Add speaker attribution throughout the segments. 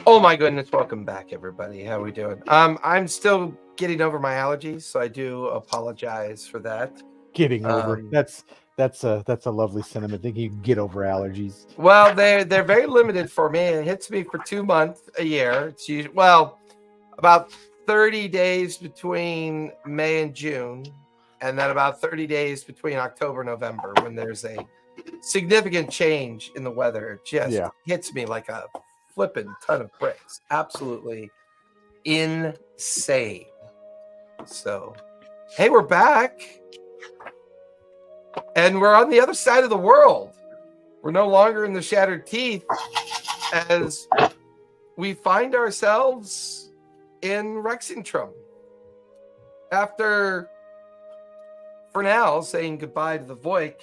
Speaker 1: Oh my goodness, welcome back everybody. How are we doing? I'm still getting over my allergies, so I do apologize for that.
Speaker 2: Getting over. That's a lovely sentiment. Think you can get over allergies.
Speaker 1: Well, they're very limited for me. It hits me for 2 months a year. It's usually, about 30 days between May and June, and then about 30 days between October and November when there's a significant change in the weather. It just hits me like a flipping ton of bricks. Absolutely insane. So, hey, we're back. And we're on the other side of the world. We're no longer in the Shattered Teeth as we find ourselves in Rexingtrum. After, for now, saying goodbye to the Voik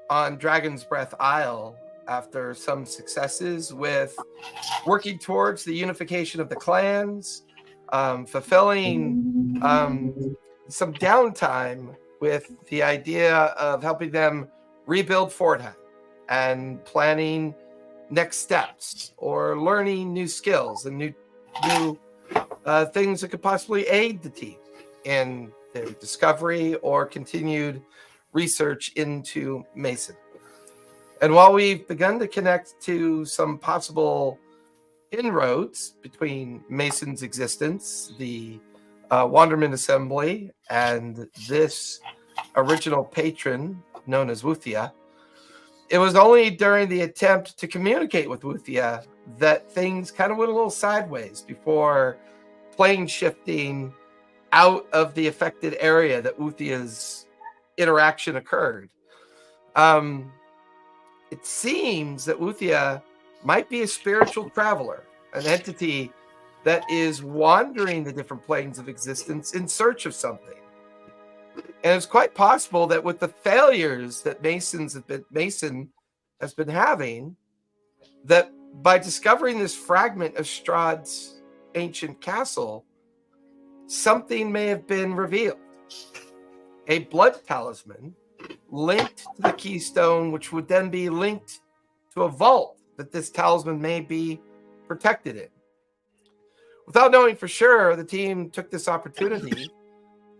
Speaker 1: on Dragon's Breath Isle, after some successes with working towards the unification of the clans, fulfilling some downtime with the idea of helping them rebuild Fordheim and planning next steps or learning new skills and new things that could possibly aid the team in their discovery or continued research into Mason. And while we've begun to connect to some possible inroads between Mason's existence, the Wanderman Assembly, and this original patron known as Wuthia, it was only during the attempt to communicate with Wuthia that things kind of went a little sideways before plane shifting out of the affected area that Wuthia's interaction occurred. It seems that Wuthia might be a spiritual traveler, an entity that is wandering the different planes of existence in search of something. And it's quite possible that with the failures that Mason has been having, that by discovering this fragment of Strahd's ancient castle, something may have been revealed. A blood talisman linked to the keystone, which would then be linked to a vault that this talisman may be protected in. Without knowing for sure, the team took this opportunity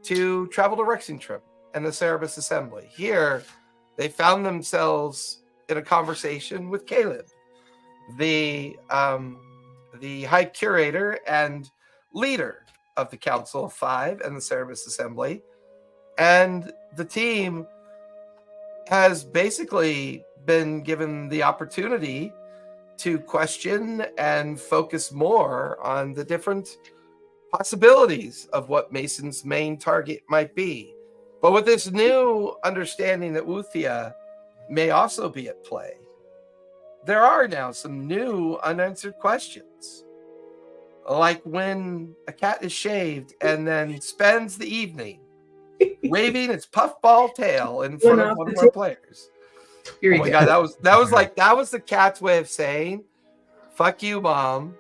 Speaker 1: to travel to Rexingtrum and the Cerebus Assembly. Here, they found themselves in a conversation with Caleb, the High Curator and leader of the Council of Five and the Cerebus Assembly. And the team has basically been given the opportunity to question and focus more on the different possibilities of what Mason's main target might be. But with this new understanding that Wuthia may also be at play, there are now some new unanswered questions. Like when a cat is shaved and then spends the evening waving its puffball tail in front of one of our players. Oh my God, that was the cat's way of saying, "Fuck you, mom."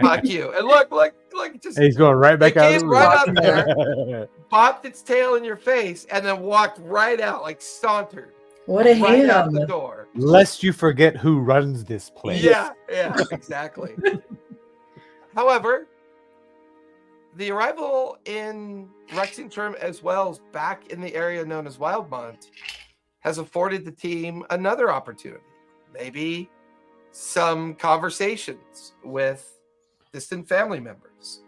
Speaker 1: Fuck you. And look, just
Speaker 2: he's going right back out.
Speaker 1: Right up there, bopped its tail in your face, and then walked right out, like sauntered.
Speaker 3: What a
Speaker 1: right
Speaker 3: hand.
Speaker 1: out the door.
Speaker 2: Lest you forget who runs this place.
Speaker 1: Yeah, exactly. However, the arrival in Rexingtrum, as well as back in the area known as Wildmont, has afforded the team another opportunity. Maybe some conversations with distant family members.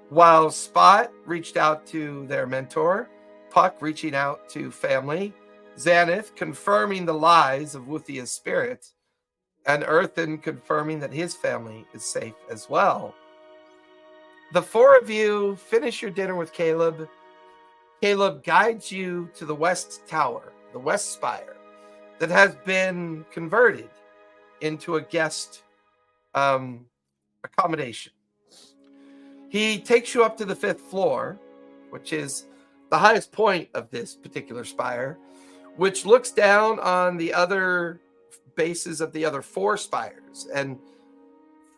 Speaker 1: While Spot reached out to their mentor, Puck reaching out to family, Xanath confirming the lies of Wuthia's spirit, and Earthen confirming that his family is safe as well. The four of you finish your dinner with Caleb. Caleb guides you to the West Tower, the West Spire, that has been converted into a guest accommodation. He takes you up to the 5th floor, which is the highest point of this particular spire, which looks down on the other bases of the other 4 spires. And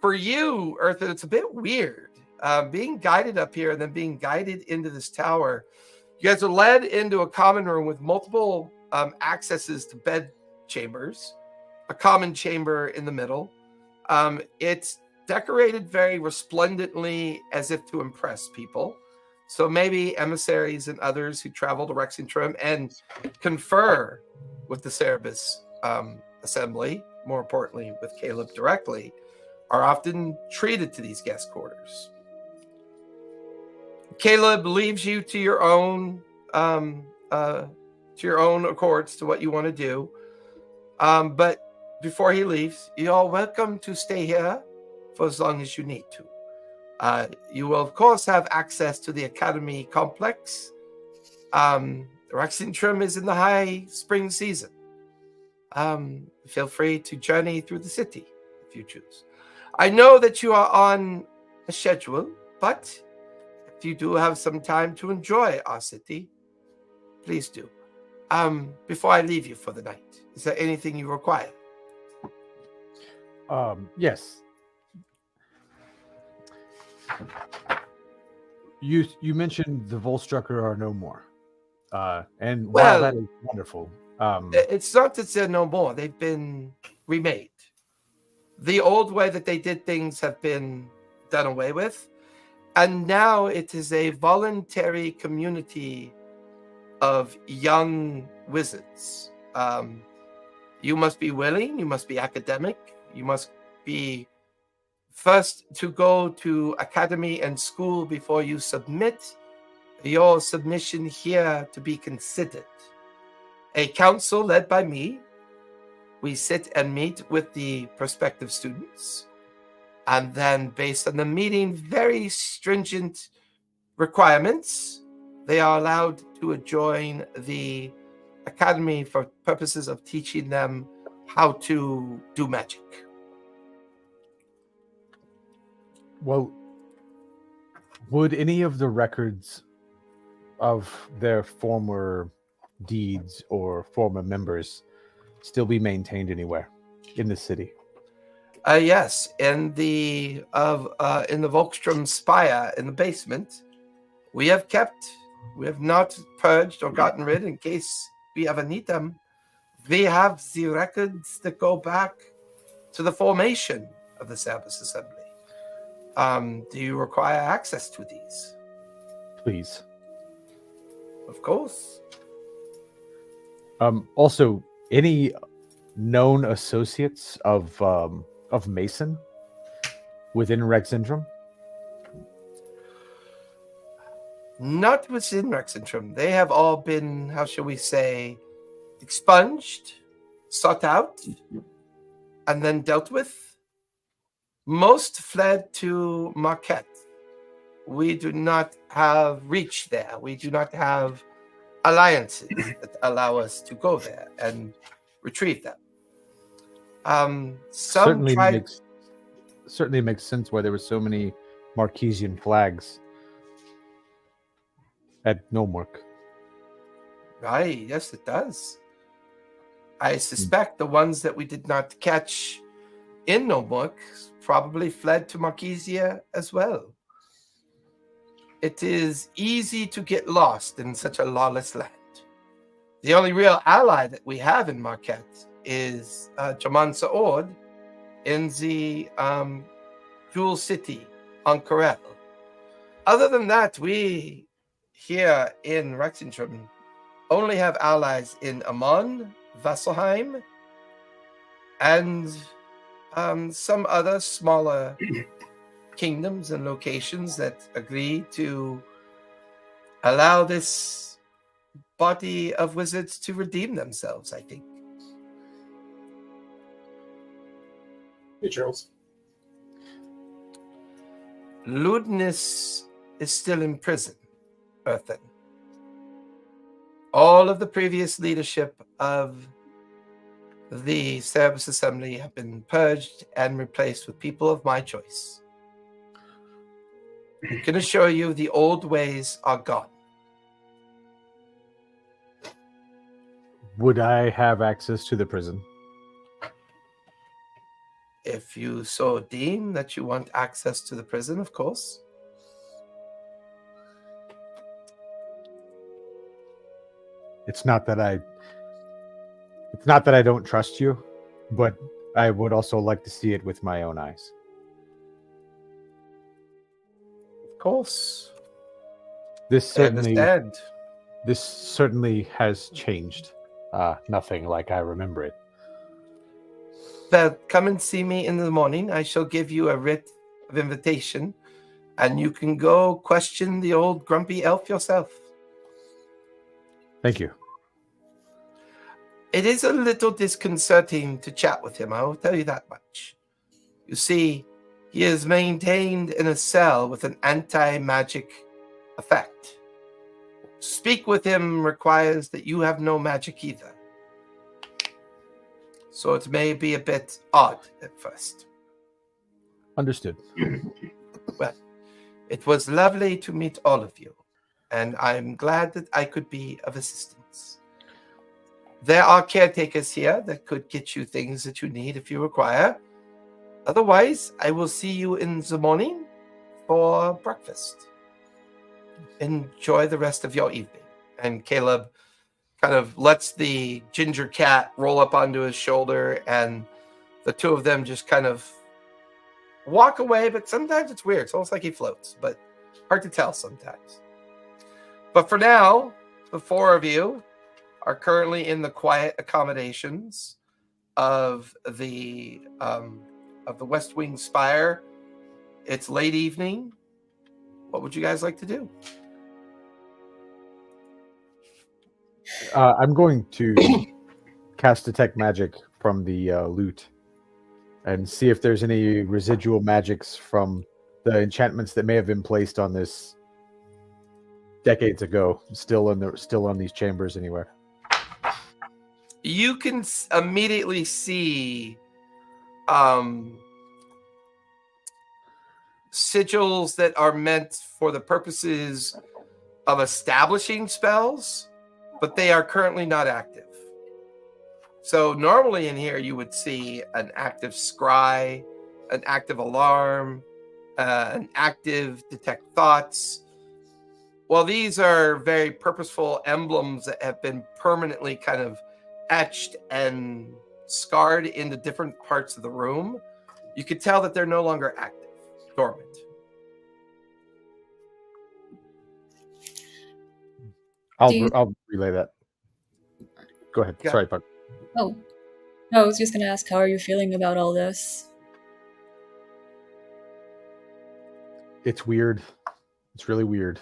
Speaker 1: for you, Earthen, it's a bit weird. Being guided up here and then being guided into this tower, you guys are led into a common room with multiple accesses to bed chambers, a common chamber in the middle, It's decorated very resplendently as if to impress people. So maybe emissaries and others who travel to Rexentrum and confer with the Cerebus Assembly, more importantly with Caleb directly, are often treated to these guest quarters. Caleb leaves you to your own accords to what you want to do. But before he leaves, you're all welcome to stay here for as long as you need to. You will, of course, have access to the Academy complex. Rexentrum is in the high spring season. Feel free to journey through the city if you choose. I know that you are on a schedule, but if you do have some time to enjoy our city, please do. Before I leave you for the night, is there anything you require?
Speaker 2: Yes. You mentioned the Volstrucker are no more. And while that is wonderful,
Speaker 1: it's not that they're no more. They've been remade. The old way that they did things have been done away with, and now it is a voluntary community of young wizards. You must be willing, you must be academic, you must be first to go to academy and school before you submit your submission here to be considered. A council led by me, we sit and meet with the prospective students, and then based on the meeting very stringent requirements, they are allowed to join the academy for purposes of teaching them how to do magic.
Speaker 2: Well, would any of the records of their former deeds or former members still be maintained anywhere in the city?
Speaker 1: Yes, in the Volkstrom Spire in the basement, we have not purged or gotten rid in case we ever need them. We have the records that go back to the formation of the Cerebus Assembly. Do you require access to these?
Speaker 2: Please.
Speaker 1: Of course.
Speaker 2: Also, any known associates of Mason within Rexentrum?
Speaker 1: Not within Rexentrum. They have all been, how shall we say, expunged, sought out, and then dealt with. Most fled to Marquette. We do not have reach there. We do not have alliances that allow us to go there and retrieve them.
Speaker 2: Certainly makes sense why there were so many Marquesian flags at Gnomework.
Speaker 1: Right, yes, it does. I suspect the ones that we did not catch in Gnomework probably fled to Marquesia as well. It is easy to get lost in such a lawless land. The only real ally that we have in Marquette is Jaman Saord in the Jewel City on Corel. Other than that, we here in Rexentrum only have allies in Amon, Vasselheim, and some other smaller kingdoms and locations that agree to allow this body of wizards to redeem themselves, I think.
Speaker 3: Hey, Charles.
Speaker 1: Ludinus is still in prison, Earthen. All of the previous leadership of the Cerebus Assembly have been purged and replaced with people of my choice. I can assure you the old ways are gone.
Speaker 2: Would I have access to the prison?
Speaker 1: If you so deem that you want access to the prison, of course.
Speaker 2: It's not that I don't trust you, but I would also like to see it with my own eyes.
Speaker 1: Of course.
Speaker 2: This
Speaker 1: I understand.
Speaker 2: certainly has changed. Nothing like I remember it.
Speaker 1: Well, come and see me in the morning. I shall give you a writ of invitation, and you can go question the old grumpy elf yourself.
Speaker 2: Thank you.
Speaker 1: It is a little disconcerting to chat with him, I will tell you that much. You see, he is maintained in a cell with an anti-magic effect. To speak with him requires that you have no magic either. So it may be a bit odd at first.
Speaker 2: Understood.
Speaker 1: Well, it was lovely to meet all of you, and I'm glad that I could be of assistance. There are caretakers here that could get you things that you need if you require. Otherwise, I will see you in the morning for breakfast. Enjoy the rest of your evening. And Caleb kind of lets the ginger cat roll up onto his shoulder, and the two of them just kind of walk away, but sometimes it's weird. It's almost like he floats, but hard to tell sometimes. But for now, the four of you are currently in the quiet accommodations of the West Wing Spire. It's late evening. What would you guys like to do?
Speaker 2: I'm going to cast Detect Magic from the loot and see if there's any residual magics from the enchantments that may have been placed on this decades ago, still on these chambers anywhere.
Speaker 1: You can immediately see sigils that are meant for the purposes of establishing spells, but they are currently not active. So normally in here you would see an active scry, an active alarm, an active detect thoughts. Well, these are very purposeful emblems that have been permanently kind of etched and scarred into different parts of the room. You could tell that they're no longer active, dormant.
Speaker 2: I'll relay that. Go ahead.
Speaker 1: Yeah.
Speaker 2: Sorry, Puck.
Speaker 4: Oh, no, I was just gonna ask, how are you feeling about all this?
Speaker 2: It's weird. It's really weird.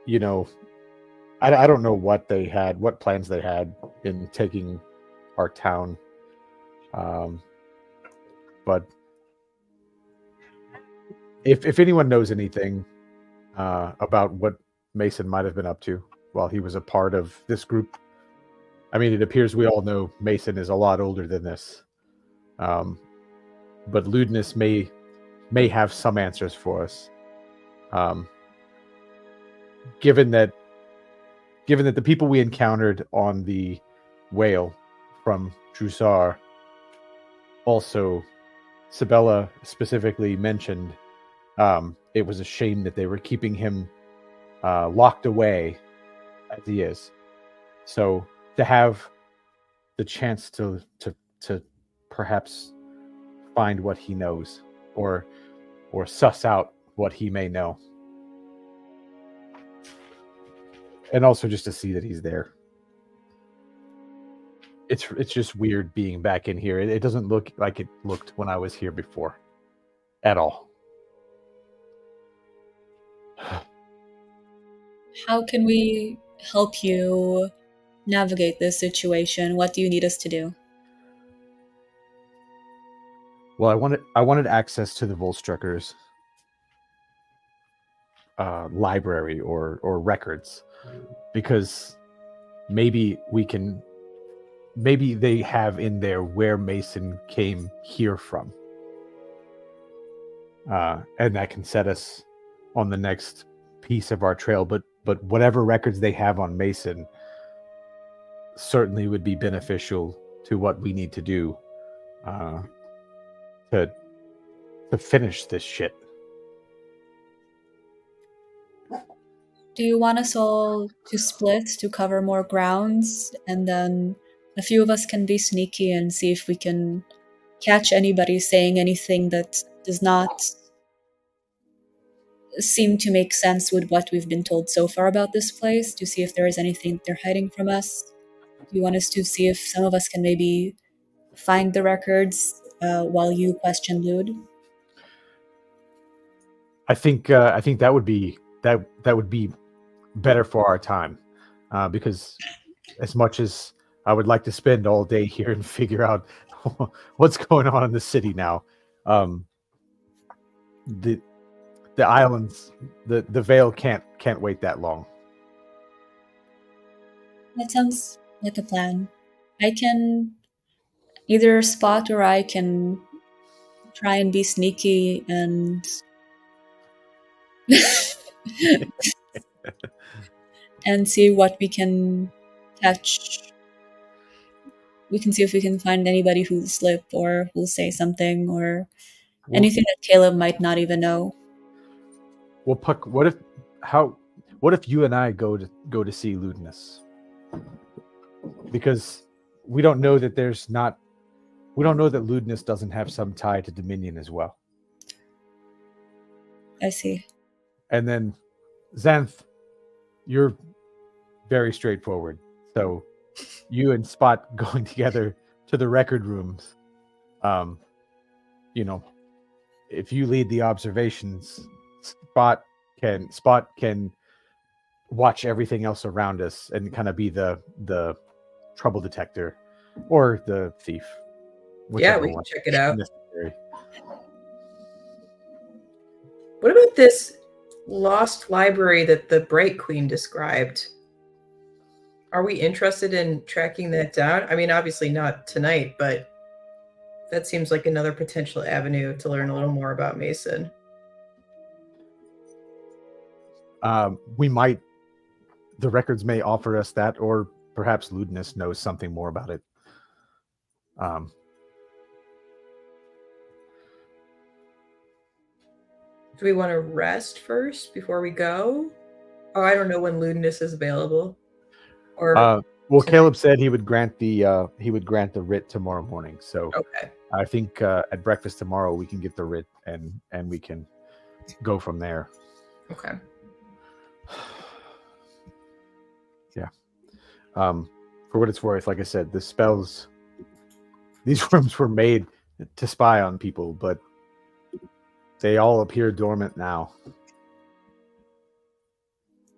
Speaker 2: You know, I don't know what plans they had in taking our town. But if anyone knows anything about what Mason might have been up to while he was a part of this group, I mean, it appears we all know Mason is a lot older than this. But Lewdness may have some answers for us. Given that the people we encountered on the whale from Drusar, also Sabella specifically mentioned it was a shame that they were keeping him locked away as he is. So to have the chance to perhaps find what he knows or suss out what he may know. And also just to see that he's there. It's just weird being back in here. It doesn't look like it looked when I was here before. At all.
Speaker 4: How can we help you navigate this situation? What do you need us to do?
Speaker 2: Well, I wanted access to the Volstruckers library or records, because maybe they have in there where Mason came here from, and that can set us on the next piece of our trail. But whatever records they have on Mason certainly would be beneficial to what we need to do to finish this shit.
Speaker 4: Do you want us all to split to cover more grounds, and then a few of us can be sneaky and see if we can catch anybody saying anything that does not seem to make sense with what we've been told so far about this place, to see if there is anything they're hiding from us? Do you want us to see if some of us can maybe find the records while you question Lude?
Speaker 2: I think that would be better for our time, because as much as I would like to spend all day here and figure out what's going on in the city now, the islands, the Vale can't wait that long.
Speaker 4: That sounds like a plan. I can either Spot or I can try and be sneaky and and see what we can catch. We can see if we can find anybody who'll slip or who'll say something or anything that Caleb might not even know.
Speaker 2: Well, Puck, what if you and I go to see Ludinus? Because we don't know that Ludinus doesn't have some tie to Dominion as well.
Speaker 4: I see.
Speaker 2: And then Xanth, you're very straightforward. So you and Spot going together to the record rooms. If you lead the observations, Spot can watch everything else around us and kind of be the trouble detector or the thief.
Speaker 5: Yeah, we can check it out.
Speaker 2: Necessary.
Speaker 5: What about this lost library that the Bright Queen described? Are we interested in tracking that down? I mean, obviously not tonight, but that seems like another potential avenue to learn a little more about Mason.
Speaker 2: The records may offer us that, or perhaps Ludinus knows something more about it.
Speaker 5: Do we want to rest first before we go? Oh, I don't know when Ludinus is available. Or
Speaker 2: well,
Speaker 5: tonight.
Speaker 2: Caleb said he would grant the writ tomorrow morning. So
Speaker 5: Okay.
Speaker 2: I think at breakfast tomorrow we can get the writ and we can go from there.
Speaker 5: Okay.
Speaker 2: Yeah. For what it's worth, like I said, these rooms were made to spy on people, but they all appear dormant now.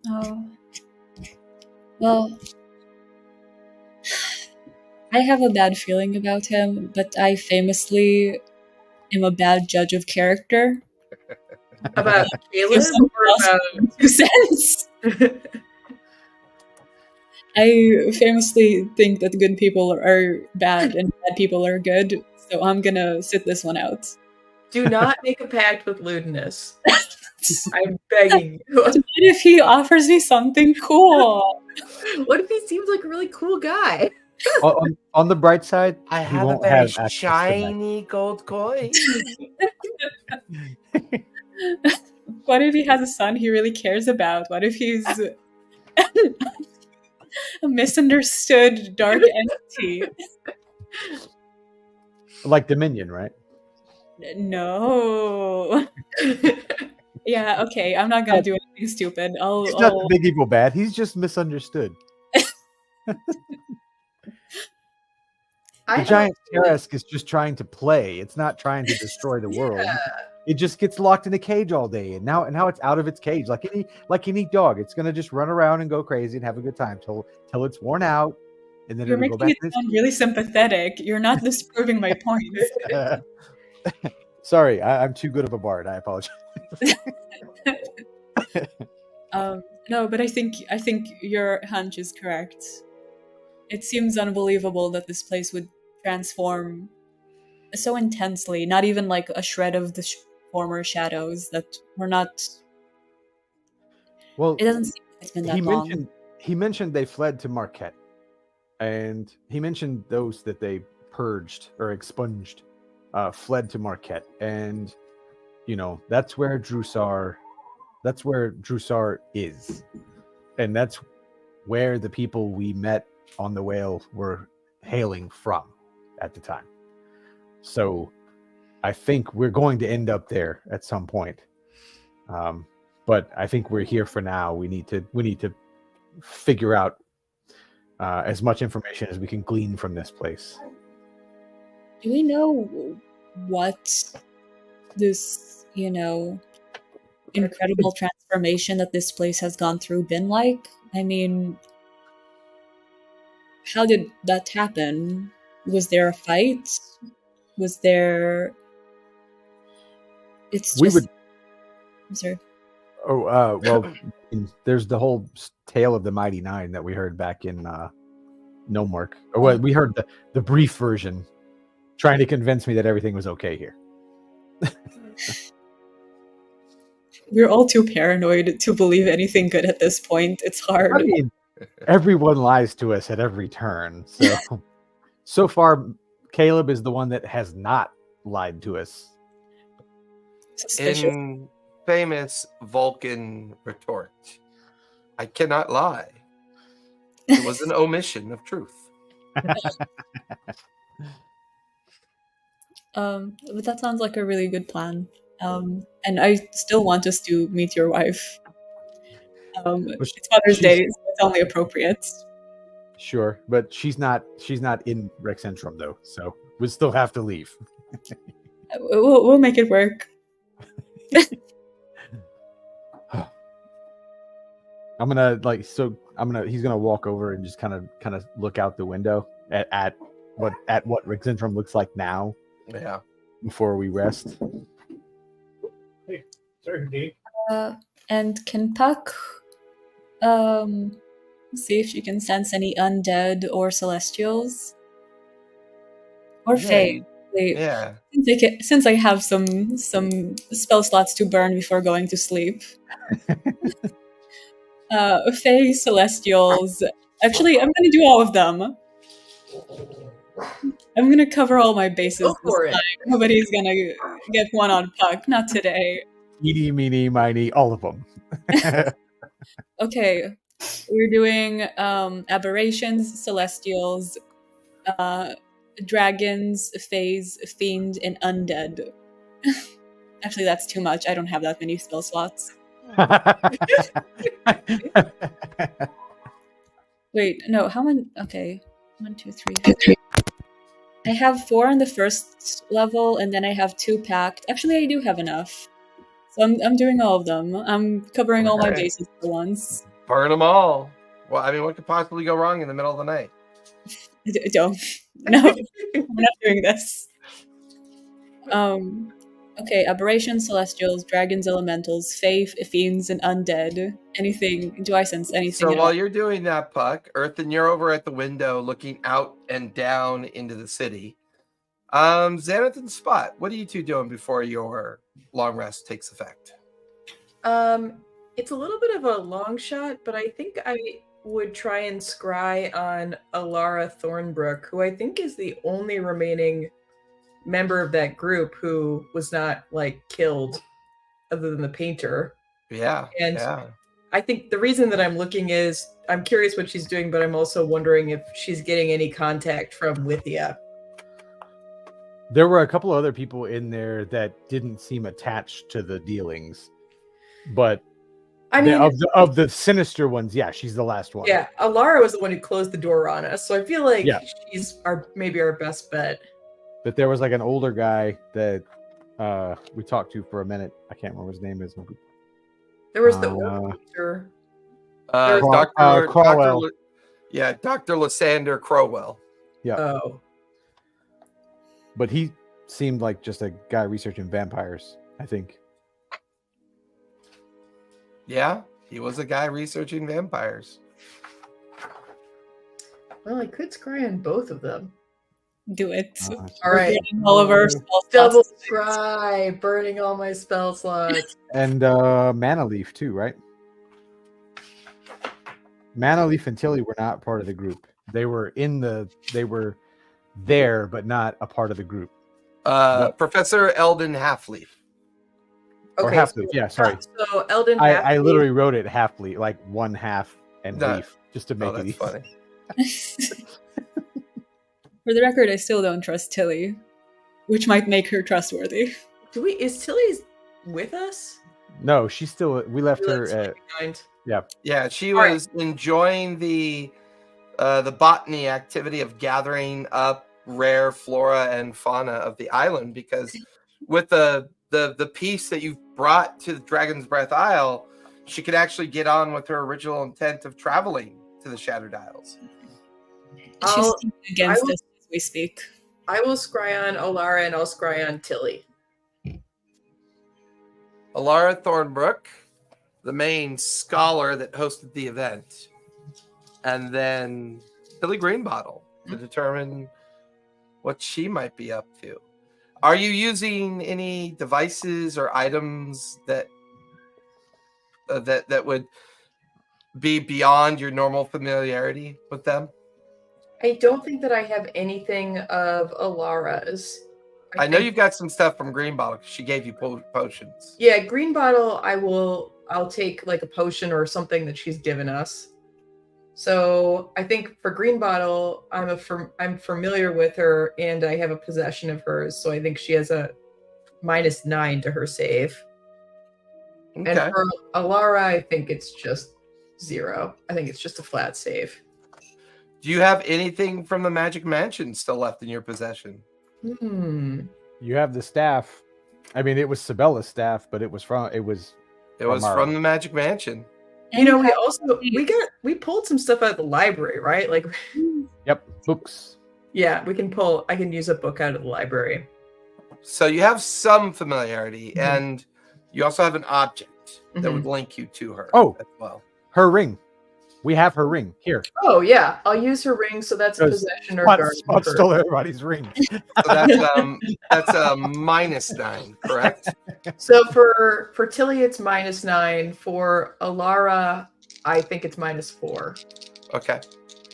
Speaker 4: Oh. Well, I have a bad feeling about him, but I famously am a bad judge of character.
Speaker 5: About Caleb
Speaker 4: Give someone
Speaker 5: or
Speaker 4: else
Speaker 5: about
Speaker 4: 2 cents. I famously think that good people are bad and bad people are good, so I'm gonna sit this one out.
Speaker 5: do not make a pact with Ludinus. I'm begging you.
Speaker 4: What if he offers me something cool?
Speaker 5: What if he seems like a really cool guy?
Speaker 2: on the bright side,
Speaker 1: I
Speaker 2: he
Speaker 1: have a
Speaker 2: won't
Speaker 1: very
Speaker 2: have access to
Speaker 1: shiny gold coin.
Speaker 4: What if he has a son he really cares about? What if he's a misunderstood dark entity?
Speaker 2: like Dominion, right?
Speaker 4: No. Yeah, okay, I'm not gonna do anything stupid.
Speaker 2: He's not the big evil bad. He's just misunderstood. The giant Teresk is just trying to play. It's not trying to destroy the world. It just gets locked in a cage all day, and now it's out of its cage, like any dog. It's gonna just run around and go crazy and have a good time till it's worn out, and then
Speaker 4: You're
Speaker 2: it'll go
Speaker 4: making
Speaker 2: back
Speaker 4: it sound really sympathetic. You're not disproving my point.
Speaker 2: Sorry, I'm too good of a bard. I apologize.
Speaker 4: No, but I think your hunch is correct. It seems unbelievable that this place would transform so intensely. Not even like a shred of the former shadows that were not.
Speaker 2: Well,
Speaker 4: it doesn't seem like it's been that long.
Speaker 2: He mentioned they fled to Marquette, and he mentioned those that they purged or expunged fled to Marquette, and that's where Drusar That's where Drusar is. And that's where the people we met on the whale were hailing from at the time. So I think we're going to end up there at some point. But I think we're here for now. We need to figure out as much information as we can glean from this place.
Speaker 4: Do we know what this, incredible transformation that this place has gone through been like? I mean, how did that happen? Was there a fight? Was there... It's just... I'm sorry.
Speaker 2: Oh, well, there's the whole tale of the Mighty Nine that we heard back in Gnomework. Or well, we heard the brief version, trying to convince me that everything was okay here.
Speaker 4: We're all too paranoid to believe anything good at this point. It's hard.
Speaker 2: I mean, everyone lies to us at every turn. So far, Caleb is the one that has not lied to us.
Speaker 4: Suspicious.
Speaker 1: In famous Vulcan retort, I cannot lie. It was an omission of truth.
Speaker 4: But that sounds like a really good plan. And I still want us to meet your wife. It's Mother's Day, so it's only appropriate.
Speaker 2: Sure, but she's not in Rex Centrum though, so we still have to leave.
Speaker 4: We'll make it work.
Speaker 2: He's gonna walk over and just kind of look out the window at what Rex Centrum looks like now.
Speaker 1: Yeah.
Speaker 2: Before we rest.
Speaker 3: Hey, sorry, Dave.
Speaker 4: And can Puck see if she can sense any undead or celestials? Or Fae.
Speaker 1: Yeah.
Speaker 4: Since I have some spell slots to burn before going to sleep. Fae, celestials. Actually, I'm gonna do all of them. I'm gonna cover all my bases this time. Nobody's gonna get one on Puck. Not today.
Speaker 2: Eeny, meeny, miny, all of them.
Speaker 4: Okay. We're doing aberrations, celestials, dragons, fays, fiend, and undead. Actually, that's too much. I don't have that many spell slots. Wait, no, how many? Okay. 1, 2, 3. I have 4 on the first level, and then I have 2 packed. Actually, I do have enough. So I'm doing all of them. I'm covering all my bases for once.
Speaker 1: Burn them all. Well, I mean, what could possibly go wrong in the middle of the night?
Speaker 4: Don't. No, I'm not doing this. Okay, aberrations, celestials, dragons, elementals, fae, fiends, and undead. Anything? Do I sense anything?
Speaker 1: So while you're doing that, Puck, Earthen, you're over at the window looking out and down into the city. Xanath and Spot, what are you two doing before your long rest takes effect?
Speaker 5: It's a little bit of a long shot, but I think I would try and scry on Alara Thornbrook, who I think is the only remaining member of that group who was not killed other than the painter.
Speaker 1: Yeah.
Speaker 5: And I think the reason that I'm looking is I'm curious what she's doing, but I'm also wondering if she's getting any contact from Withia.
Speaker 2: There were a couple other people in there that didn't seem attached to the dealings, but I mean, of the sinister ones, yeah, she's the last one.
Speaker 5: Yeah, Alara was the one who closed the door on us, so I feel like she's maybe our best bet.
Speaker 2: But there was an older guy that we talked to for a minute. I can't remember what his name is.
Speaker 5: There was the old teacher.
Speaker 1: Dr.
Speaker 2: Crowell.
Speaker 1: Dr. Lysander Crowell.
Speaker 2: Yeah.
Speaker 5: Oh.
Speaker 2: But he seemed like just a guy researching vampires, I think.
Speaker 1: Yeah, he was a guy researching vampires.
Speaker 5: Well, I could scry on both of them.
Speaker 4: Do it.
Speaker 5: All right.
Speaker 4: All of our spell
Speaker 5: double scry, burning all my spell slots.
Speaker 2: And Mana Leaf too, right? Mana Leaf and Tilly were not part of the group. They were there, but not a part of the group.
Speaker 1: Professor Eldon Halfleaf.
Speaker 2: Or
Speaker 5: Okay,
Speaker 2: half leaf. Yeah, sorry.
Speaker 5: So Eldon,
Speaker 2: I literally wrote it half leaf, like one half and
Speaker 1: No.
Speaker 2: leaf, just to make
Speaker 1: Oh,
Speaker 2: it
Speaker 1: that's
Speaker 2: easy.
Speaker 1: funny.
Speaker 4: For the record, I still don't trust Tilly, which might make her trustworthy.
Speaker 5: is Tilly with us?
Speaker 2: No, she's still. We left her.
Speaker 5: Tilly behind.
Speaker 1: Yeah, she
Speaker 5: All right.
Speaker 1: was enjoying the botany activity of gathering up rare flora and fauna of the island, because with the piece that you brought to the Dragon's Breath Isle, she could actually get on with her original intent of traveling to the Shattered Isles.
Speaker 4: She's speaking against us as we speak.
Speaker 5: I will scry on Alara and I'll scry on Tilly.
Speaker 1: Alara Thornbrook, the main scholar that hosted the event, and then Tilly Greenbottle to determine what she might be up to. Are you using any devices or items that that would be beyond your normal familiarity with them?
Speaker 5: I don't think that I have anything of Alara's.
Speaker 1: I know you've got some stuff from Greenbottle because she gave you potions.
Speaker 5: Yeah, Green Bottle, I'll take like a potion or something that she's given us. So I think for Green Bottle, I'm familiar with her and I have a possession of hers. So I think she has a -9 to her save.
Speaker 1: Okay.
Speaker 5: And for Alara, I think it's just 0. I think it's just a flat save.
Speaker 1: Do you have anything from the Magic Mansion still left in your possession?
Speaker 2: You have the staff. I mean, it was Sabella's staff, but it was from
Speaker 1: from the Magic Mansion.
Speaker 5: You know, we pulled some stuff out of the library, right? Like,
Speaker 2: yep, books.
Speaker 5: Yeah, I can use a book out of the library.
Speaker 1: So you have some familiarity, and you also have an object that would link you to her.
Speaker 2: Oh,
Speaker 1: as well.
Speaker 2: Her ring. We have her ring here.
Speaker 5: Oh yeah, I'll use her ring. So that's a possession or guardian.
Speaker 2: Spot stole everybody's ring.
Speaker 1: So that's a -9, correct?
Speaker 5: So for Tilly, it's -9. For Alara, I think it's -4.
Speaker 1: Okay.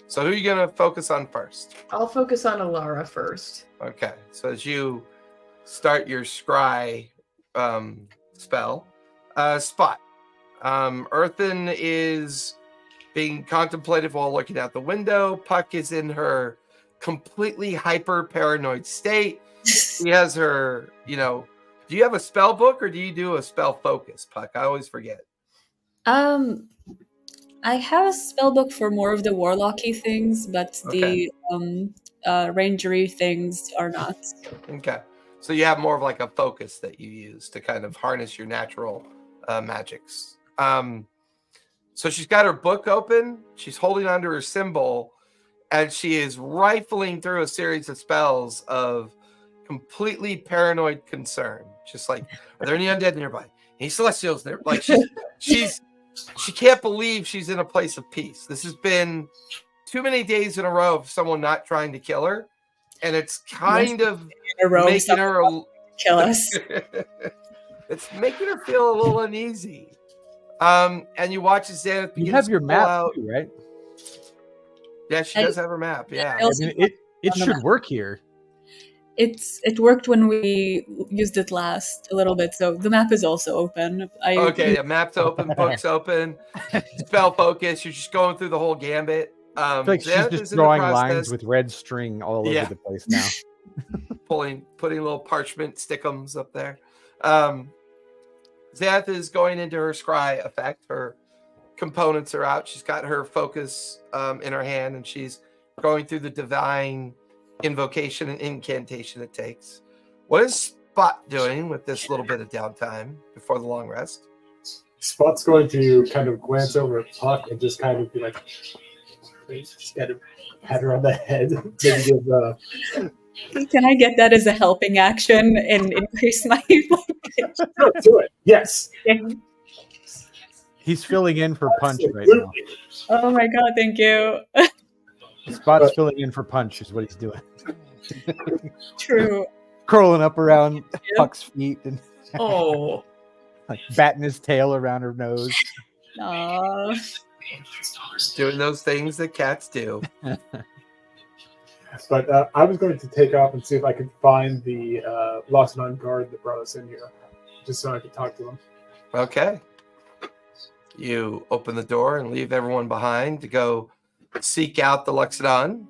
Speaker 1: So who are you gonna focus on first?
Speaker 5: I'll focus on Alara first.
Speaker 1: Okay. So as you start your scry spell, Spot. Earthen is being contemplative while looking out the window. Puck is in her completely hyper paranoid state. She has her, do you have a spell book or do you do a spell focus, Puck? I always forget.
Speaker 4: I have a spell book for more of the warlocky things, but the rangery things are not.
Speaker 1: Okay. So you have more of like a focus that you use to kind of harness your natural magics. So she's got her book open, she's holding onto her symbol, and she is rifling through a series of spells of completely paranoid concern. Just like, are there any undead nearby? Any celestials there? Like she can't believe she's in a place of peace. This has been too many days in a row of someone not trying to kill her, and it's kind of making her
Speaker 4: kill us.
Speaker 1: It's making her feel a little uneasy. And you watch as Xanath begins.
Speaker 2: You have your
Speaker 1: to
Speaker 2: map
Speaker 1: out.
Speaker 2: too, right?
Speaker 1: Yeah, she does have her map. Yeah,
Speaker 2: I mean, it should work here.
Speaker 4: It worked when we used it last a little bit, so the map is also open.
Speaker 1: Okay, map's open, book's open, spell focus. You're just going through the whole gambit.
Speaker 2: I feel like she's just drawing lines with red string all over the place now.
Speaker 1: putting little parchment stickums up there. Xanath is going into her scry effect. Her components are out. She's got her focus in her hand, and she's going through the divine invocation and incantation it takes. What is Spot doing with this little bit of downtime before the long rest?
Speaker 3: Spot's going to kind of glance over at Puck and just kind of be like, just kind of pat her on the head. Maybe give,
Speaker 4: Can I get that as a helping action and increase my focus?
Speaker 3: do it. Yes.
Speaker 2: He's filling in for Punch right now.
Speaker 4: Oh my god, thank you.
Speaker 2: Spot's filling in for Punch is what he's doing.
Speaker 4: True.
Speaker 2: Curling up around Puck's feet and like batting his tail around her nose.
Speaker 4: Aww.
Speaker 1: Doing those things that cats do.
Speaker 3: But I was going to take off and see if I could find the Lost and Unguarded that brought us in here. just so I could talk to them.
Speaker 1: Okay. You open the door and leave everyone behind to go seek out the Luxodon.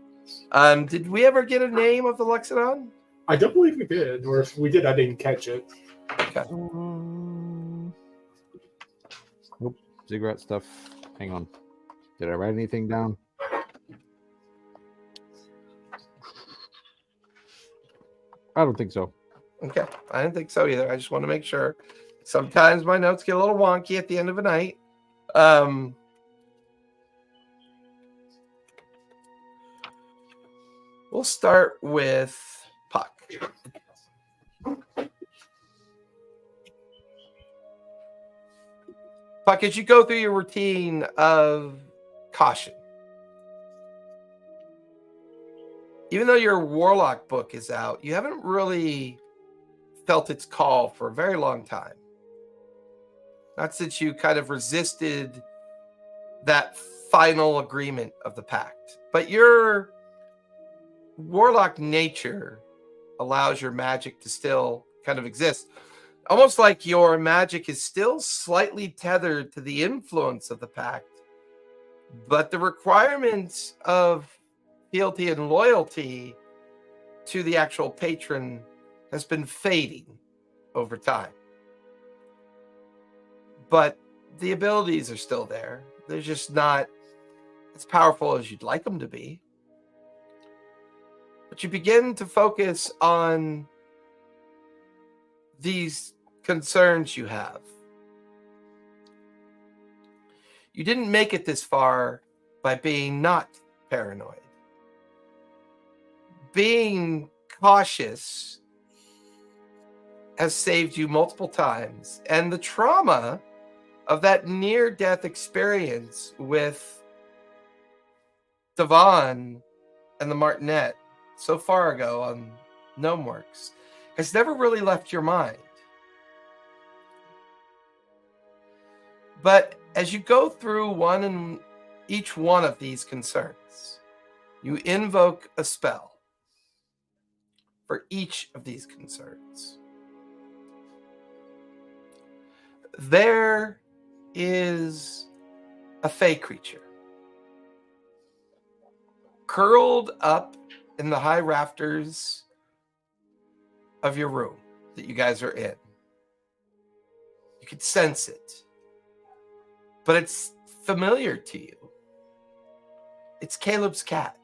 Speaker 1: Did we ever get a name of the Luxodon?
Speaker 3: I don't believe we did, or if we did, I didn't catch it.
Speaker 1: Okay.
Speaker 2: Nope. Cigarette stuff. Hang on. Did I write anything down? I don't think so.
Speaker 1: Okay. I didn't think so either. I just want to make sure. Sometimes my notes get a little wonky at the end of a night. We'll start with Puck. Puck, as you go through your routine of caution, even though your Warlock book is out, you haven't really felt its call for a very long time. Not since you kind of resisted that final agreement of the pact. But your Warlock nature allows your magic to still kind of exist. Almost like your magic is still slightly tethered to the influence of the pact, but the requirements of fealty and loyalty to the actual patron has been fading over time. But the abilities are still there. They're just not as powerful as you'd like them to be. But you begin to focus on these concerns you have. You didn't make it this far by being not paranoid. Being cautious has saved you multiple times, and the trauma of that near-death experience with Devon and the Martinet so far ago on Gnomeworks has never really left your mind. But as you go through each one of these concerns, you invoke a spell for each of these concerns. There is a fey creature curled up in the high rafters of your room that you guys are in. You can sense it, but it's familiar to you. It's Caleb's cat.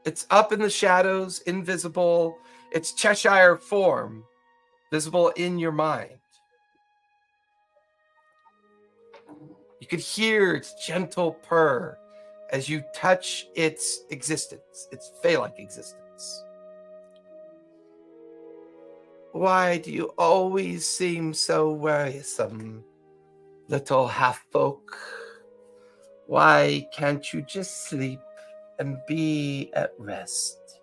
Speaker 1: It's up in the shadows, invisible. Its Cheshire form, visible in your mind. You could hear its gentle purr as you touch its existence, its fey-like existence. Why do you always seem so worrisome, little half-folk? Why can't you just sleep and be at rest?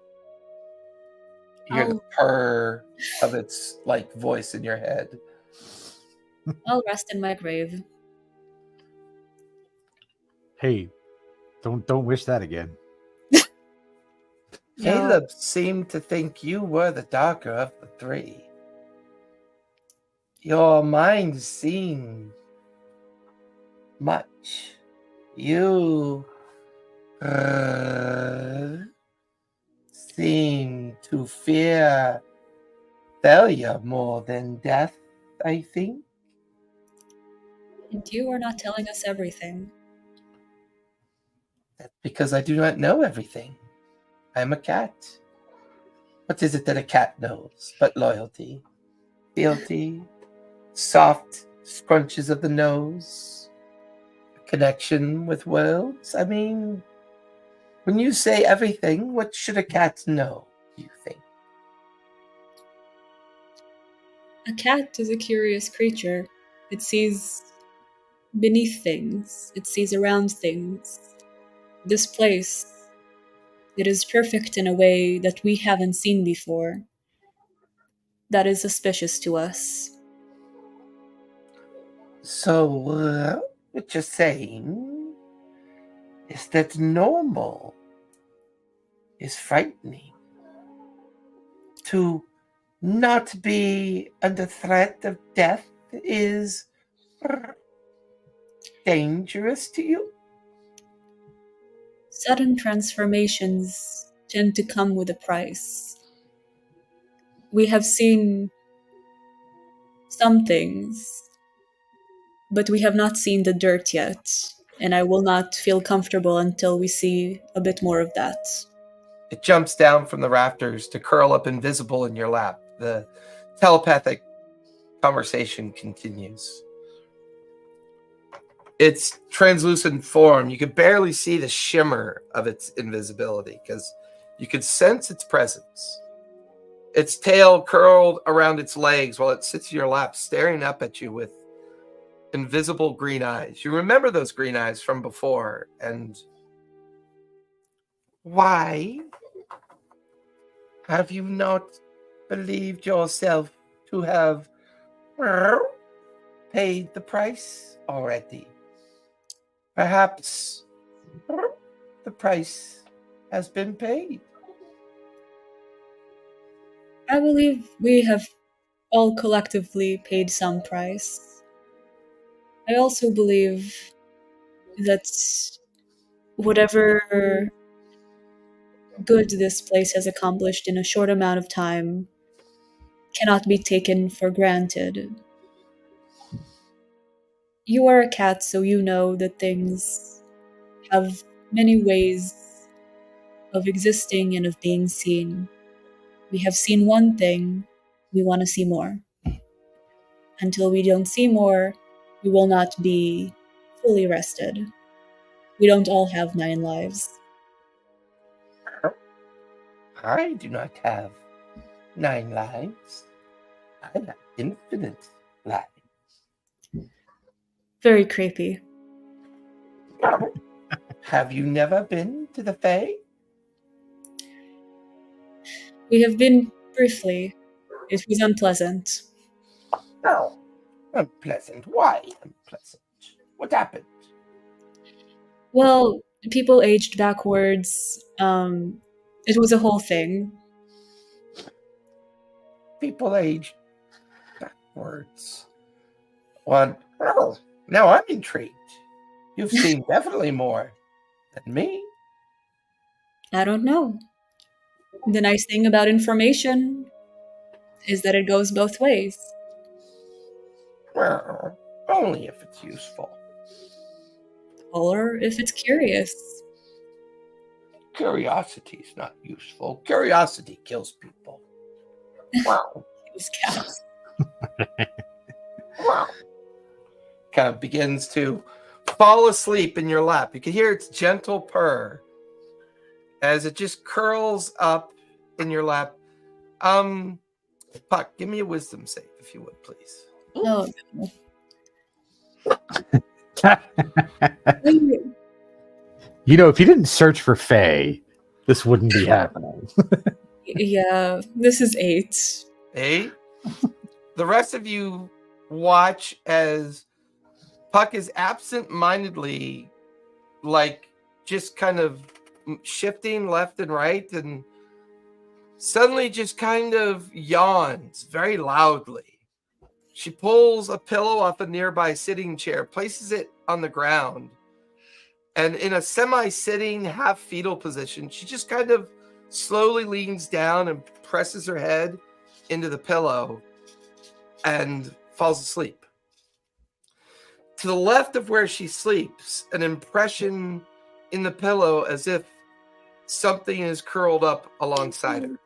Speaker 1: You hear the purr of its voice in your head.
Speaker 4: I'll rest in my grave.
Speaker 2: Hey, don't wish that again.
Speaker 1: Caleb seemed to think you were the darker of the three. Your mind seemed much. You seem to fear failure more than death, I think.
Speaker 4: And you are not telling us everything.
Speaker 1: That's because I do not know everything. I am a cat. What is it that a cat knows but loyalty, fealty, soft scrunches of the nose, a connection with worlds? I mean, when you say everything, what should a cat know, do you think?
Speaker 4: A cat is a curious creature. It sees beneath things. It sees around things. This place, it is perfect in a way that we haven't seen before. That is suspicious to us.
Speaker 1: So, what you're saying is that normal is frightening. To not be under threat of death is dangerous to you?
Speaker 4: Sudden transformations tend to come with a price. We have seen some things, but we have not seen the dirt yet, and I will not feel comfortable until we see a bit more of that.
Speaker 1: It jumps down from the rafters to curl up invisible in your lap. The telepathic conversation continues. Its translucent form, you could barely see the shimmer of its invisibility because you could sense its presence. Its tail curled around its legs while it sits in your lap, staring up at you with invisible green eyes. You remember those green eyes from before, and why have you not believed yourself to have paid the price already? Perhaps the price has been paid.
Speaker 4: I believe we have all collectively paid some price. I also believe that whatever good this place has accomplished in a short amount of time cannot be taken for granted. You are a cat, so you know that things have many ways of existing and of being seen. We have seen one thing, we want to see more. Until we don't see more, we will not be fully rested. We don't all have 9 lives.
Speaker 1: I do not have 9 lives. I have infinite lives.
Speaker 4: Very creepy.
Speaker 1: Have you never been to the Fae?
Speaker 4: We have been briefly. It was unpleasant.
Speaker 1: No. Unpleasant. Why unpleasant? What happened?
Speaker 4: Well, people aged backwards. It was a whole thing.
Speaker 1: People age backwards. What? Oh, now I'm intrigued. You've seen definitely more than me.
Speaker 4: I don't know. The nice thing about information is that it goes both ways.
Speaker 1: Well, only if it's useful.
Speaker 4: Or if it's curious.
Speaker 1: Curiosity's not useful. Curiosity kills people. Wow.
Speaker 4: These cats.
Speaker 1: Wow. Kind of begins to fall asleep in your lap. You can hear its gentle purr as it just curls up in your lap. Puck, give me a wisdom save, if you would, please.
Speaker 4: No.
Speaker 2: You know, if you didn't search for Faye, this wouldn't be happening.
Speaker 4: Yeah, this is 8.
Speaker 1: 8. The rest of you watch as Puck is absent-mindedly, like, just kind of shifting left and right, and suddenly just kind of yawns very loudly. She pulls a pillow off a nearby sitting chair, places it on the ground, and in a semi-sitting, half-fetal position, she just kind of slowly leans down and presses her head into the pillow and falls asleep. To the left of where she sleeps, an impression in the pillow as if something is curled up alongside her.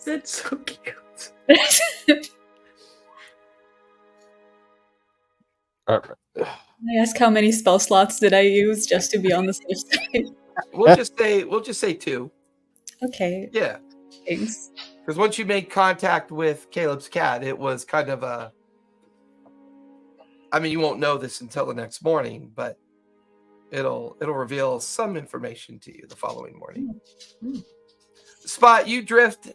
Speaker 5: That's so cute.
Speaker 2: All right.
Speaker 4: I ask how many spell slots did I use just to be on the safe side?
Speaker 1: We'll just say 2.
Speaker 4: Okay,
Speaker 1: Yeah.
Speaker 4: thanks.
Speaker 1: Because once you made contact with Caleb's cat, it was kind of a... I mean, you won't know this until the next morning, but it'll reveal some information to you the following morning. Spot, you drift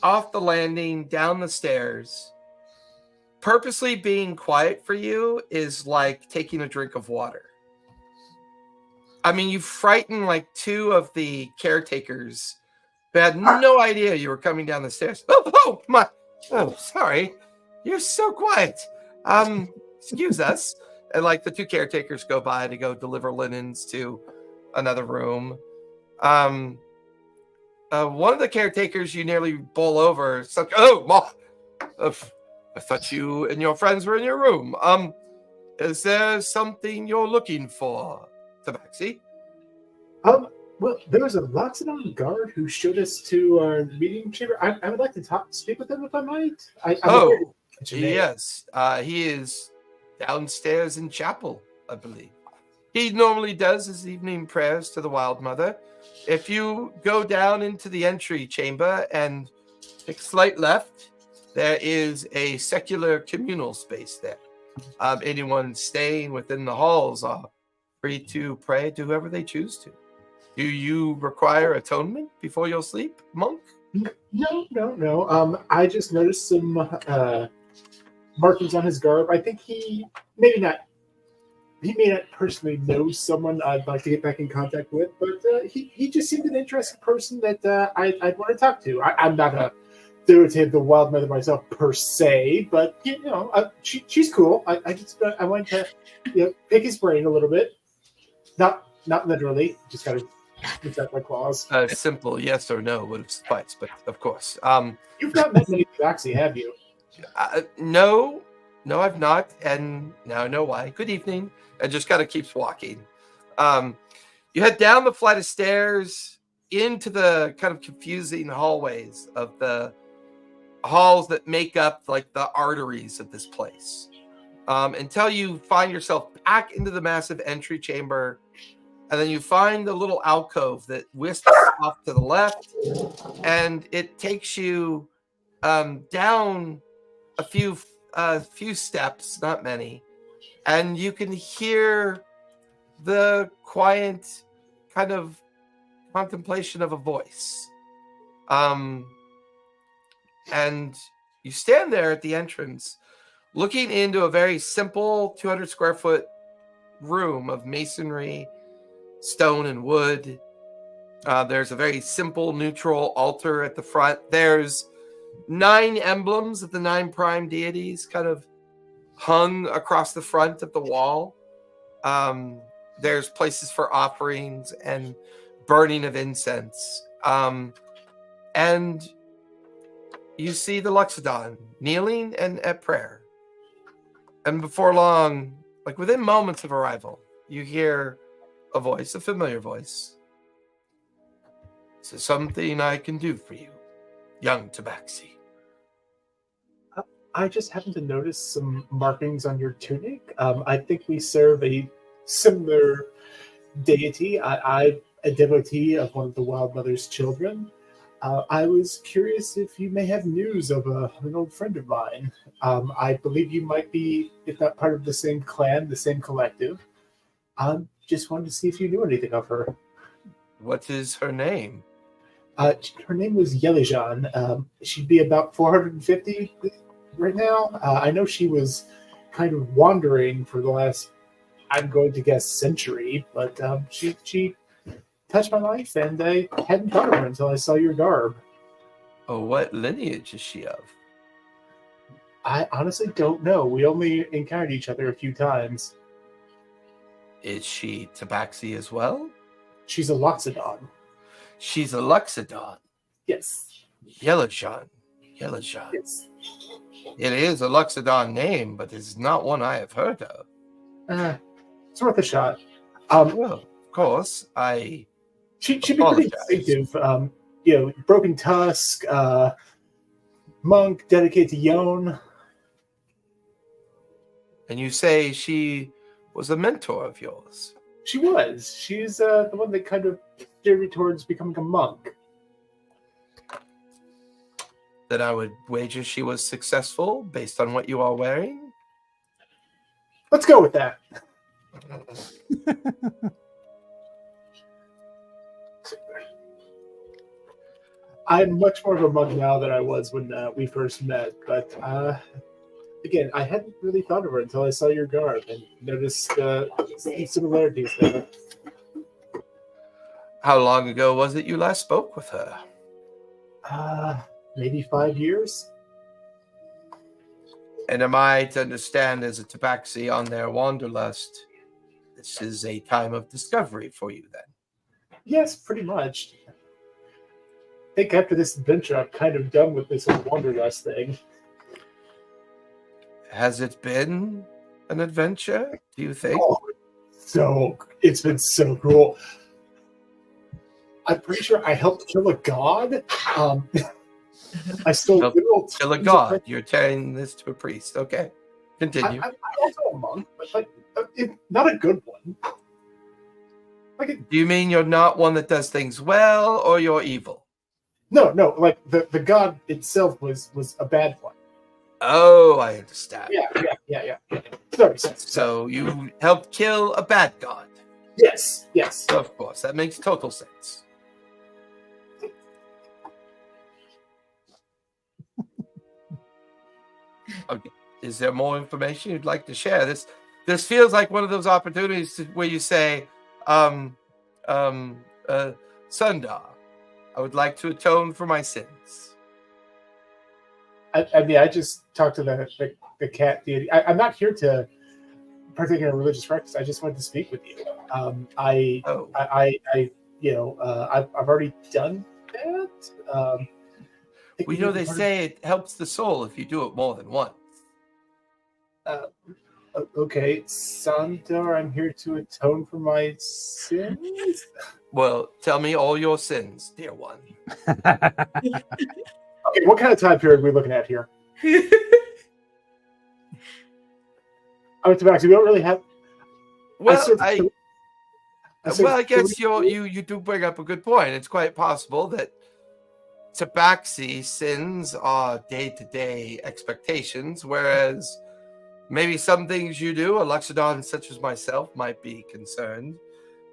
Speaker 1: off the landing, down the stairs. Purposely being quiet for you is like taking a drink of water. I mean, you frighten like 2 of the caretakers I had no idea you were coming down the stairs. Oh, my. Oh, sorry. You're so quiet. Excuse us. And like the two caretakers go by to go deliver linens to another room. One of the caretakers you nearly bowl over. It's like, I thought you and your friends were in your room. Is there something you're looking for, Tabaxi?
Speaker 3: Well, there was a Loxodon guard who showed us to our meeting chamber. I would like to speak with him if I might.
Speaker 1: Yes. He is downstairs in chapel, I believe. He normally does his evening prayers to the Wild Mother. If you go down into the entry chamber and take a slight left, there is a secular communal space there. Anyone staying within the halls are free to pray to whoever they choose to. Do you require atonement before you'll sleep, monk?
Speaker 3: No. I just noticed some markings on his garb. I think he may not personally know someone I'd like to get back in contact with, but he just seemed an interesting person that I'd want to talk to. I'm not a devotee of the Wild Mother myself per se, but she's cool. I wanted to pick his brain a little bit, not literally, just gotta protect my claws.
Speaker 1: A simple yes or no would have sufficed, but of course.
Speaker 3: You've not met many Tabaxi, have you?
Speaker 1: No, I've not, and now I know why. Good evening, and just kind of keeps walking. You head down the flight of stairs into the kind of confusing hallways of the halls that make up like the arteries of this place, until you find yourself back into the massive entry chamber. And then you find the little alcove that whisks off to the left, and it takes you down a few steps, not many, and you can hear the quiet kind of contemplation of a voice. And you stand there at the entrance, looking into a very simple 200 square foot room of masonry, stone and wood. There's a very simple neutral altar at the front. There's 9 emblems of the 9 prime deities kind of hung across the front of the wall. There's places for offerings and burning of incense. And you see the Loxodon kneeling and at prayer. And before long, like within moments of arrival, you hear a voice, a familiar voice. Is there something I can do for you, young Tabaxi?
Speaker 3: I just happened to notice some markings on your tunic. I think we serve a similar deity. I'm a devotee of one of the Wild Mother's children. I was curious if you may have news of an old friend of mine. I believe you might be, if not part of the same clan, the same collective. Just wanted to see if you knew anything of her.
Speaker 1: What is her name?
Speaker 3: Her name was Yelijan. She'd be about 450 right now. I know she was kind of wandering for the last, I'm going to guess, century, but she touched my life, and I hadn't thought of her until I saw your garb.
Speaker 1: Oh, what lineage is she of?
Speaker 3: I honestly don't know. We only encountered each other a few times.
Speaker 1: Is she Tabaxi as well?
Speaker 3: She's a Loxodon.
Speaker 1: She's a Loxodon.
Speaker 3: Yes.
Speaker 1: Yelijan.
Speaker 3: Yes.
Speaker 1: It is a Loxodon name, but it's not one I have heard of.
Speaker 3: It's worth a shot.
Speaker 1: Well, of course,
Speaker 3: She'd be pretty distinctive. Broken tusk, monk dedicated to Yon.
Speaker 1: And you say she was a mentor of yours?
Speaker 3: She was. She's the one that kind of steered me towards becoming a monk.
Speaker 1: Then I would wager she was successful based on what you are wearing?
Speaker 3: Let's go with that. I'm much more of a monk now than I was when we first met, but again, I hadn't really thought of her until I saw your garb and noticed some similarities there.
Speaker 1: How long ago was it you last spoke with her?
Speaker 3: Maybe 5 years.
Speaker 1: And am I to understand as a tabaxi on their wanderlust, this is a time of discovery for you then?
Speaker 3: Yes, pretty much. I think after this adventure, I'm kind of done with this whole wanderlust thing.
Speaker 1: Has it been an adventure, do you think?
Speaker 3: Oh, so it's been so cool. I'm pretty sure I helped kill a god. I stole literal
Speaker 1: Kill a god. You're telling this to a priest. Okay. Continue.
Speaker 3: I'm also a monk, but not a good one.
Speaker 1: Do you mean you're not one that does things well, or you're evil?
Speaker 3: No. Like the god itself was a bad one.
Speaker 1: Oh, I understand.
Speaker 3: Yeah. Sorry.
Speaker 1: So you helped kill a bad god.
Speaker 3: Yes.
Speaker 1: Of course, that makes total sense. Okay. Is there more information you'd like to share? This feels like one of those opportunities where you say, Sundar, I would like to atone for my sins.
Speaker 3: I mean, I just talked to the cat deity. I'm not here to partake in a religious practice. I just wanted to speak with you. I've already done that.
Speaker 1: Well, they say it helps the soul if you do it more than once.
Speaker 3: Okay, Sundar, I'm here to atone for my sins.
Speaker 1: Well, tell me all your sins, dear one.
Speaker 3: Okay, what kind of time period are we looking at here? Tabaxi, we don't really have.
Speaker 1: Well, I guess you do bring up a good point. It's quite possible that Tabaxi sins are day-to-day expectations, whereas maybe some things you do, a Luxodon such as myself, might be concerned.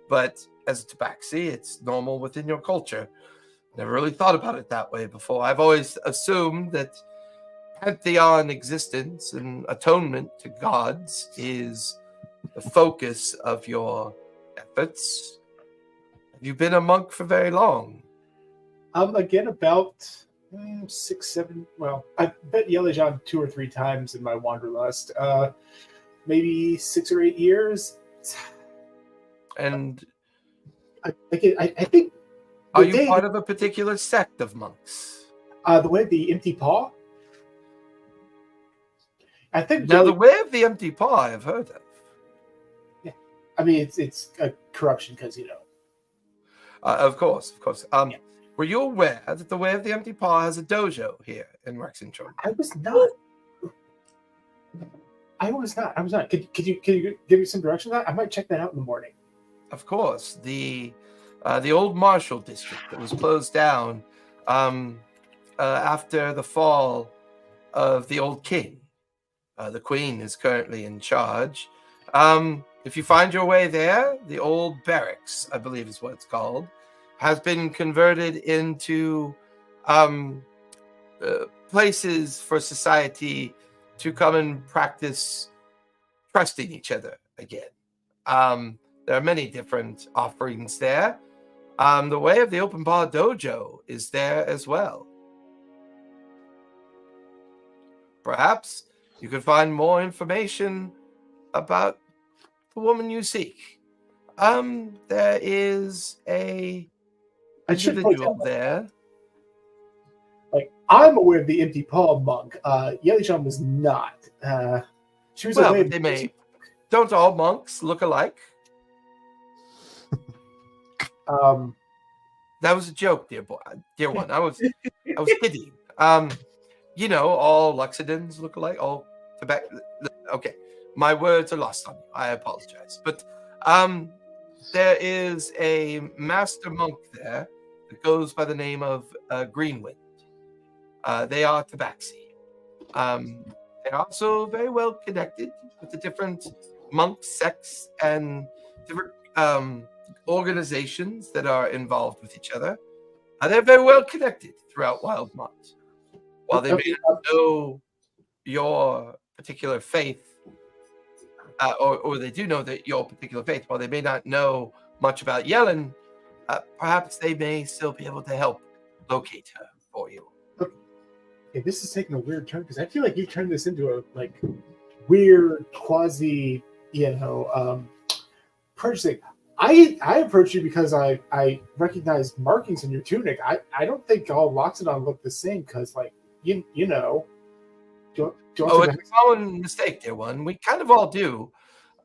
Speaker 1: But as a Tabaxi, it's normal within your culture. Never really thought about it that way before. I've always assumed that pantheon existence and atonement to gods is the focus of your efforts. Have you been a monk for very long?
Speaker 3: Again, about 6, 7. Well, I bet Yelejan 2 or 3 times in my wanderlust. Maybe 6 or 8 years.
Speaker 1: And
Speaker 3: I think.
Speaker 1: Are you part of a particular sect of monks?
Speaker 3: The way of the empty paw. I think.
Speaker 1: Now, the way of the empty paw, I've heard of.
Speaker 3: Yeah, I mean it's a corruption because
Speaker 1: Of course.
Speaker 3: Yeah.
Speaker 1: Were you aware that the Way of the Empty Paw has a dojo here in Rexington?
Speaker 3: I was not. Could you give me some direction on that? I might check that out in the morning.
Speaker 1: Of course. The old Marshall district that was closed down after the fall of the old king. The queen is currently in charge. If you find your way there, the old barracks, I believe is what it's called, has been converted into places for society to come and practice trusting each other again. There are many different offerings there. The Way of the Open Paw Dojo is there as well. Perhaps you could find more information about the woman you seek. There is a individual there.
Speaker 3: Like, I'm aware of the empty paw monk. Yelejan was not. She was aware of
Speaker 1: they may. Don't all monks look alike? That was a joke, dear one. I was kidding. All Luxodons look alike. All Tibet. Okay, my words are lost on you. I apologize, but there is a master monk there that goes by the name of Greenwind. They are Tabaxi. They're also very well connected with the different monk sects and different organizations that are involved with each other. They're very well connected throughout Wildmont. While they may not know your particular faith, or they do know that your particular faith, while they may not know much about Yellen, perhaps they may still be able to help locate her for you.
Speaker 3: Okay, this is taking a weird turn because I feel like you turned this into a weird quasi, purchasing. I approached you because I recognized markings in your tunic. I don't think all Loxodon look the same because you know. Do you
Speaker 1: Oh,
Speaker 3: want
Speaker 1: it's a common mistake, dear one. We kind of all do.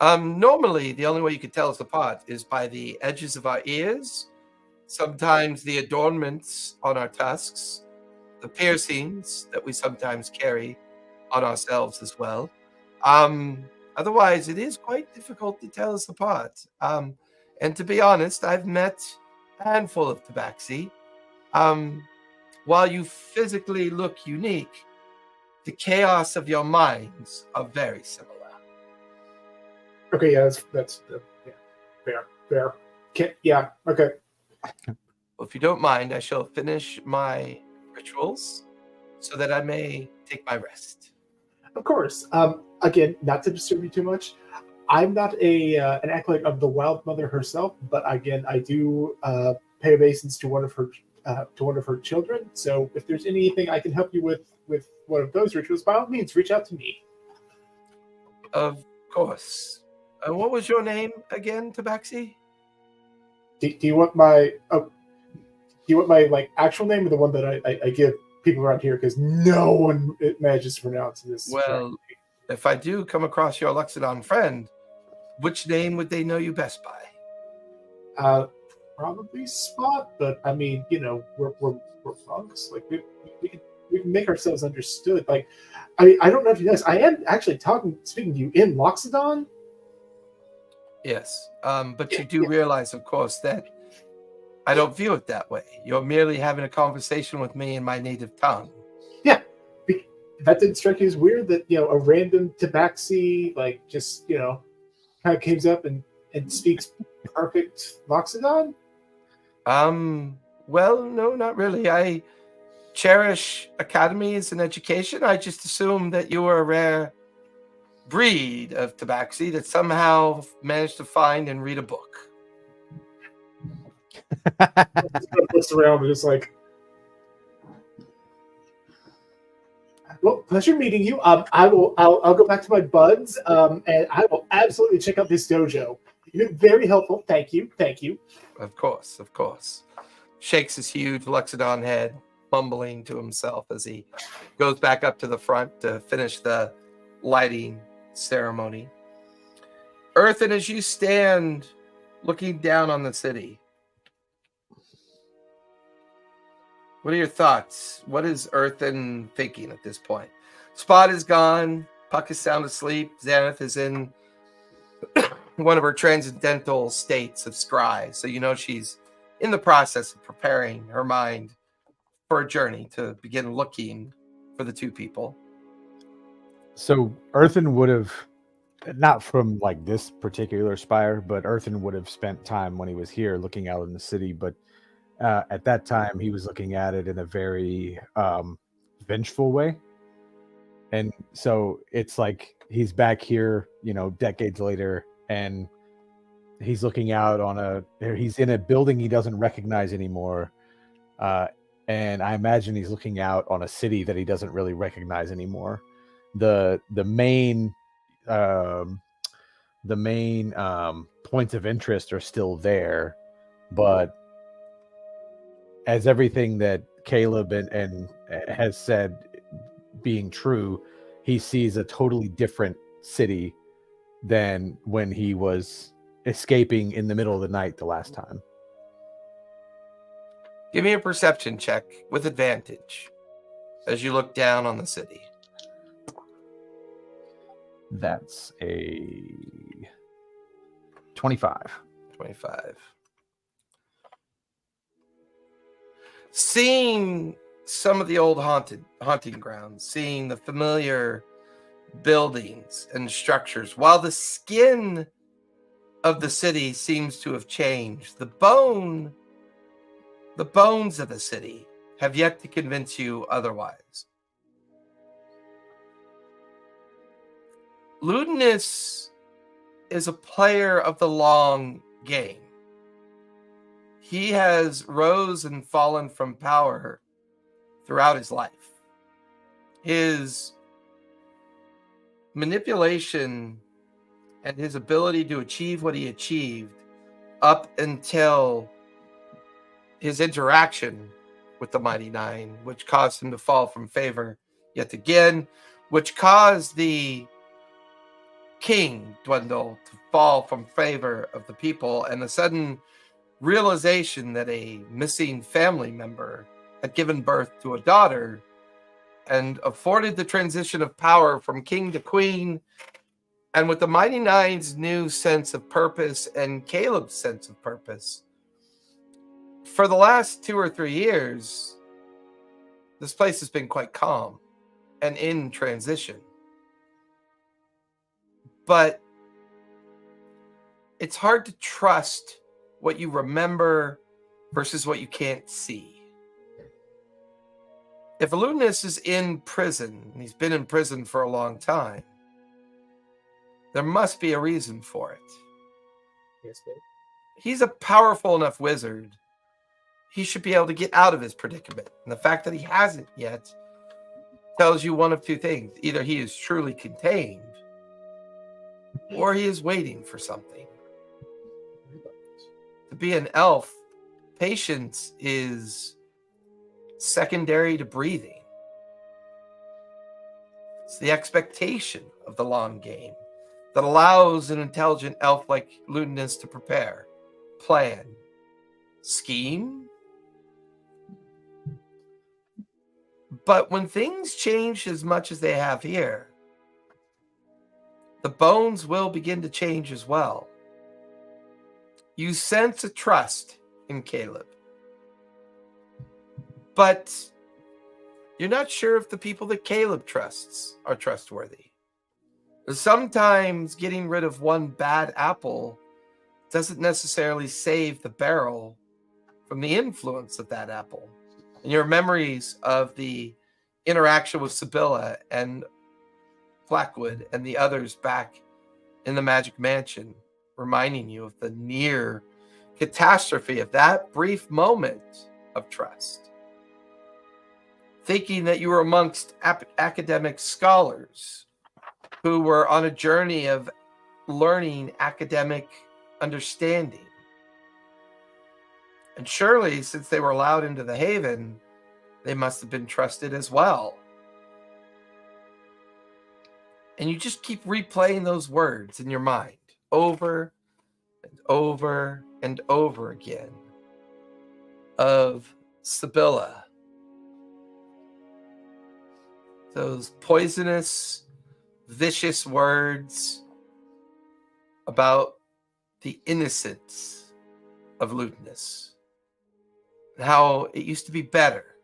Speaker 1: Normally, the only way you could tell us apart is by the edges of our ears, sometimes the adornments on our tusks, the piercings that we sometimes carry on ourselves as well. Otherwise, it is quite difficult to tell us apart. And to be honest, I've met a handful of Tabaxi. While you physically look unique, the chaos of your minds are very similar.
Speaker 3: Okay, yeah, that's fair. Yeah, okay.
Speaker 1: Well, if you don't mind, I shall finish my rituals so that I may take my rest.
Speaker 3: Of course. Again, not to disturb you too much. I'm not an acolyte of the Wild Mother herself, but again, I do pay obeisance to one of her children. So if there's anything I can help you with one of those rituals, by all means, reach out to me.
Speaker 1: Of course. What was your name again, Tabaxi?
Speaker 3: Do you want my actual name or the one that I give people around here? Because no one manages to pronounce this.
Speaker 1: Well,
Speaker 3: correctly.
Speaker 1: if I do come across your Loxodon friend, which name would they know you best by?
Speaker 3: Probably Spot, but I mean, we're monks. We can make ourselves understood. I don't know if you noticed, I am actually speaking to you in Loxodon.
Speaker 1: Yes, but you do realize, of course, that I don't view it that way. You're merely having a conversation with me in my native tongue.
Speaker 3: Yeah, that didn't strike you as weird that a random Tabaxi kind of comes up and speaks perfect Loxodon.
Speaker 1: Well, no, not really. I cherish academies and education. I just assumed that you were a rare breed of Tabaxi that somehow managed to find and read a book.
Speaker 3: Looks around and just well, pleasure meeting you. I'll go back to my buds, and I will absolutely check out this dojo. You've been very helpful. Thank you.
Speaker 1: Of course. Shakes his huge Loxodon head, mumbling to himself as he goes back up to the front to finish the lighting ceremony. Earthen, as you stand looking down on the city, what are your thoughts? What is Earthen thinking at this point? Spot is gone. Puck is sound asleep. Xanath is in one of her transcendental states of scry. So she's in the process of preparing her mind for a journey to begin looking for the two people.
Speaker 2: So Earthen would have, not from this particular spire, but Earthen would have spent time when he was here looking out in the city. But at that time, he was looking at it in a very vengeful way. And so it's like he's back here, decades later, and he's looking out he's in a building he doesn't recognize anymore. And I imagine he's looking out on a city that he doesn't really recognize anymore. The main points of interest are still there, but as everything that Caleb and has said being true, he sees a totally different city than when he was escaping in the middle of the night the last time.
Speaker 1: Give me a perception check with advantage as you look down on the city.
Speaker 2: That's a 25.
Speaker 1: 25. Seeing some of the old haunting grounds, seeing the familiar buildings and structures, while the skin of the city seems to have changed, the bones of the city have yet to convince you otherwise. Ludinus is a player of the long game. He has rose and fallen from power throughout his life. His manipulation and his ability to achieve what he achieved up until his interaction with the Mighty Nine, which caused him to fall from favor yet again, which caused the king Dwindle to fall from favor of the people, and the sudden realization that a missing family member had given birth to a daughter and afforded the transition of power from king to queen. And with the Mighty Nine's new sense of purpose and Caleb's sense of purpose, for the last 2 or 3 years, this place has been quite calm and in transition. But it's hard to trust what you remember versus what you can't see. If Alunus is in prison, and he's been in prison for a long time, there must be a reason for it.
Speaker 3: Yes, babe.
Speaker 1: He's a powerful enough wizard. He should be able to get out of his predicament. And the fact that he hasn't yet tells you one of two things. Either he is truly contained, or he is waiting for something. To be an elf, patience is secondary to breathing. It's the expectation of the long game that allows an intelligent elf like Ludinus to prepare, plan, scheme. But when things change as much as they have here, the bones will begin to change as well. You sense a trust in Caleb, but you're not sure if the people that Caleb trusts are trustworthy. Sometimes getting rid of one bad apple doesn't necessarily save the barrel from the influence of that apple. And your memories of the interaction with Sibylla and Blackwood and the others back in the Magic Mansion, reminding you of the near catastrophe of that brief moment of trust. Thinking that you were amongst academic scholars who were on a journey of learning academic understanding. And surely, since they were allowed into the Haven, they must have been trusted as well. And you just keep replaying those words in your mind over and over and over again of Sibylla. Those poisonous, vicious words about the innocence of Ludinus. And how it used to be better.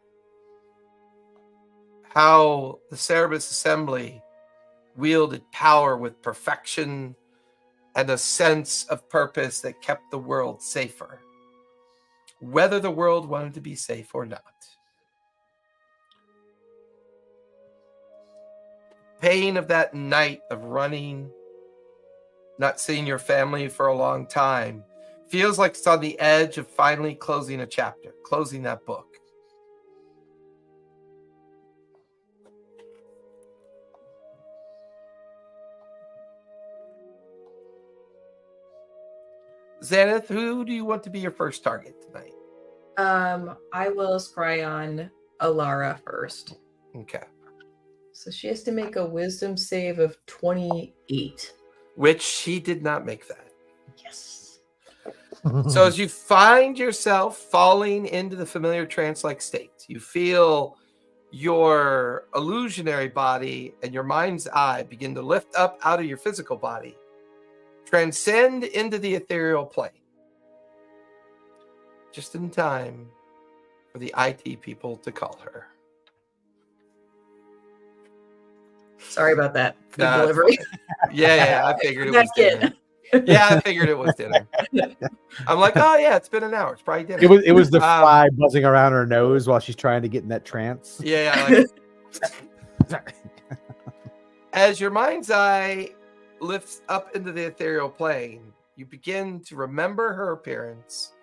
Speaker 1: How the Cerebus Assembly wielded power with perfection and a sense of purpose that kept the world safer, whether the world wanted to be safe or not. Pain of that night of running, not seeing your family for a long time, feels like it's on the edge of finally closing a chapter, closing that book. Xanath, who do you want to be your first target tonight?
Speaker 5: I will scry on Alara first.
Speaker 1: Okay.
Speaker 5: So she has to make a wisdom save of 28.
Speaker 1: Which she did not make that.
Speaker 5: Yes.
Speaker 1: So as you find yourself falling into the familiar trance-like state, you feel your illusionary body and your mind's eye begin to lift up out of your physical body, transcend into the ethereal plane. Just in time for the IT people to call her.
Speaker 5: Sorry about that. The
Speaker 1: Nah,
Speaker 5: delivery.
Speaker 1: Yeah, I figured it was dinner. Yeah, I figured it was dinner. I'm like, oh yeah, it's been an hour. It's probably dinner.
Speaker 2: It was the fly buzzing around her nose while she's trying to get in that trance.
Speaker 1: Yeah. Like, as your mind's eye lifts up into the ethereal plane, you begin to remember her appearance,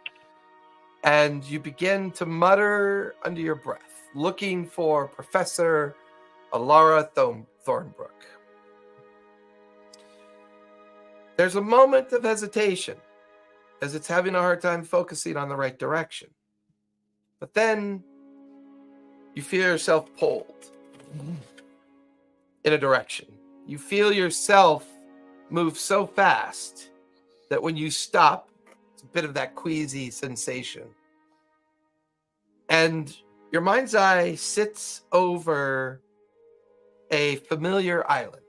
Speaker 1: and you begin to mutter under your breath. looking for Professor Alara Thornbrook. There's a moment of hesitation as it's having a hard time focusing on the right direction. But then you feel yourself pulled in a direction. You feel yourself move so fast that when you stop, it's a bit of that queasy sensation. And your mind's eye sits over a familiar island.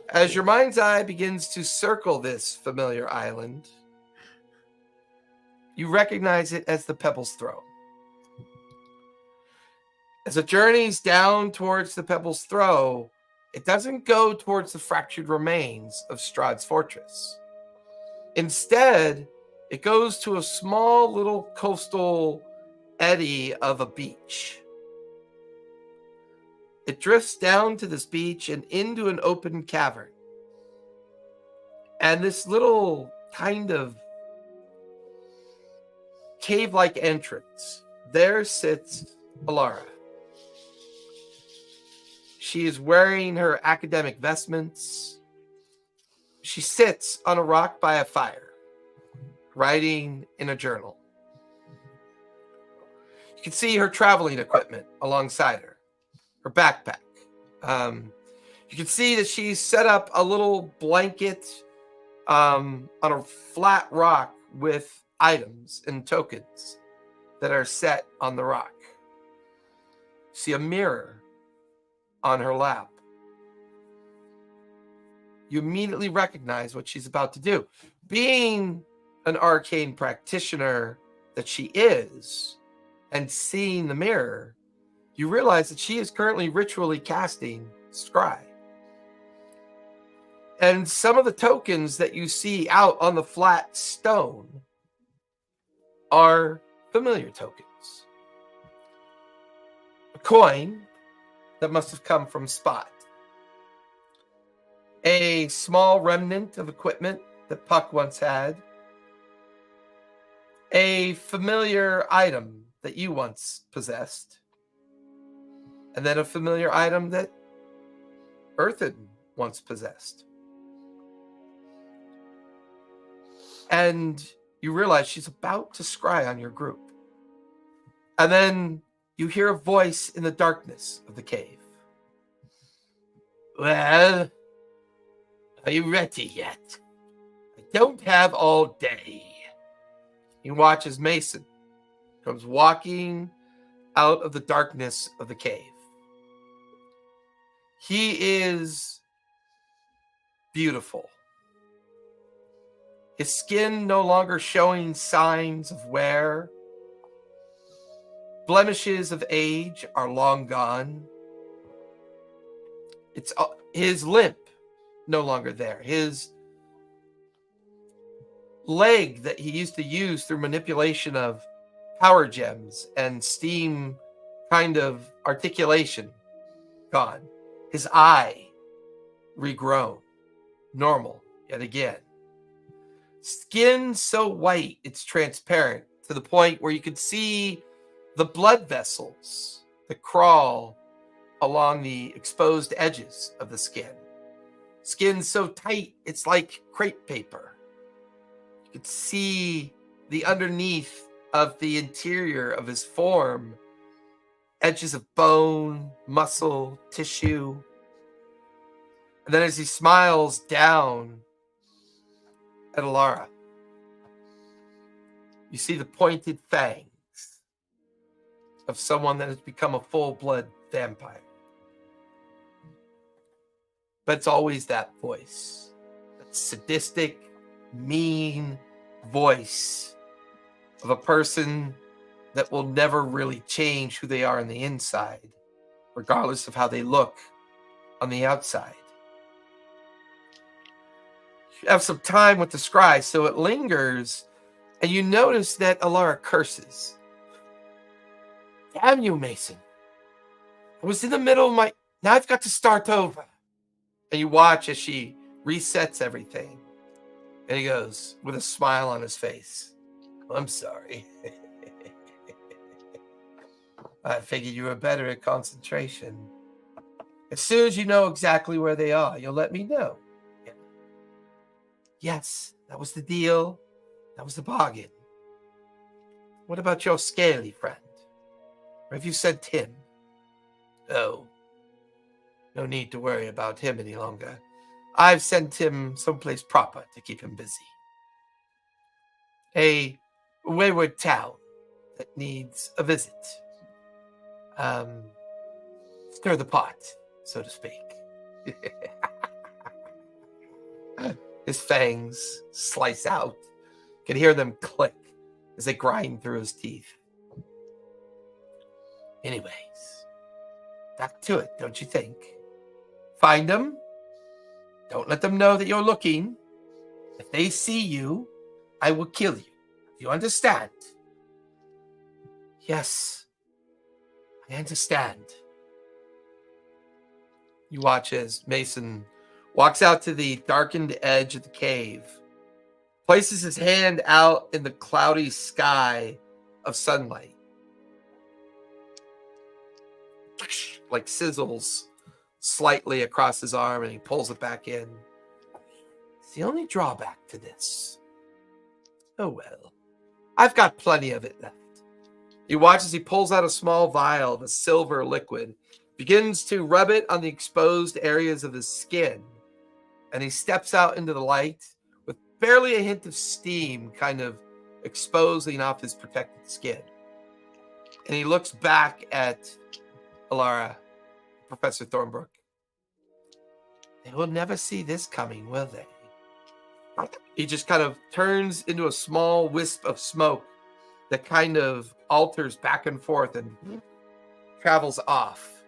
Speaker 1: As your mind's eye begins to circle this familiar island, you recognize it as the Pebble's Throw. As it journeys down towards the Pebble's Throw, it doesn't go towards the fractured remains of Strahd's fortress. Instead, it goes to a small little coastal eddy of a beach. It drifts down to this beach and into an open cavern. And this little kind of cave-like entrance, there sits Alara. She is wearing her academic vestments. She sits on a rock by a fire, writing in a journal. You can see her traveling equipment alongside her backpack. You can see that she's set up a little blanket on a flat rock with items and tokens that are set on the rock. You see a mirror on her lap. You immediately recognize what she's about to do. Being an arcane practitioner that she is, and seeing the mirror, you realize that she is currently ritually casting Scry. And some of the tokens that you see out on the flat stone are familiar tokens. A coin that must have come from Spot. A small remnant of equipment that Puck once had. A familiar item that you once possessed. And then a familiar item that Earthen once possessed. And you realize she's about to scry on your group. And then you hear a voice in the darkness of the cave. Well, are you ready yet? I don't have all day. You watch as Mason comes walking out of the darkness of the cave. He is beautiful. His skin no longer showing signs of wear. Blemishes of age are long gone. It's his limp no longer there. His leg that he used to use through manipulation of power gems and steam kind of articulation, gone. His eye regrown, normal yet again. Skin so white it's transparent to the point where you could see the blood vessels that crawl along the exposed edges of the skin. Skin so tight it's like crepe paper. You could see the underneath of the interior of his form, edges of bone, muscle, tissue. And then as he smiles down at Alara, you see the pointed fangs of someone that has become a full-blood vampire. But it's always that voice, that sadistic, mean voice of a person that will never really change who they are on the inside, regardless of how they look on the outside. You have some time with the scry, so it lingers, and you notice that Alara curses. Damn you, Mason. I was in the middle of my... Now I've got to start over. And you watch as she resets everything. And he goes, with a smile on his face, I'm sorry. I figured you were better at concentration. As soon as you know exactly where they are, you'll let me know. Yes, that was the deal. That was the bargain. What about your scaly friend? Or have you sent him? Oh, no need to worry about him any longer. I've sent him someplace proper to keep him busy. A wayward town that needs a visit. Stir the pot, so to speak. His fangs slice out. You can hear them click as they grind through his teeth. Anyways, back to it, don't you think? Find them. Don't let them know that you're looking. If they see you, I will kill you. Do you understand? Yes, I understand. You watch as Mason walks out to the darkened edge of the cave, places his hand out in the cloudy sky of sunlight, like sizzles slightly across his arm, and he pulls it back in. It's the only drawback to this. Oh well, I've got plenty of it left. You watch as he pulls out a small vial of a silver liquid, begins to rub it on the exposed areas of his skin, and he steps out into the light with barely a hint of steam kind of exposing off his protected skin. And he looks back at Alara, Professor Thornbrook. They will never see this coming, will they? He just kind of turns into a small wisp of smoke that kind of alters back and forth and travels off.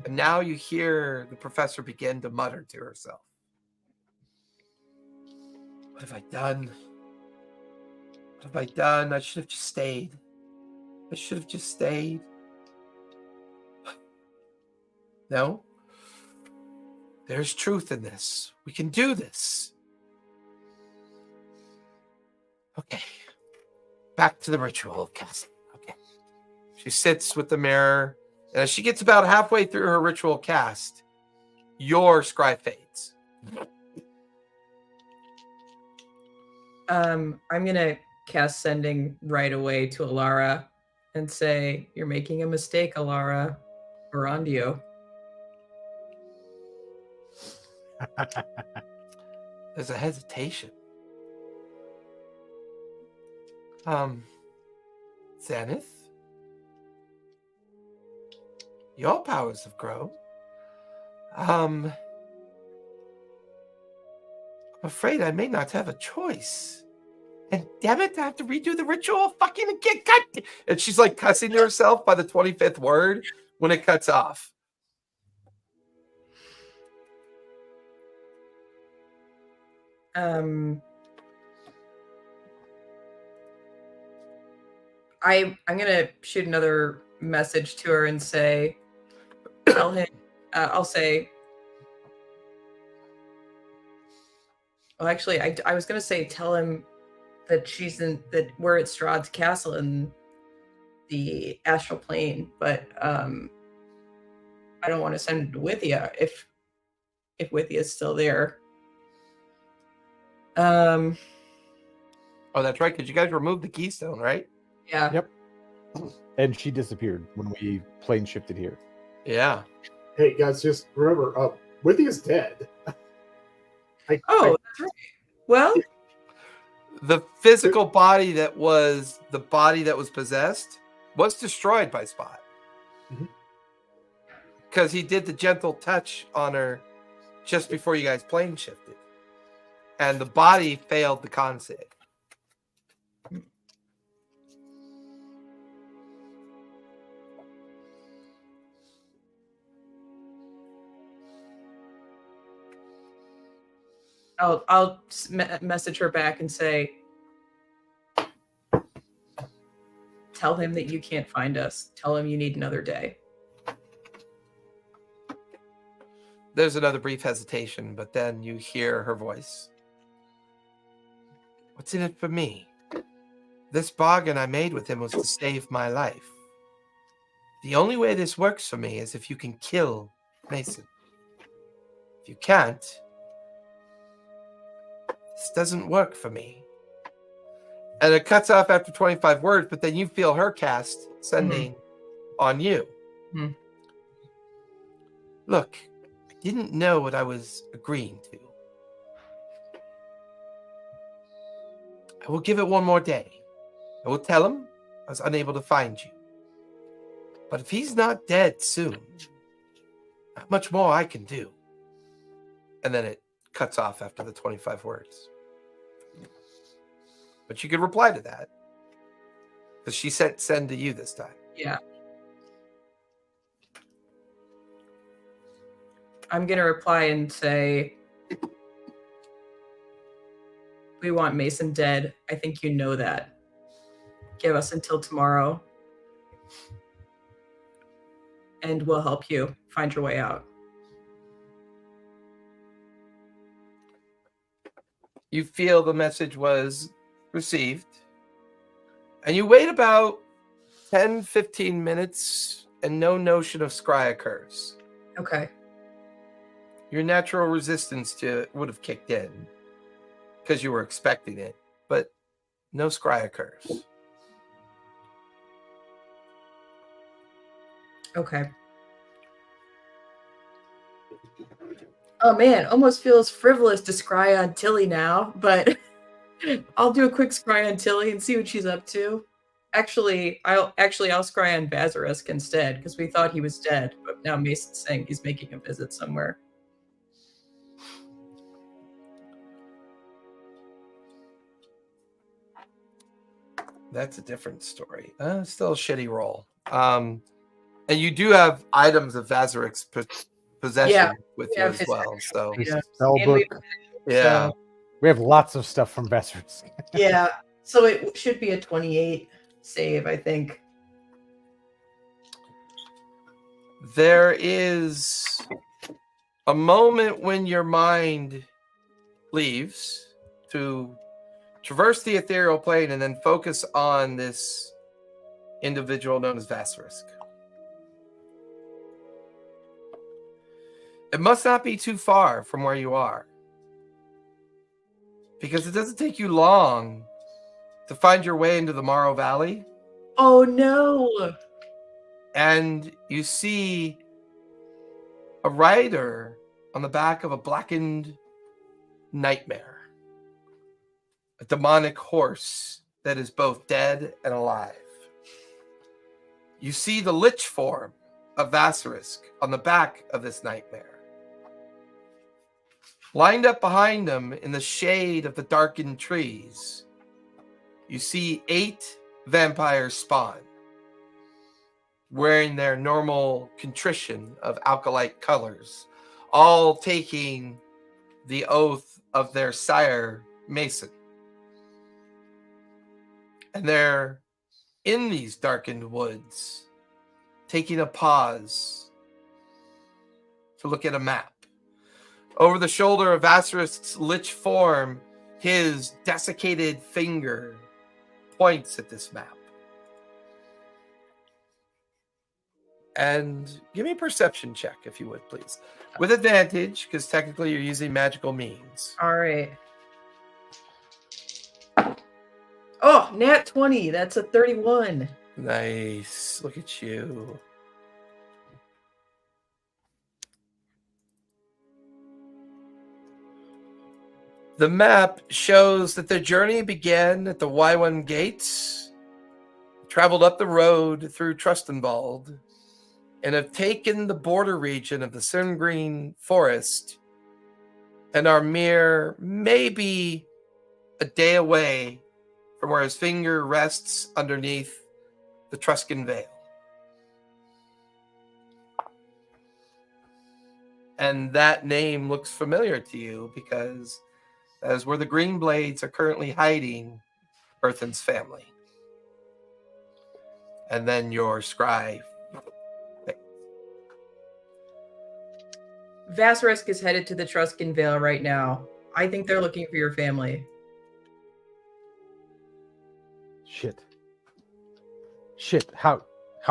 Speaker 1: And now you hear the professor begin to mutter to herself. What have I done? What have I done? I should have just stayed. I should have just stayed. No. There's truth in this. We can do this. Okay. Back to the ritual of casting. Okay. She sits with the mirror, and as she gets about halfway through her ritual cast, your scry fades.
Speaker 5: I'm gonna cast sending right away to Alara and say, "You're making a mistake, Alara. Orondio."
Speaker 1: There's a hesitation. Zenith? Your powers have grown. I'm afraid I may not have a choice. And damn it, I have to redo the ritual fucking again. God. And she's like cussing to herself by the 25th word when it cuts off.
Speaker 5: I'm gonna shoot another message to her and say, tell him. I'll say. Well, actually, I was gonna say tell him that we're at Strahd's castle in the astral plane, but I don't want to send him to Withia if Withia's still there.
Speaker 1: Oh, that's right, because you guys removed the keystone, right?
Speaker 5: Yeah.
Speaker 2: Yep. And she disappeared when we plane shifted here.
Speaker 1: Yeah.
Speaker 3: Hey guys, just remember, Withia's dead.
Speaker 5: That's right. Well,
Speaker 1: the physical body that was the body that was possessed was destroyed by Spot. Because he did the gentle touch on her just before you guys plane shifted. And the body failed the con save.
Speaker 5: I'll message her back and say, tell him that you can't find us. Tell him you need another day.
Speaker 1: There's another brief hesitation, but then you hear her voice. What's in it for me? This bargain I made with him was to save my life. The only way this works for me is if you can kill Mason. If you can't, this doesn't work for me. And it cuts off after 25 words, but then you feel her cast sending on you.
Speaker 5: Mhm.
Speaker 1: Look, I didn't know what I was agreeing to. I will give it one more day. I will tell him I was unable to find you. But if he's not dead soon, not much more I can do. And then it cuts off after the 25 words. But you could reply to that. Because she said send to you this time.
Speaker 5: Yeah. I'm going to reply and say, we want Mason dead. I think you know that. Give us until tomorrow. And we'll help you find your way out.
Speaker 1: You feel the message was received. And you wait about 10, 15 minutes and no notion of scry occurs.
Speaker 5: Okay.
Speaker 1: Your natural resistance to it would have kicked in because you were expecting it, but no scry occurs.
Speaker 5: Okay. Oh man, almost feels frivolous to scry on Tilly now, but I'll do a quick scry on Tilly and see what she's up to. Actually, I'll scry on Basilisk instead, because we thought he was dead, but now Mason's saying he's making a visit somewhere.
Speaker 1: That's a different story. Still a shitty roll. And you do have items of Vazirik's possession with you as well. So
Speaker 2: Spell book.
Speaker 1: yeah.
Speaker 2: We have lots of stuff from Bastards.
Speaker 5: Yeah, so it should be a 28 save, I think.
Speaker 1: There is a moment when your mind leaves to traverse the ethereal plane and then focus on this individual known as Vasarisk. It must not be too far from where you are, because it doesn't take you long to find your way into the Morrow Valley.
Speaker 5: Oh no!
Speaker 1: And you see a rider on the back of a blackened nightmare, a demonic horse that is both dead and alive. You see the lich form of Vasarisk on the back of this nightmare. Lined up behind him in the shade of the darkened trees, you see 8 vampires spawn, wearing their normal contrition of alkalite colors, all taking the oath of their sire, Mason. And they're in these darkened woods, taking a pause to look at a map. Over the shoulder of Vasarisk's lich form, his desiccated finger points at this map. And give me a perception check, if you would, please. With advantage, because technically you're using magical means.
Speaker 5: All right. Oh, nat 20. That's a 31.
Speaker 1: Nice. Look at you. The map shows that their journey began at the Y1 gates, traveled up the road through Trustenwald, and have taken the border region of the Sungreen Forest and are mere maybe a day away from where his finger rests underneath the Truscan Veil. And that name looks familiar to you because that is where the Green Blades are currently hiding Earthen's family. And then your scry.
Speaker 5: Vasarisk is headed to the Truscan Vale right now. I think they're looking for your family.
Speaker 2: Shit. How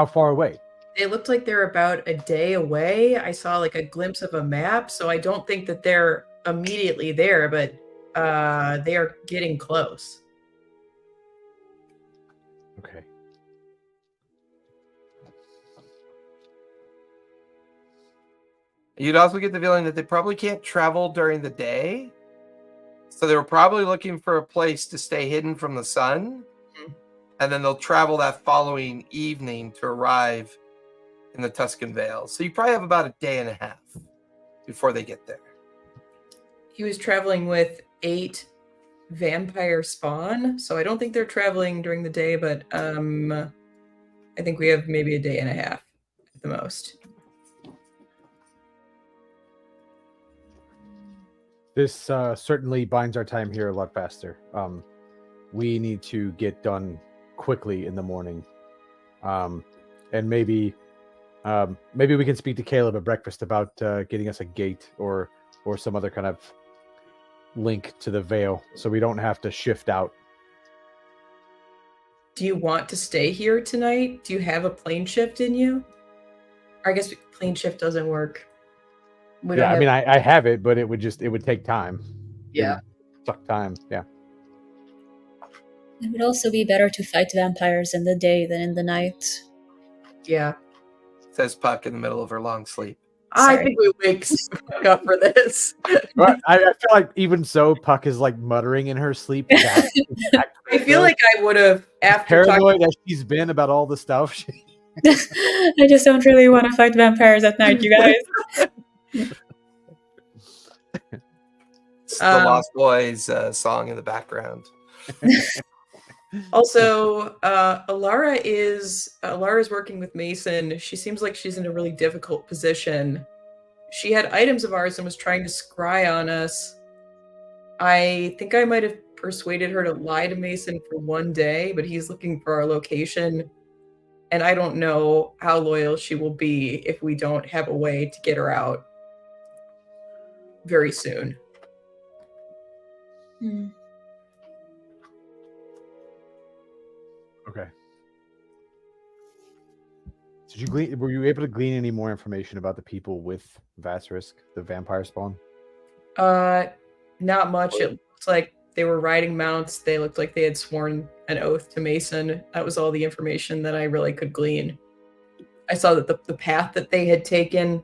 Speaker 2: far away?
Speaker 5: They looked like they're about a day away. I saw like a glimpse of a map, so I don't think that they're immediately there, but they are getting close.
Speaker 2: Okay.
Speaker 1: You'd also get the feeling that they probably can't travel during the day. So they were probably looking for a place to stay hidden from the sun. And then they'll travel that following evening to arrive in the Tuscan Vales. So you probably have about a day and a half before they get there.
Speaker 5: He was traveling with 8 vampire spawn, so I don't think they're traveling during the day, but I think we have maybe a day and a half at the most.
Speaker 2: This certainly binds our time here a lot faster. We need to get done quickly in the morning, and maybe we can speak to Caleb at breakfast about getting us a gate or some other kind of link to the Vale, so we don't have to shift out.
Speaker 5: Do you want to stay here tonight? Do you have a plane shift in you? Or I guess plane shift doesn't work.
Speaker 2: Yeah, I mean, I have it, but it would take time.
Speaker 5: Yeah.
Speaker 2: Suck time. Yeah.
Speaker 4: It would also be better to fight vampires in the day than in the night.
Speaker 5: Yeah.
Speaker 1: Says Puck in the middle of her long sleep.
Speaker 5: I think we wake up for this.
Speaker 2: But I feel like even so, Puck is like muttering in her sleep.
Speaker 5: I feel like I would have, after
Speaker 2: paranoid as she's been about all the stuff.
Speaker 4: I just don't really want to fight vampires at night, you guys.
Speaker 1: It's the Lost Boys song in the background.
Speaker 5: Also, Alara is working with Mason. She seems like she's in a really difficult position. She had items of ours and was trying to scry on us. I think I might have persuaded her to lie to Mason for one day, but he's looking for our location. And I don't know how loyal she will be if we don't have a way to get her out very soon.
Speaker 2: Okay. Were you able to glean any more information about the people with Vasarisk, the vampire spawn?
Speaker 5: Not much. It looks like they were riding mounts. They looked like they had sworn an oath to Mason. That was all the information that I really could glean. I saw that the path that they had taken.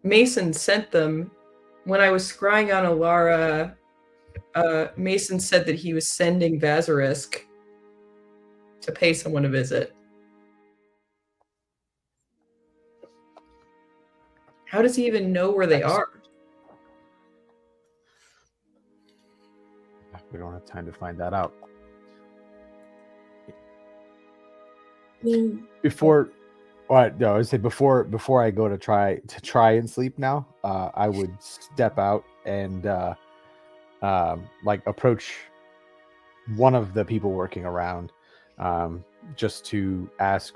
Speaker 5: Mason sent them. When I was scrying on Alara, Mason said that he was sending Vasarisk to pay someone a visit. How does he even know where they are?
Speaker 2: We don't have time to find that out. Before I go to try and sleep now, I would step out and approach one of the people working around, just to ask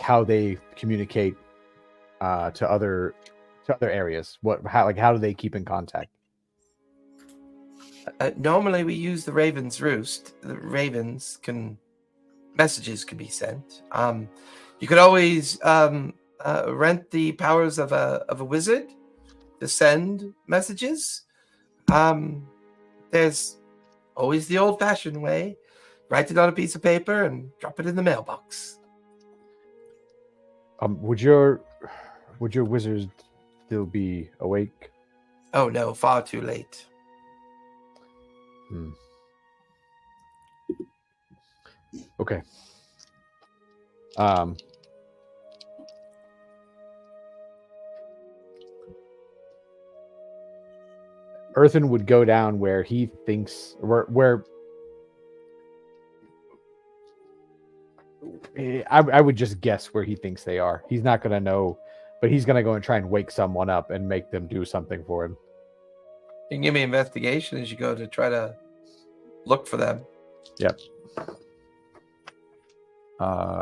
Speaker 2: how they communicate to other areas. How do they keep in contact?
Speaker 1: Normally we use the Raven's Roost. Messages can be sent. You could always rent the powers of a wizard to send messages. There's always the old-fashioned way. Write it on a piece of paper and drop it in the mailbox.
Speaker 2: Would your wizard still be awake?
Speaker 1: Oh no, far too late.
Speaker 2: Okay. Earthen would go down where he thinks where I would just guess where he thinks they are. He's not going to know, but he's going to go and try and wake someone up and make them do something for him.
Speaker 1: You can give me investigation as you go to try to look for them.
Speaker 2: Yep.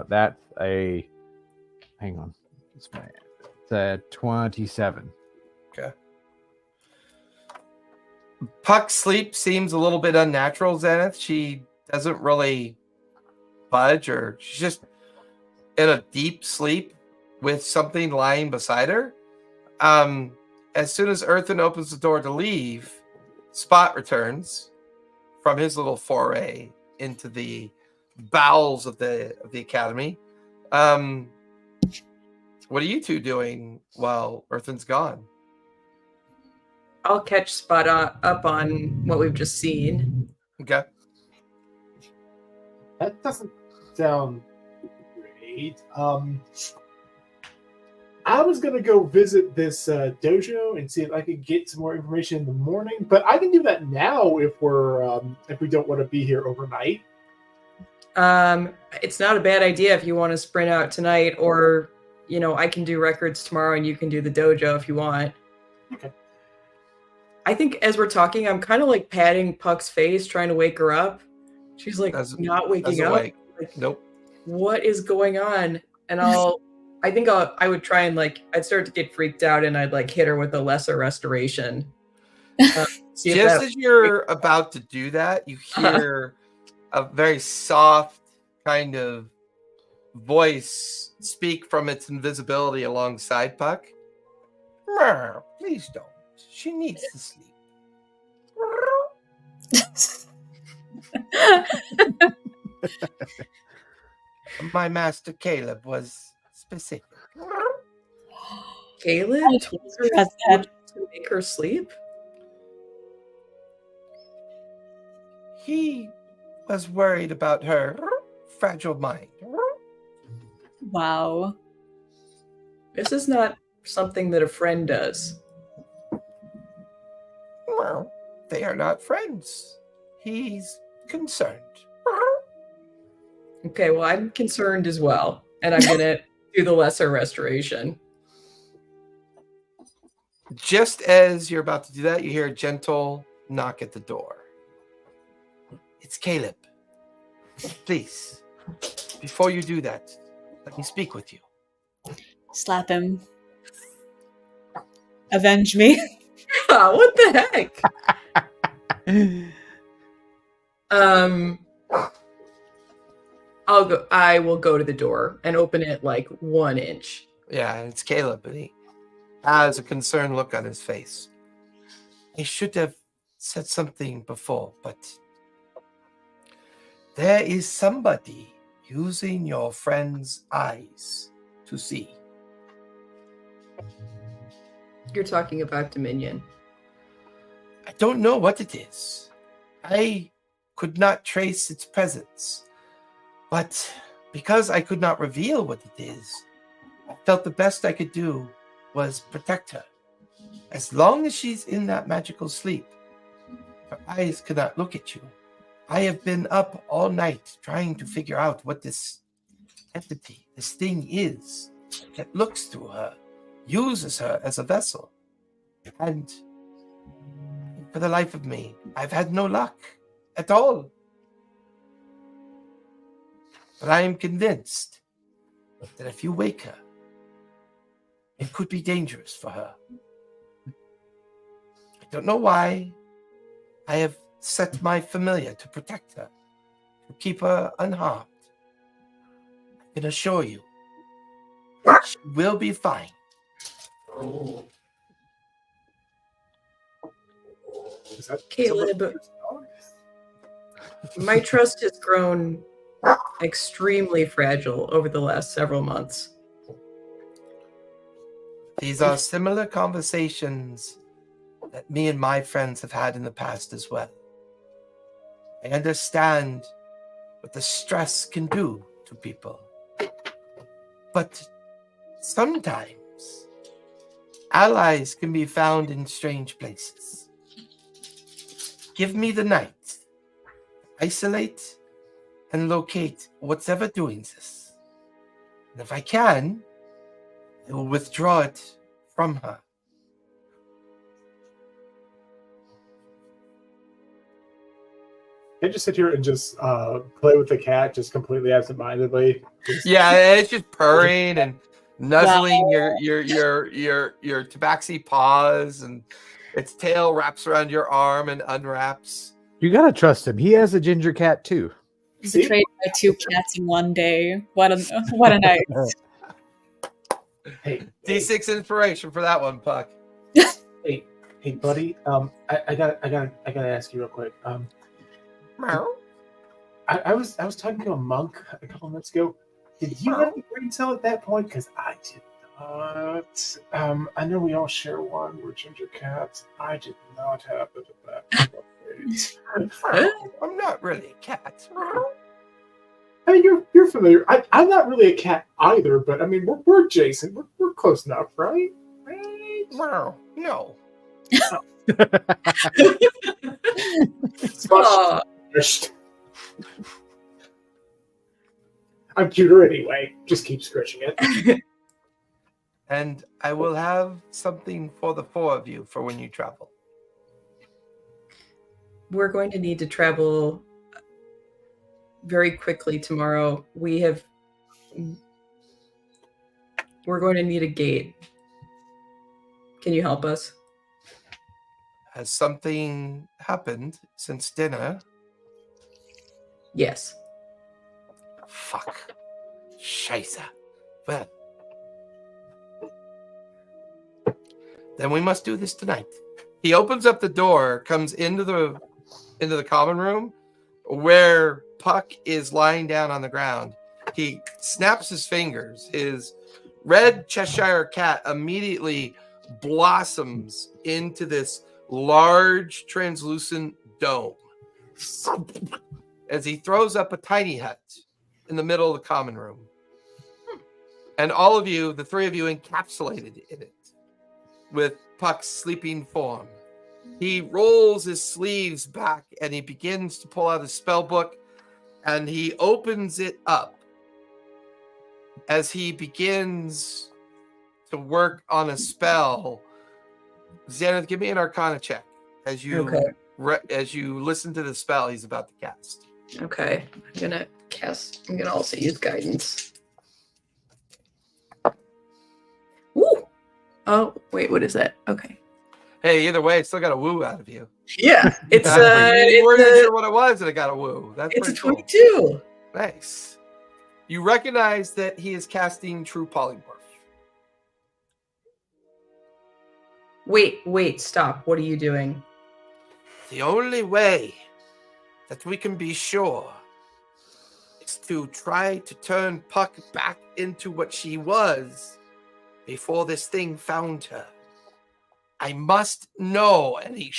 Speaker 2: That's a... Hang on. It's a 27.
Speaker 1: Okay. Puck's sleep seems a little bit unnatural, Zenith. She doesn't really budge, or she's just in a deep sleep with something lying beside her. As soon as Earthen opens the door to leave, Spot returns from his little foray into the bowels of the academy. What are you two doing while Earthen's gone?
Speaker 5: I'll catch Spot up on what we've just seen.
Speaker 1: Okay.
Speaker 3: That doesn't sound great. I was gonna go visit this dojo and see if I could get some more information in the morning, but I can do that now if we don't want to be here overnight.
Speaker 5: It's not a bad idea if you want to sprint out tonight, or I can do records tomorrow and you can do the dojo if you want.
Speaker 3: Okay.
Speaker 5: I think as we're talking, I'm kind of like patting Puck's face, trying to wake her up. She's like not waking up.
Speaker 1: Like,
Speaker 5: nope. What is going on? And I would try and I'd start to get freaked out and I'd hit her with a lesser restoration.
Speaker 1: Just as you're about to do that, you hear a very soft kind of voice speak from its invisibility alongside Puck. Please don't. She needs to sleep. My master Caleb was specific.
Speaker 5: Caleb told her to make her sleep?
Speaker 1: He was worried about her fragile mind.
Speaker 4: Wow.
Speaker 5: This is not something that a friend does.
Speaker 1: Well, they are not friends. He's concerned.
Speaker 5: Okay, well, I'm concerned as well, and I'm going to do the lesser restoration.
Speaker 1: Just as you're about to do that, you hear a gentle knock at the door. It's Caleb. Please, before you do that, let me speak with you.
Speaker 4: Slap him. Avenge me.
Speaker 5: What the heck? I will go to the door and open it 1 inch.
Speaker 1: Yeah, it's Caleb, and he has a concerned look on his face. I should have said something before, but there is somebody using your friend's eyes to see.
Speaker 5: You're talking about Dominion.
Speaker 1: I don't know what it is. I could not trace its presence. But because I could not reveal what it is, I felt the best I could do was protect her. As long as she's in that magical sleep, her eyes cannot look at you. I have been up all night trying to figure out what this entity, this thing is that looks through her, uses her as a vessel. And for the life of me, I've had no luck at all. But I am convinced that if you wake her, it could be dangerous for her. I don't know why. I have set my familiar to protect her, to keep her unharmed. I can assure you, she will be fine.
Speaker 5: Caleb, my trust has grown extremely fragile over the last several months.
Speaker 1: These are similar conversations that me and my friends have had in the past as well. I understand what the stress can do to people. But sometimes allies can be found in strange places. Give me the night. Isolate and locate whatever doing this. And if I can, I will withdraw it from her.
Speaker 3: I just sit here and just play with the cat, just completely absentmindedly.
Speaker 1: Yeah, it's just purring and nuzzling your tabaxi paws and Its tail wraps around your arm and unwraps.
Speaker 2: You gotta trust him. He has a ginger cat too.
Speaker 3: See?
Speaker 4: Betrayed by 2 cats in one day. What a night.
Speaker 3: Hey,
Speaker 1: D6 inspiration for that one, Puck.
Speaker 3: hey, buddy. I gotta ask you real quick.
Speaker 1: Meow.
Speaker 3: I was talking to a monk a couple minutes ago. Did you have a brain cell at that point? Because I did not. I know we all share one. We're ginger cats. I did not have it at that point.
Speaker 1: I'm not really a cat.
Speaker 3: I mean, you're familiar. I'm not really a cat either, but I mean, we're adjacent. We're close enough, right? Right?
Speaker 1: Meow. No.
Speaker 5: Aw.
Speaker 3: I'm cuter anyway. Just keep scratching it.
Speaker 1: And I will have something for the 4 of you for when you travel.
Speaker 5: We're going to need to travel very quickly tomorrow. We're going to need a gate. Can you help us?
Speaker 1: Has something happened since dinner?
Speaker 5: Yes.
Speaker 1: Fuck. Scheiße. Well. Then we must do this tonight. He opens up the door, comes into the common room where Puck is lying down on the ground. He snaps his fingers. His red Cheshire cat immediately blossoms into this large translucent dome as he throws up a tiny hut in the middle of the common room. And all of you, the 3 of you, encapsulated in it with Puck's sleeping form. He rolls his sleeves back and he begins to pull out his spell book and he opens it up as he begins to work on a spell. Xanath, give me an Arcana check as you as you listen to the spell he's about to cast.
Speaker 5: Okay. I'm gonna also use guidance. Woo! Oh, wait, what is that? Okay.
Speaker 1: Hey, either way, it still got a woo out of you.
Speaker 5: Yeah, it's
Speaker 1: You weren't sure what it was, and it got a woo. That's
Speaker 5: it's a
Speaker 1: pretty cool.
Speaker 5: 22.
Speaker 1: Nice. You recognize that he is casting True Polymorph.
Speaker 5: Wait, stop. What are you doing?
Speaker 1: The only way that we can be sure is to try to turn Puck back into what she was before this thing found her. I must know. And he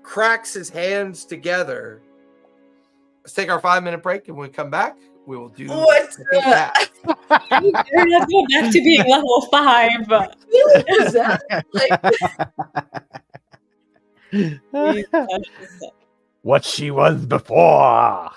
Speaker 1: cracks his hands together. Let's take our 5-minute break, and when we come back, we will do
Speaker 5: What
Speaker 1: that.
Speaker 4: Let's go back to being level 5.
Speaker 5: Is that
Speaker 2: What she was before.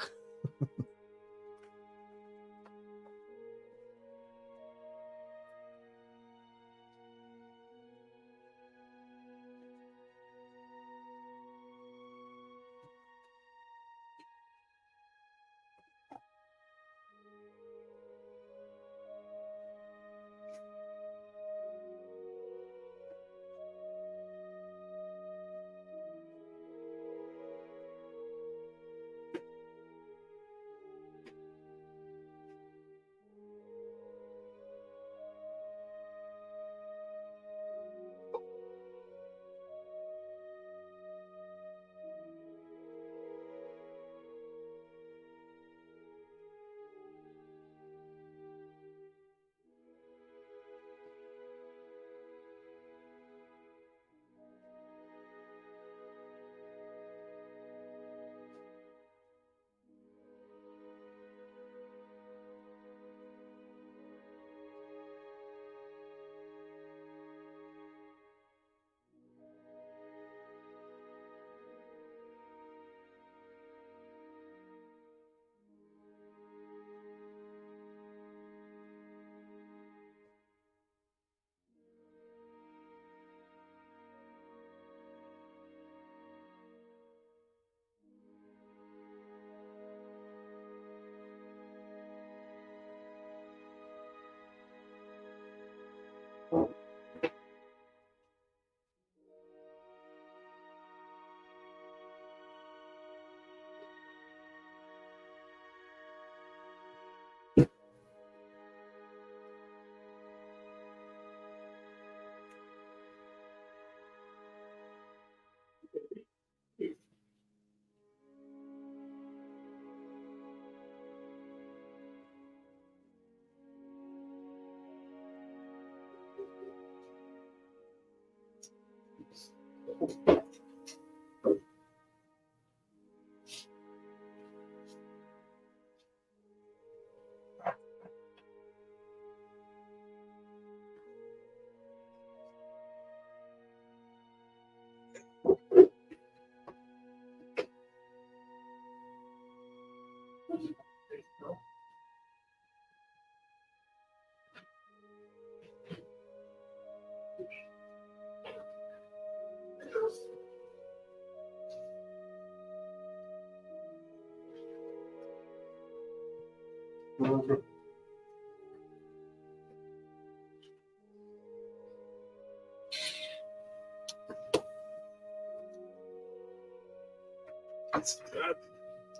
Speaker 3: That's bad.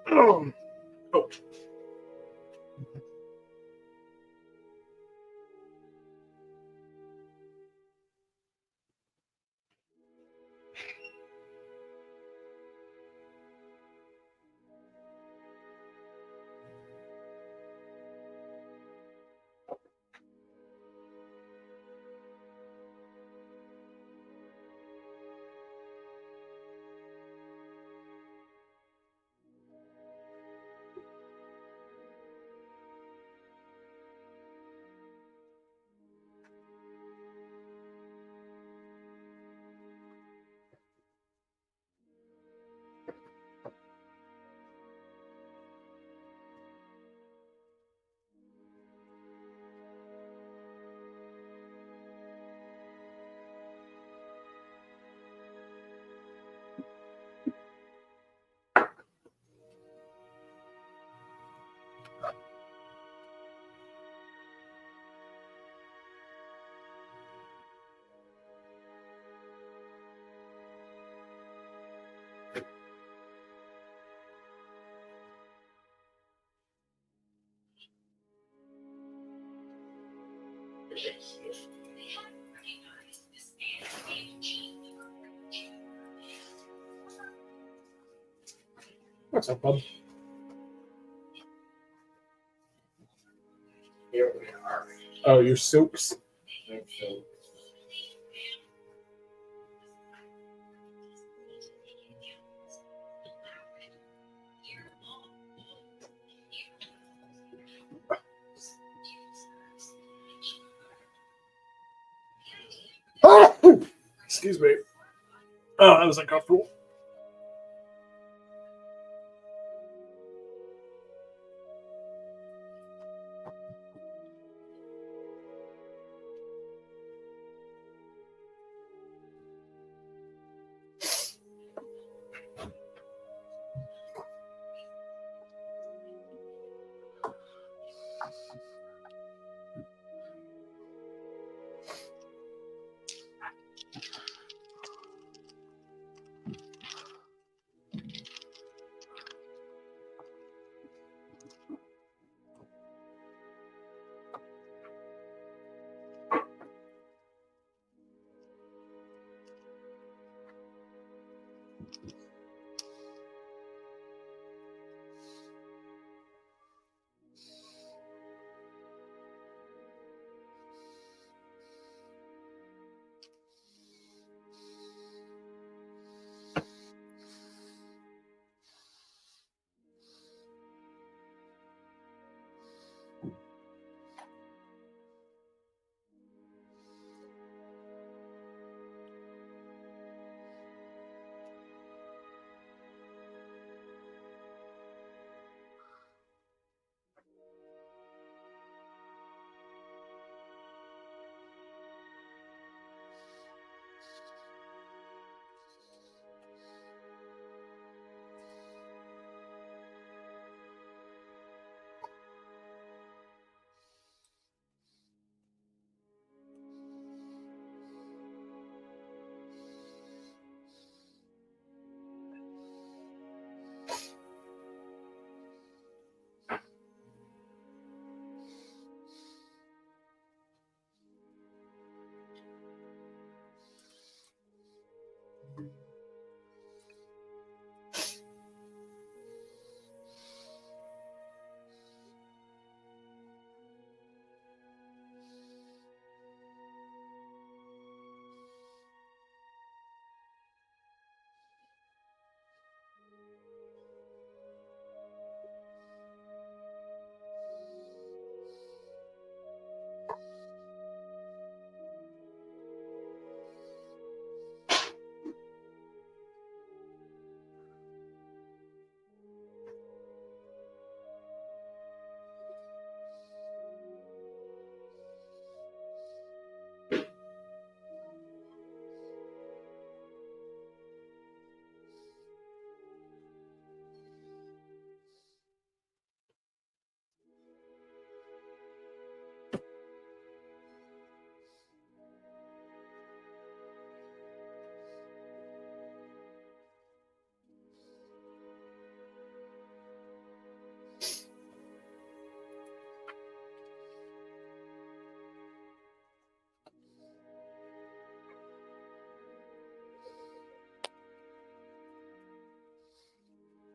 Speaker 3: Oh. What's up, bud? Here we are. Oh, your soaps? Oh! Excuse me. Oh, that was uncomfortable.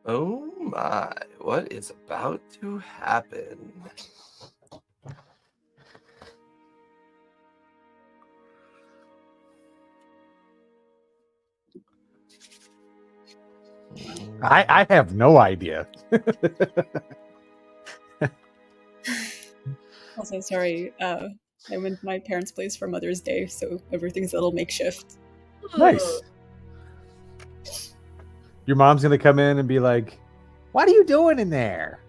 Speaker 1: Oh my, what is about to happen?
Speaker 2: I have no idea.
Speaker 4: Also, sorry, I went to my parents' place for Mother's Day, so everything's a little makeshift.
Speaker 2: Nice. Your mom's gonna come in and be like, "What are you doing in there?"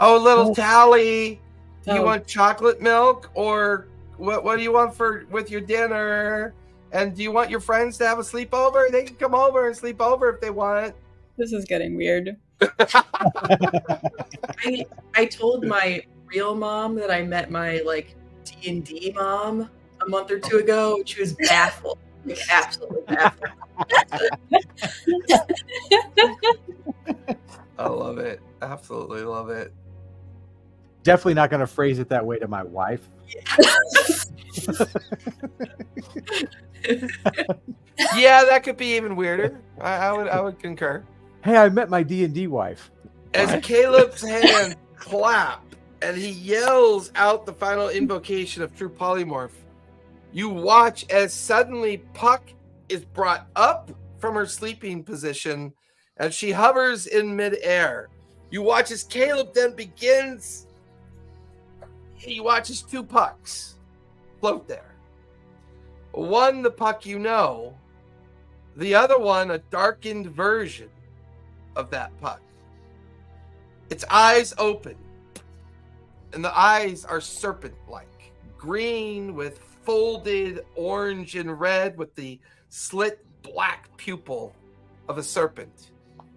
Speaker 1: Oh, little Tally, do you
Speaker 4: Oh.
Speaker 1: want chocolate milk, or what do you want with your dinner? And do you want your friends to have a sleepover? They can come over and sleep over if they want.
Speaker 4: This is getting weird.
Speaker 5: I told my real mom that I met my D&D mom a month or two ago. She was baffled, absolutely baffled.
Speaker 1: I love it. Absolutely love it.
Speaker 2: Definitely not gonna phrase it that way to my wife.
Speaker 1: Yeah, that could be even weirder. I would concur.
Speaker 2: Hey, I met my D&D wife.
Speaker 1: As
Speaker 2: What?
Speaker 1: Caleb's hand clap and he yells out the final invocation of True Polymorph, you watch as suddenly Puck is brought up from her sleeping position and she hovers in midair. You watch as Caleb then begins. He watches two Pucks float there. One, the Puck you know, the other one, a darkened version of that Puck. Its eyes open, and the eyes are serpent-like, green with folded orange and red with the slit black pupil of a serpent.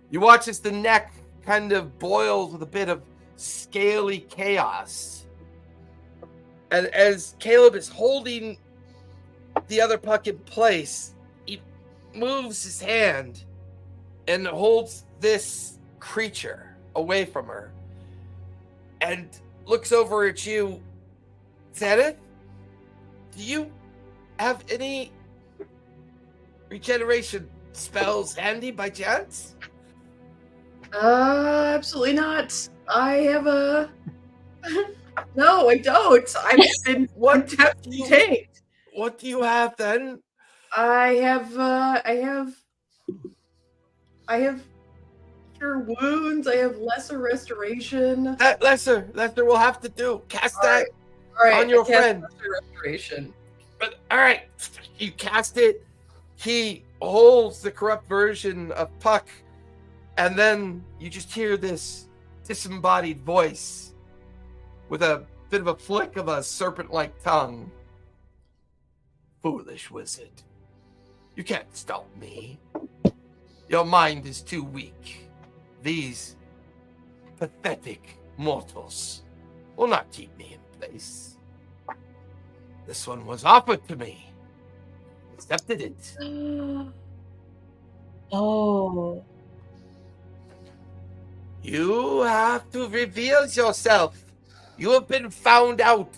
Speaker 1: You watch as the neck kind of boils with a bit of scaly chaos. And as Caleb is holding the other Puck in place, he moves his hand and holds this creature away from her and looks over at you. Zenith, do you have any regeneration spells handy by chance?
Speaker 5: Absolutely not. I have a... No, I don't. I've been contained.
Speaker 1: What do you have then?
Speaker 5: I have cure wounds. I have lesser restoration.
Speaker 1: That lesser will have to do. Cast that
Speaker 5: All right,
Speaker 1: on your
Speaker 5: I cast
Speaker 1: friend.
Speaker 5: lesser restoration.
Speaker 1: But all right, you cast it. He holds the corrupt version of Puck, and then you just hear this disembodied voice with a bit of a flick of a serpent-like tongue. Foolish wizard, you can't stop me. Your mind is too weak. These pathetic mortals will not keep me in place. This one was offered to me. Accepted it.
Speaker 4: Oh.
Speaker 1: You have to reveal yourself. You have been found out.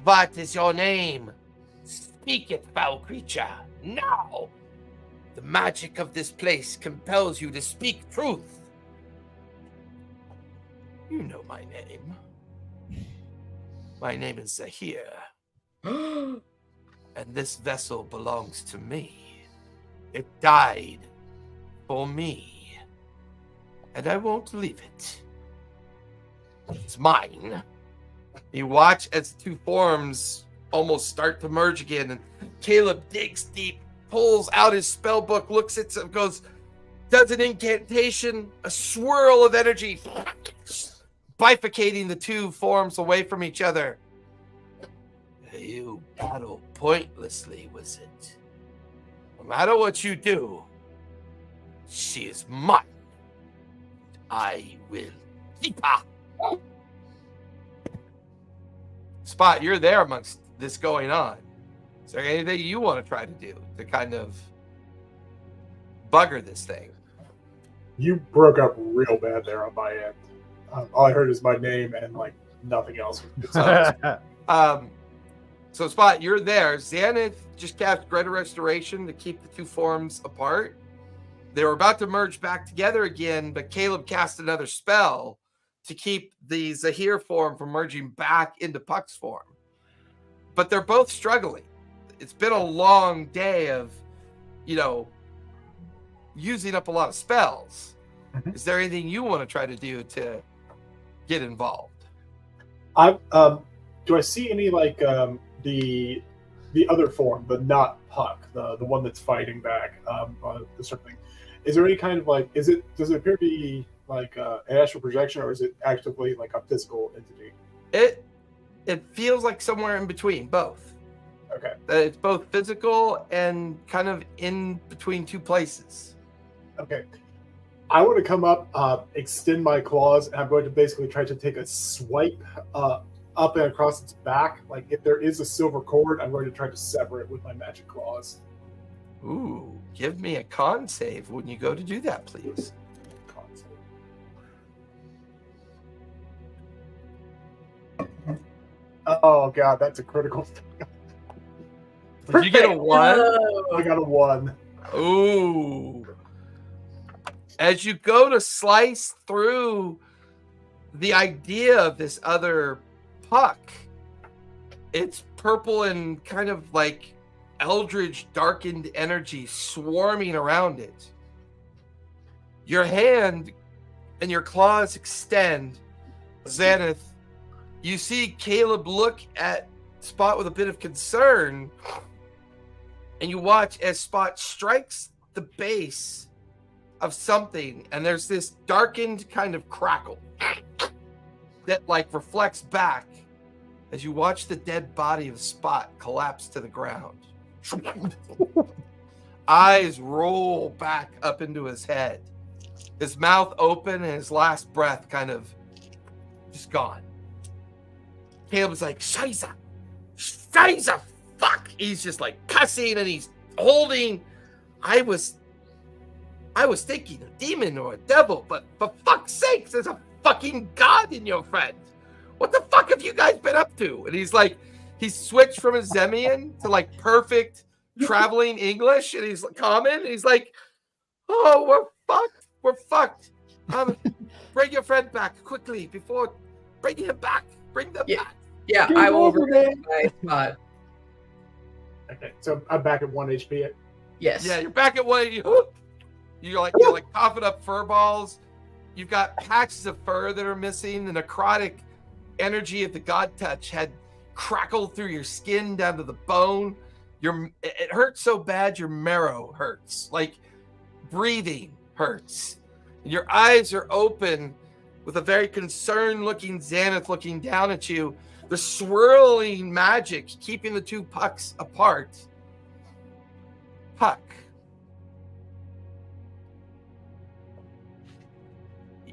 Speaker 1: What is your name? Speak it, foul creature, now. The magic of this place compels you to speak truth. You know my name. My name is Zahir. And this vessel belongs to me. It died for me. And I won't leave it. It's mine. You watch as the two forms almost start to merge again, and Caleb digs deep, pulls out his spell book, looks at it, goes, does an incantation, a swirl of energy, bifurcating the two forms away from each other. You battle pointlessly, wizard. No matter what you do, she is mine. I will keep her. Spot, you're there amongst this going on. Is there anything you want to try to do to kind of bugger this thing?
Speaker 3: You broke up real bad there on my end. All I heard is my name and like nothing else.
Speaker 1: So, Spot, you're there. Xanath just cast Greater Restoration to keep the two forms apart. They were about to merge back together again, but Caleb cast another spell to keep the Zahir form from merging back into Puck's form. But they're both struggling. It's been a long day of, using up a lot of spells.
Speaker 3: Mhm.
Speaker 1: Is there anything you want to try to do to get involved?
Speaker 3: Do I see any like the other form, the not Puck, the one that's fighting back, the sort of thing? Is there any kind of like, does it appear to be like an astral projection, or is it actively like a physical entity?
Speaker 1: It feels like somewhere in between, both.
Speaker 3: Okay.
Speaker 1: It's both physical and kind of in between two places.
Speaker 3: Okay. I want to come up, extend my claws, and I'm going to basically try to take a swipe up and across its back. Like if there is a silver cord, I'm going to try to sever it with my magic claws.
Speaker 1: Ooh, give me a con save when you go to do that, please.
Speaker 3: Oh god, that's a critical.
Speaker 1: Did you get a 1?
Speaker 3: I got a 1.
Speaker 1: Ooh. As you go to slice through the idea of this other Puck, it's purple and kind of like eldritch darkened energy swarming around it. Your hand and your claws extend. Xanath, you see Caleb look at Spot with a bit of concern, and you watch as Spot strikes the base of something, and there's this darkened kind of crackle that like reflects back as you watch the dead body of Spot collapse to the ground. Eyes roll back up into his head, his mouth open, and his last breath kind of just gone. Caleb's like, Scheiße, fuck. He's just like cussing, and he's holding. I was thinking a demon or a devil, but for fuck's sakes, there's a fucking god in your friend. What the fuck have you guys been up to? And he's like, he's switched from his Zemian to like perfect traveling English, and he's common. And he's like, oh, we're fucked. Bring your friend back quickly before. Bring him back. Bring them back.
Speaker 5: Yeah, I will return my Spot.
Speaker 3: Okay, so I'm back at 1 HP.
Speaker 5: Yes.
Speaker 1: Yeah, you're back at 1. You're like coughing up fur balls. You've got patches of fur that are missing. The necrotic energy of the god touch had crackled through your skin down to the bone. It hurts so bad your marrow hurts. Like breathing hurts. And your eyes are open with a very concerned looking Xanath looking down at you. The swirling magic keeping the two Pucks apart. Puck.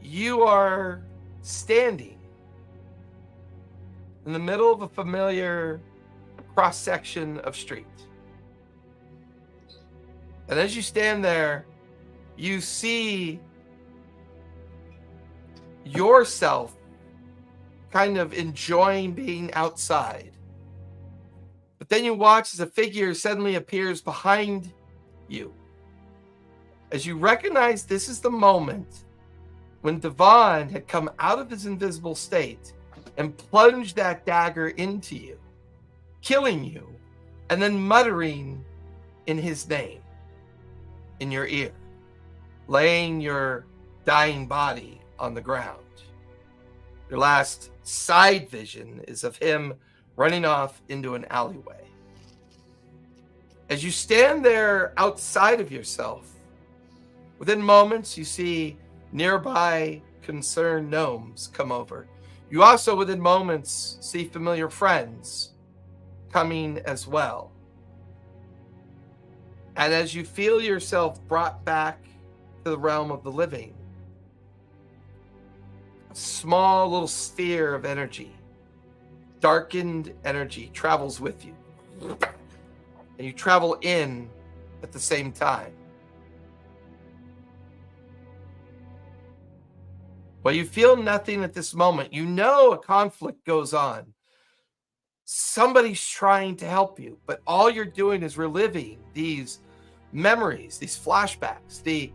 Speaker 1: You are standing in the middle of a familiar cross-section of street. And as you stand there, you see yourself kind of enjoying being outside. But then you watch as a figure suddenly appears behind you. As you recognize this is the moment when Devon had come out of his invisible state and plunged that dagger into you, killing you, and then muttering in his name in your ear, laying your dying body on the ground. Your last side vision is of him running off into an alleyway. As you stand there outside of yourself, within moments you see nearby concerned gnomes come over. You also, within moments, see familiar friends coming as well. And as you feel yourself brought back to the realm of the living, a small little sphere of energy, darkened energy, travels with you. And you travel in at the same time. Well, you feel nothing at this moment. You know a conflict goes on. somebody's trying to help you, but all you're doing is reliving these memories, these flashbacks, the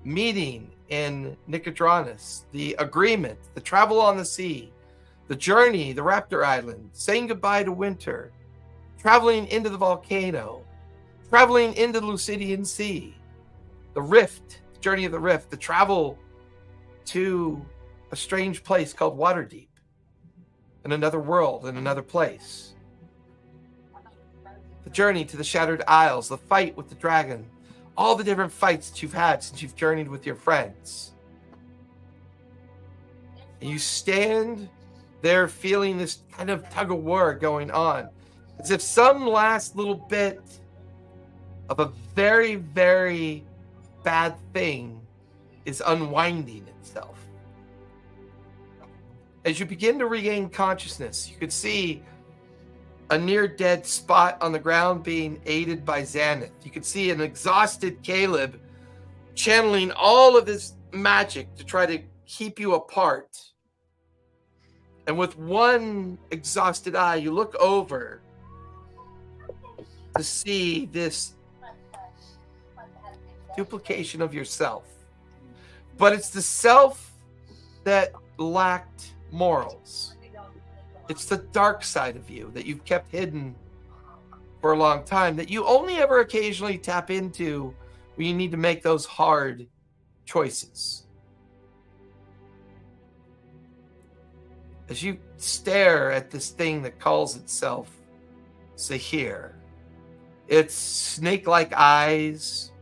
Speaker 1: meeting in Nicodranus, the agreement, the travel on the sea, the journey, the Raptor Island, saying goodbye to winter, traveling into the volcano, traveling into the Lucidian Sea, the rift, the journey of the rift, the travel to a strange place called Waterdeep, in another world, in another place. The journey to the Shattered Isles, the fight with the dragon, all the different fights that you've had since you've journeyed with your friends. And you stand there feeling this kind of tug of war going on, as if some last little bit of a very, very bad thing is unwinding itself. As you begin to regain consciousness, you could see a near-dead Spot on the ground being aided by Xanath. You could see an exhausted Caleb channeling all of his magic to try to keep you apart. And with one exhausted eye, you look over to see this duplication of yourself. But it's the self that lacked morals. It's the dark side of you that you've kept hidden for a long time, that you only ever occasionally tap into when you need to make those hard choices. As you stare at this thing that calls itself Zahir, its snake-like eyes,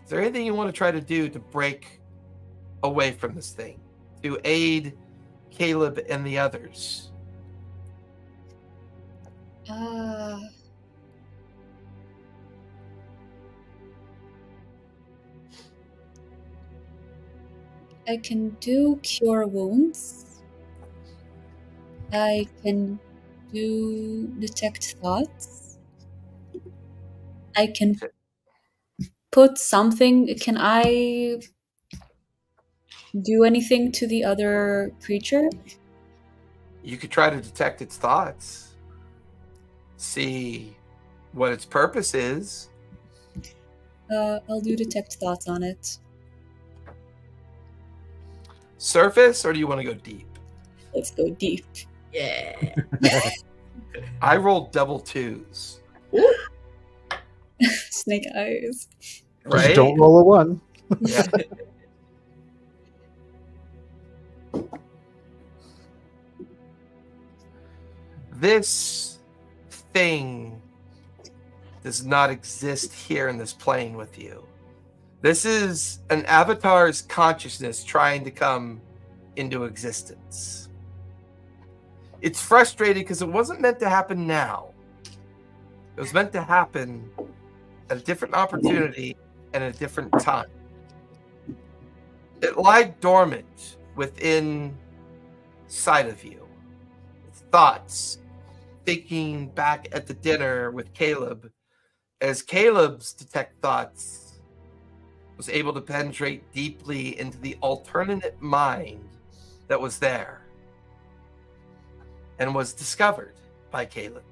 Speaker 1: is there anything you want to try to do to break away from this thing, to aid Caleb and the others?
Speaker 4: I can do cure wounds. I can do detect thoughts. I can put something. Can I do anything to the other creature?
Speaker 1: You could try to detect its thoughts, see what its purpose is.
Speaker 4: I'll do detect thoughts on it.
Speaker 1: Surface, or do you want to go deep?
Speaker 4: Let's go deep.
Speaker 5: Yeah.
Speaker 1: I rolled double twos.
Speaker 4: Snake eyes.
Speaker 1: Right?
Speaker 2: Just don't roll a 1.
Speaker 1: Yeah. This thing does not exist here in this plane with you. This is an avatar's consciousness trying to come into existence. It's frustrated because it wasn't meant to happen now. It was meant to happen at a different opportunity and at a different time. It lied dormant within sight of you. Its thoughts, thinking back at the dinner with Caleb, as Caleb's detect thoughts was able to penetrate deeply into the alternate mind that was there and was discovered by Caleb.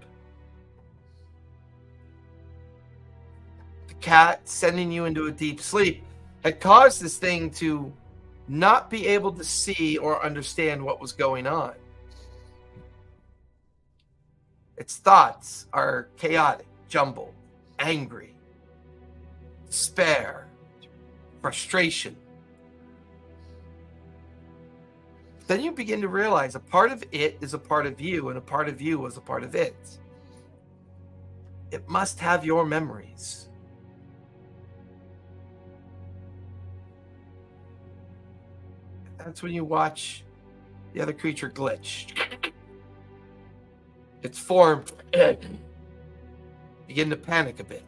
Speaker 1: The cat sending you into a deep sleep had caused this thing to not be able to see or understand what was going on. Its thoughts are chaotic, jumbled, angry, despair, frustration. Then you begin to realize a part of it is a part of you, and a part of you is a part of it. It must have your memories. That's when you watch the other creature glitch. Its form begin to panic a bit.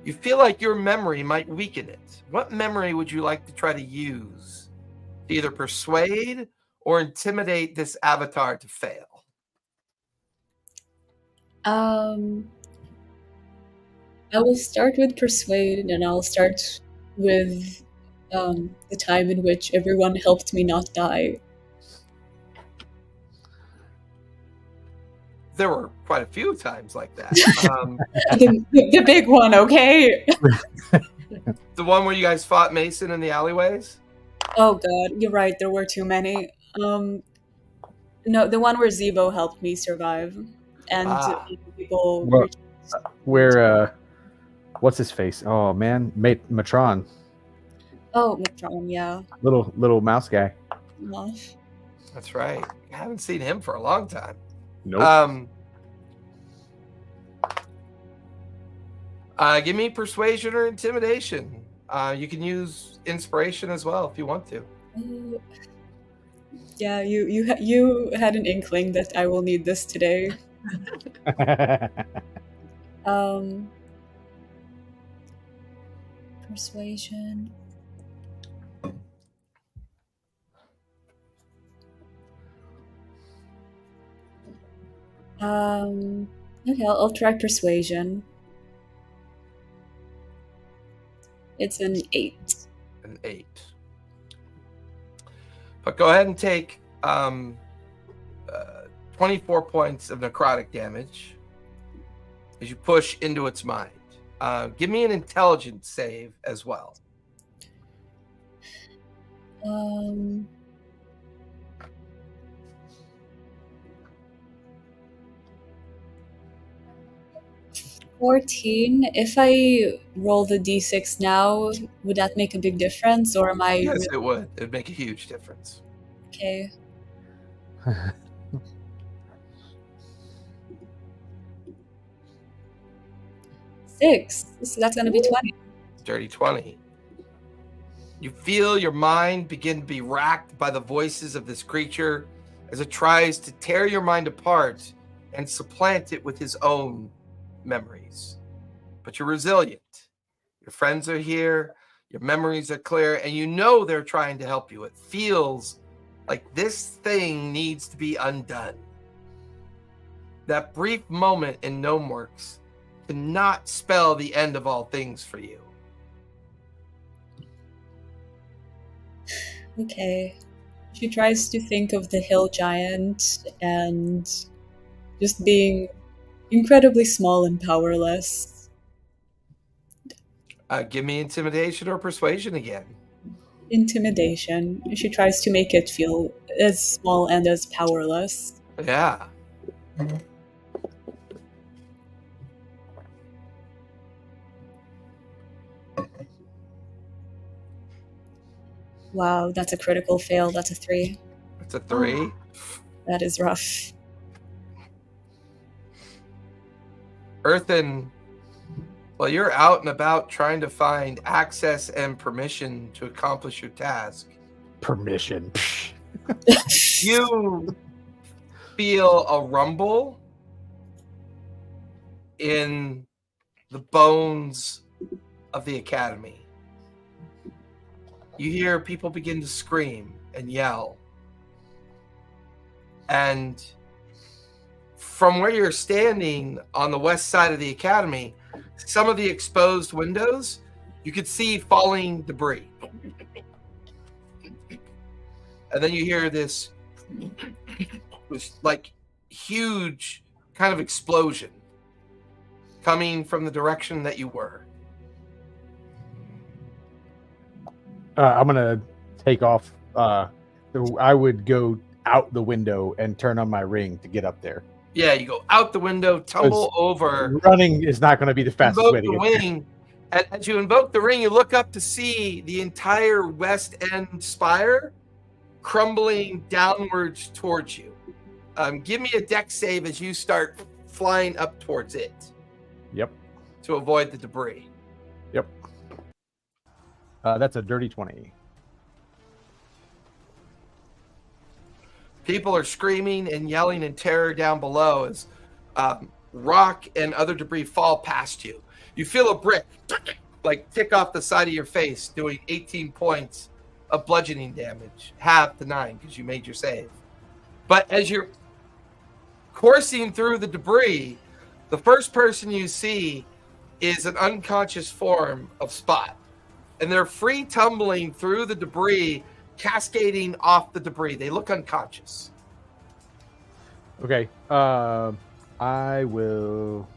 Speaker 1: You feel like your memory might weaken it. What memory would you like to try to use to either persuade or intimidate this avatar to fail?
Speaker 4: I will start with persuade, and I'll start with the time in which everyone helped me not die.
Speaker 1: there were quite a few times like that.
Speaker 4: The big one, okay?
Speaker 1: The one where you guys fought Mason in the alleyways?
Speaker 4: Oh god, you're right, there were too many. No, the one where Zebo helped me survive. And people
Speaker 2: Well, where what's his face? Oh man, Matron.
Speaker 4: Oh, Matron, yeah.
Speaker 2: Little mouse guy.
Speaker 4: Yeah.
Speaker 1: That's right. I haven't seen him for a long time.
Speaker 2: Nope.
Speaker 1: Give me persuasion or intimidation. You can use inspiration as well if you want to.
Speaker 4: Yeah, you had an inkling that I will need this today. Persuasion. Okay, I'll try persuasion. It's an 8.
Speaker 1: An 8. But go ahead and take 24 points of necrotic damage as you push into its mind. Give me an intelligence save as well.
Speaker 4: 14. If I roll the d6 now, would that make a big difference, or am I?
Speaker 1: Yes, it would. It would make a huge difference.
Speaker 4: Okay. Six. So that's gonna be 20.
Speaker 1: Dirty 20. You feel your mind begin to be racked by the voices of this creature as it tries to tear your mind apart and supplant it with his own memories. But you're resilient. Your friends are here, your memories are clear, and you know they're trying to help you. It feels like this thing needs to be undone. That brief moment in Gnomeworks cannot spell the end of all things for you.
Speaker 4: Okay. She tries to think of the hill giant and just being incredibly small and powerless.
Speaker 1: Give me intimidation or persuasion again.
Speaker 4: Intimidation. She tries to make it feel as small and as powerless.
Speaker 1: Yeah.
Speaker 4: Wow, that's a critical fail. That's a 3.
Speaker 1: It's a 3.
Speaker 4: That is rough.
Speaker 1: Earthen, well, you're out and about trying to find access and permission to accomplish your task.
Speaker 2: Permission.
Speaker 1: You feel a rumble in the bones of the academy. You hear people begin to scream and yell. And from where you're standing on the west side of the academy, some of the exposed windows, you could see falling debris. And then you hear this like huge kind of explosion coming from the direction that you were.
Speaker 2: I'm gonna take off. I would go out the window and turn on my ring to get up there.
Speaker 1: Yeah, you go out the window, tumble over.
Speaker 2: Running is not going to be the fastest
Speaker 1: Invoke
Speaker 2: way to
Speaker 1: the
Speaker 2: get there.
Speaker 1: wing. And as you invoke the ring, you look up to see the entire west end spire crumbling downwards towards you. Give me a dex save as you start flying up towards it.
Speaker 2: Yep.
Speaker 1: To avoid the debris.
Speaker 2: Yep. That's a dirty 20.
Speaker 1: People are screaming and yelling in terror down below as rock and other debris fall past you. You feel a brick like tick off the side of your face, doing 18 points of bludgeoning damage, half to 9 because you made your save. But as you're coursing through the debris, the first person you see is an unconscious form of Spot. And they're free tumbling through the debris, cascading off the debris. They look unconscious.
Speaker 2: Okay. I will.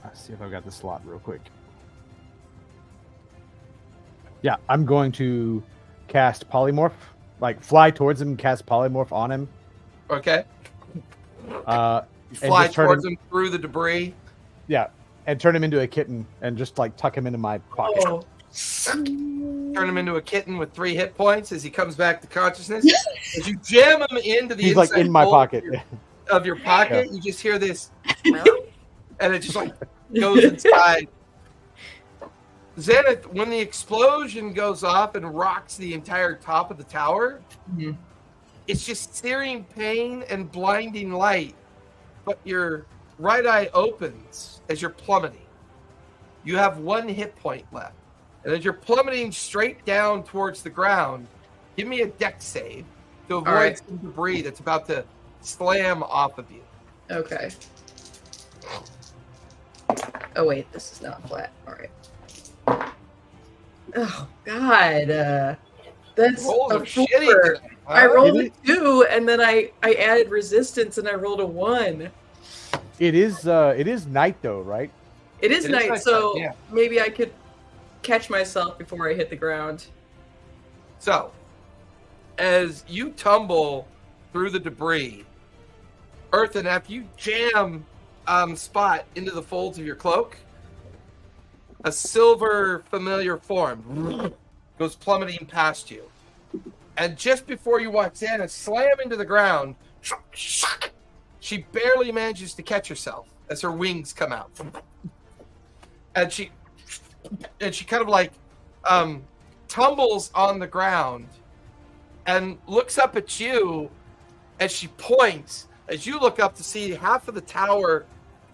Speaker 2: Let's see if I've got the slot real quick. Yeah, I'm going to cast polymorph, like fly towards him, and cast polymorph on him.
Speaker 1: Okay.
Speaker 2: Uh,
Speaker 1: You fly
Speaker 2: just turn
Speaker 1: towards
Speaker 2: him-
Speaker 1: him through the debris.
Speaker 2: Yeah, and turn him into a kitten, and just like tuck him into my pocket.
Speaker 5: Oh,
Speaker 1: Turn him into a kitten with 3 hit points as he comes back to consciousness. As you jam him into the
Speaker 2: He's like
Speaker 1: inside
Speaker 2: in my
Speaker 1: hole
Speaker 2: pocket.
Speaker 1: of your pocket, you just hear this, and it just like goes inside. Zenith, when the explosion goes off and rocks the entire top of the tower,
Speaker 5: Mhm.
Speaker 1: it's just searing pain and blinding light, but your right eye opens as you're plummeting. You have 1 hit point left. And as you're plummeting straight down towards the ground, give me a dex save to avoid
Speaker 5: right.
Speaker 1: some debris that's about to slam off of you.
Speaker 5: okay. Oh wait, this is not flat. All right. Oh God, that's
Speaker 1: Rolls
Speaker 5: a
Speaker 1: are
Speaker 5: 4.
Speaker 1: shitty tonight, huh?
Speaker 5: I rolled
Speaker 2: It
Speaker 5: a 2, and then I added resistance, and I rolled a 1.
Speaker 2: It is night though, right?
Speaker 5: It is
Speaker 1: It is
Speaker 5: night,
Speaker 1: night
Speaker 5: so
Speaker 1: time, yeah.
Speaker 5: maybe I could catch myself before I hit the ground.
Speaker 1: So, as you tumble through the debris, Earthen, after you jam Spot into the folds of your cloak, a silver familiar form goes plummeting past you. And just before you watch Xana slam into the ground, she barely manages to catch herself as her wings come out. And she kind of like tumbles on the ground and looks up at you as she points, as you look up to see half of the tower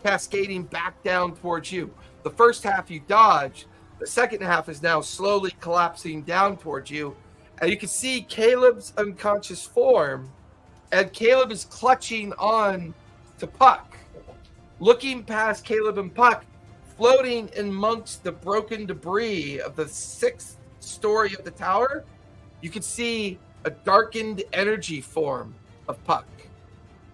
Speaker 1: cascading back down towards you. The first half you dodge, the second half is now slowly collapsing down towards you. And you can see Caleb's unconscious form, and Caleb is clutching on to Puck. Looking past Caleb and Puck, floating amongst the broken debris of the 6th story of the tower, you can see a darkened energy form of Puck.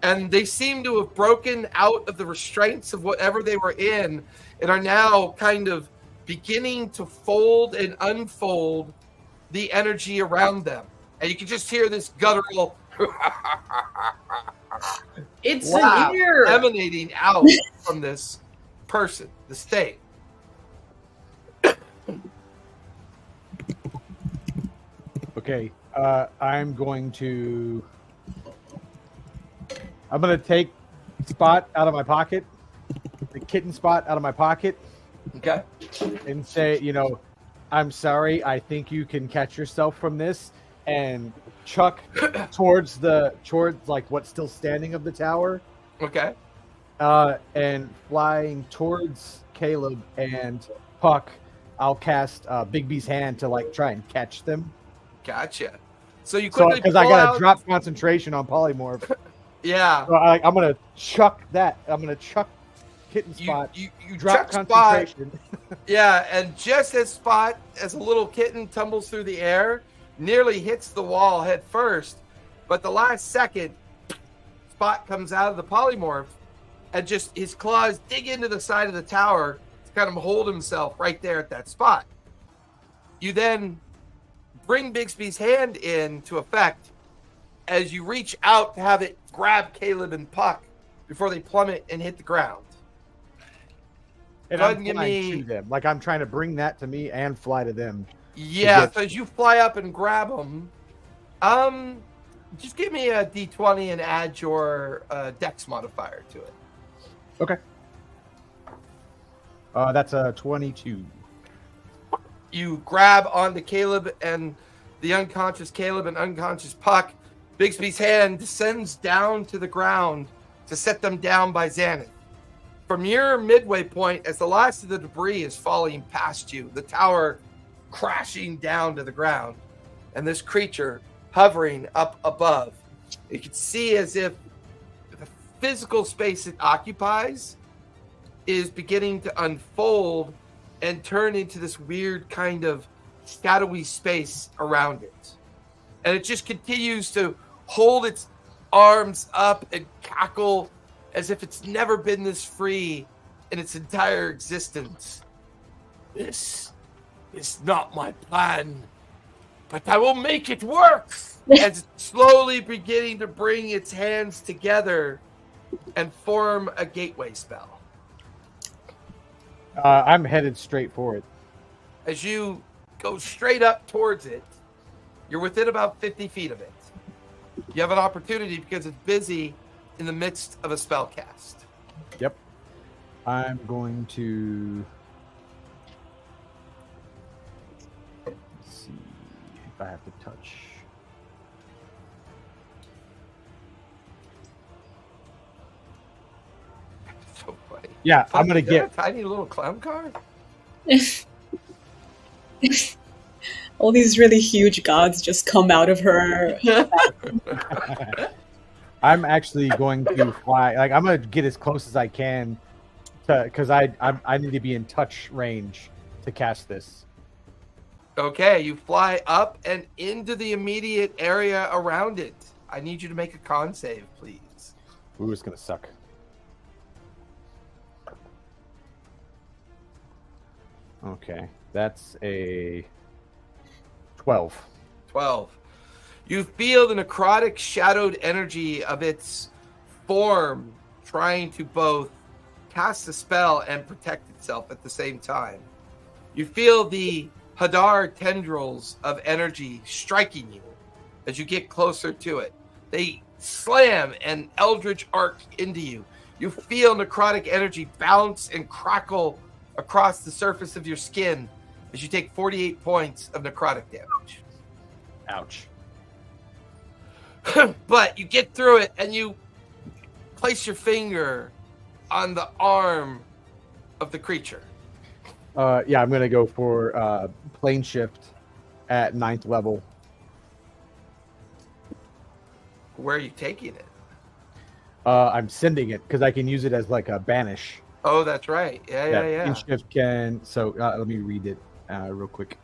Speaker 1: And they seem to have broken out of the restraints of whatever they were in and are now kind of beginning to fold and unfold the energy around them. And you can just hear this guttural
Speaker 5: It's
Speaker 1: laugh
Speaker 5: a year.
Speaker 1: emanating out from this person, this thing.
Speaker 2: Okay, I'm going to take Spot out of my pocket, the kitten Spot out of my pocket,
Speaker 1: Okay.
Speaker 2: and say, I'm sorry. I think you can catch yourself from this, and chuck towards like what's still standing of the tower,
Speaker 1: Okay.
Speaker 2: and flying towards Caleb and Puck. I'll cast Bigby's hand to like try and catch them.
Speaker 1: Gotcha. So you
Speaker 2: So
Speaker 1: quickly
Speaker 2: because I
Speaker 1: pull
Speaker 2: got
Speaker 1: out,
Speaker 2: to drop concentration on polymorph.
Speaker 1: Yeah.
Speaker 2: So I'm gonna chuck that. I'm gonna chuck kitten Spot.
Speaker 1: You
Speaker 2: Drop
Speaker 1: chuck Spot.
Speaker 2: concentration.
Speaker 1: Yeah, and just as Spot, as a little kitten, tumbles through the air, nearly hits the wall head first, but the last second, Spot comes out of the polymorph, and just his claws dig into the side of the tower to kind of hold himself right there at that spot. You then bring Bixby's hand into effect as you reach out to have it grab Caleb and Puck before they plummet and hit the ground.
Speaker 2: And
Speaker 1: Go ahead
Speaker 2: I'm
Speaker 1: and give
Speaker 2: flying
Speaker 1: me-
Speaker 2: to them. Like I'm trying to bring that to me and fly to them.
Speaker 1: Yeah,
Speaker 2: get-
Speaker 1: so as you fly up and grab them, just give me a d20 and add your dex modifier to it.
Speaker 2: Okay. That's a 22.
Speaker 1: You grab onto Caleb and the unconscious Caleb and unconscious Puck. Bixby's hand descends down to the ground to set them down by Xanath. From your midway point, as the last of the debris is falling past you, the tower crashing down to the ground, and this creature hovering up above, you can see as if the physical space it occupies is beginning to unfold and turn into this weird kind of shadowy space around it. And it just continues to hold its arms up and cackle as if it's never been this free in its entire existence. This is not my plan, but I will make it work. As it's slowly beginning to bring its hands together and form a gateway spell.
Speaker 2: I'm headed straight for it.
Speaker 1: As you go straight up towards it, you're within about 50 feet of it. You have an opportunity because it's busy in the midst of a spell cast.
Speaker 2: Yep. I'm going to... Let's see if I have to touch.
Speaker 1: So funny.
Speaker 2: Yeah, I'm going to get...
Speaker 1: a tiny little clown car?
Speaker 4: All these really huge gods just come out of her.
Speaker 2: I'm actually going to fly. Like, I'm going to get as close as I can because I need to be in touch range to cast this.
Speaker 1: Okay, you fly up and into the immediate area around it. I need you to make a con save, please.
Speaker 2: Ooh, it's going to suck. Okay, that's a 12.
Speaker 1: 12. You feel the necrotic shadowed energy of its form trying to both cast a spell and protect itself at the same time. You feel the Hadar tendrils of energy striking you as you get closer to it. They slam and eldritch arc into you. You feel necrotic energy bounce and crackle across the surface of your skin as you take 48 points of necrotic damage.
Speaker 2: Ouch.
Speaker 1: But you get through it and you place your finger on the arm of the creature.
Speaker 2: Yeah, I'm going to go for plane shift at 9th level.
Speaker 1: Where are you taking it?
Speaker 2: I'm sending it because I can use it as like a banish.
Speaker 1: Oh, that's right. Yeah.
Speaker 2: Plane shift can... So let me read it real quick.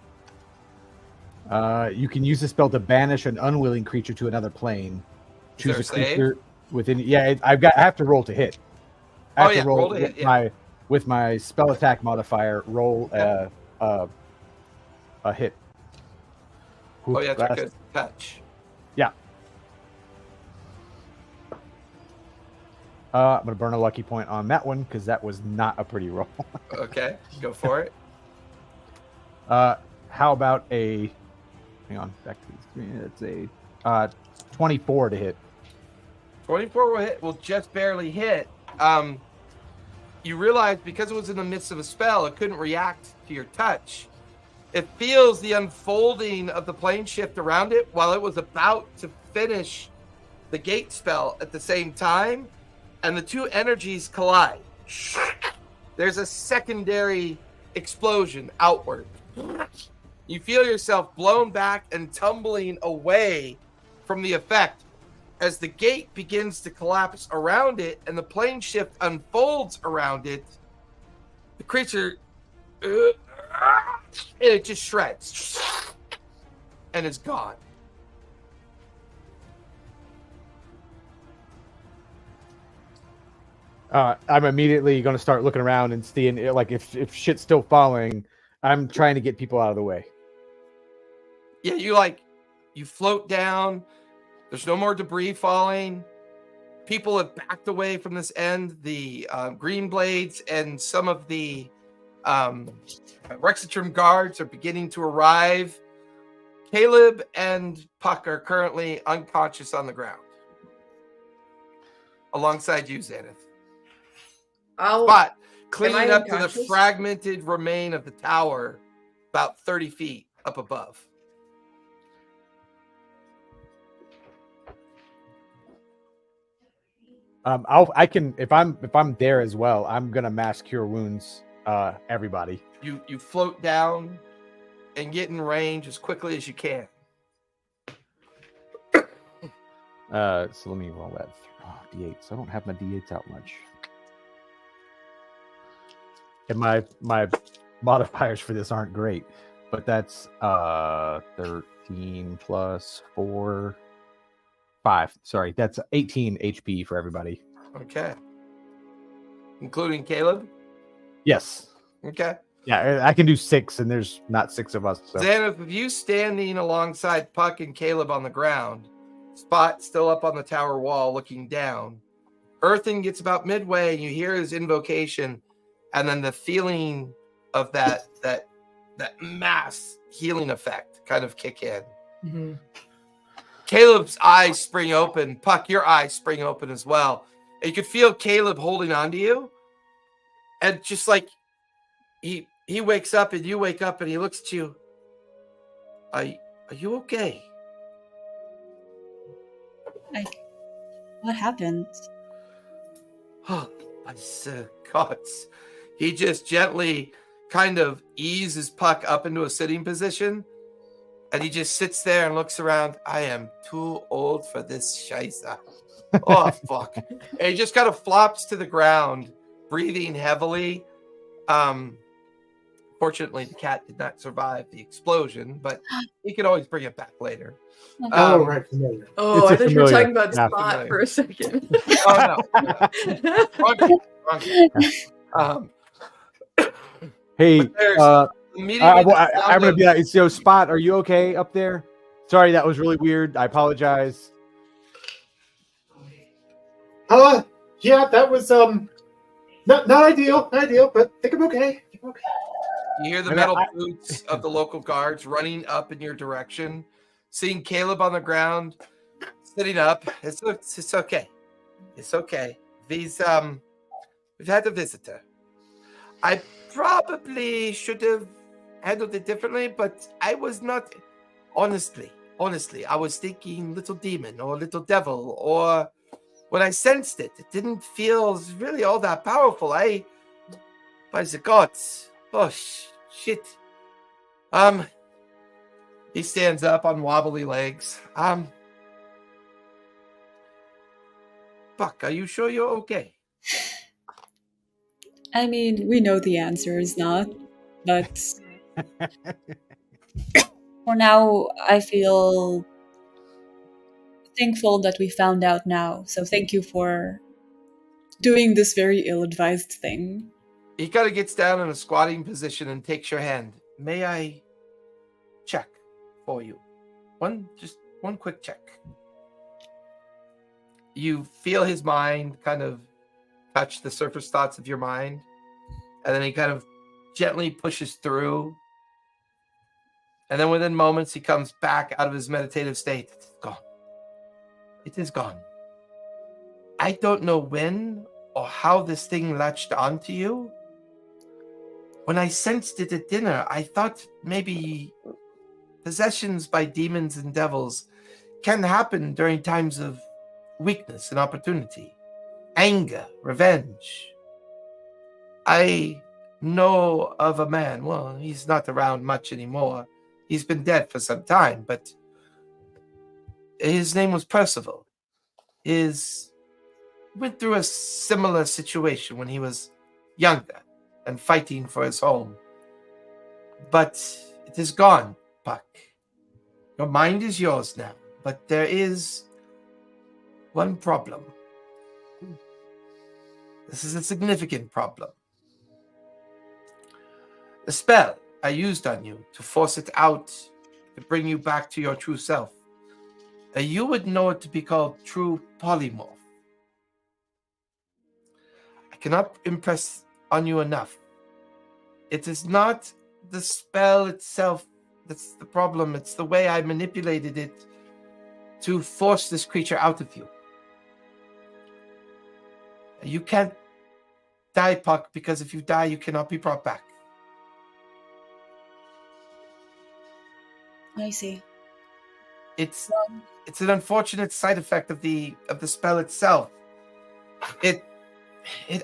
Speaker 2: You can use the spell to banish an unwilling creature to another plane. Choose a creature within... Yeah, I have to roll to hit. I have to roll to hit, with my spell attack modifier, roll a hit.
Speaker 1: Oh, yeah, that's a good touch.
Speaker 2: Yeah. I'm going to burn a lucky point on that one because that was not a pretty roll.
Speaker 1: Okay, go for it.
Speaker 2: How about a... Hang on, back to the screen. It's a 24 to hit.
Speaker 1: 24 will hit. Will just barely hit. You realize because it was in the midst of a spell, it couldn't react to your touch. It feels the unfolding of the plane shift around it while it was about to finish the gate spell at the same time, and the two energies collide. There's a secondary explosion outward. You feel yourself blown back and tumbling away from the effect as the gate begins to collapse around it and the plane shift unfolds around it. The creature, it just shreds and is gone.
Speaker 2: I'm immediately going to start looking around and seeing, like, if shit's still falling, I'm trying to get people out of the way.
Speaker 1: Yeah, you float down. There's no more debris falling. People have backed away from this end. The green blades and some of the Rexitrum guards are beginning to arrive. Caleb and Puck are currently unconscious on the ground. Alongside you, Xanath. But cleaning up to the fragmented remain of the tower about 30 feet up above.
Speaker 2: I can if I'm there as well, I'm gonna mass cure wounds everybody.
Speaker 1: You float down and get in range as quickly as you can.
Speaker 2: So let me roll that. D8s. I don't have my D8s out much. And my modifiers for this aren't great, but that's 13 plus 4, 5. Sorry, that's 18 HP for everybody.
Speaker 1: Okay. Including Caleb?
Speaker 2: Yes.
Speaker 1: Okay.
Speaker 2: Yeah, I can do 6, and there's not 6 of us. So.
Speaker 1: Xanath, with you standing alongside Puck and Caleb on the ground, Spot still up on the tower wall looking down, Earthen gets about midway, and you hear his invocation, and then the feeling of that mass healing effect kind of kick in.
Speaker 5: Mm-hmm.
Speaker 1: Caleb's eyes spring open. Puck, your eyes spring open as well. And you could feel Caleb holding on to you. And just like he wakes up and you wake up and he looks at you. Are you okay?
Speaker 4: What happened?
Speaker 1: Oh, my gods. He just gently kind of eases Puck up into a sitting position. And he just sits there and looks around. I am too old for this scheisse. Oh, fuck. And he just kind of flops to the ground, breathing heavily. Fortunately, the cat did not survive the explosion, but he could always bring it back later.
Speaker 3: Right, familiar.
Speaker 5: Oh,
Speaker 2: It's
Speaker 5: I
Speaker 2: a
Speaker 5: thought you were
Speaker 2: familiar.
Speaker 5: talking about
Speaker 2: Yeah.
Speaker 5: Spot
Speaker 1: Familiar.
Speaker 5: for a second.
Speaker 1: Oh, no. Wrong.
Speaker 2: Hey,
Speaker 1: There's
Speaker 2: I'm
Speaker 1: immediately the
Speaker 2: going
Speaker 1: sound
Speaker 2: to
Speaker 1: of-
Speaker 2: be like, so Spot, are you okay up there? Sorry, that was really weird. I apologize.
Speaker 3: Yeah, that was not ideal, but I think I'm okay.
Speaker 1: You hear the
Speaker 2: And
Speaker 1: metal
Speaker 2: I-
Speaker 1: boots of the local guards running up in your direction, seeing Caleb on the ground, sitting up. It's okay. It's okay. We've had a visitor. I probably should have handled it differently, but I was not honestly, I was thinking little demon or little devil, or when I sensed it, it didn't feel really all that powerful. By the gods. Oh, shit. He stands up on wobbly legs. Buck, are you sure you're okay?
Speaker 4: I mean, we know the answer is not, but for now, I feel thankful that we found out now. So thank you for doing this very ill-advised thing.
Speaker 1: He kind of gets down in a squatting position and takes your hand. May I check for you? Just one quick check. You feel his mind kind of touch the surface thoughts of your mind, and then he kind of gently pushes through. And then within moments, he comes back out of his meditative state. It's gone. It is gone. I don't know when or how this thing latched onto you. When I sensed it at dinner, I thought maybe possessions by demons and devils can happen during times of weakness and opportunity, anger, revenge. I know of a man, well, he's not around much anymore. He's been dead for some time, but his name was Percival. Went through a similar situation when he was younger and fighting for his home. But it is gone, Puck. Your mind is yours now, but there is one problem. This is a significant problem. The spell I used on you to force it out, to bring you back to your true self. You would know it to be called true polymorph. I cannot impress on you enough. It is not the spell itself that's the problem. It's the way I manipulated it to force this creature out of you. You can't die, Puck, because if you die, you cannot be brought back.
Speaker 4: I see.
Speaker 1: It's an unfortunate side effect of the spell itself. It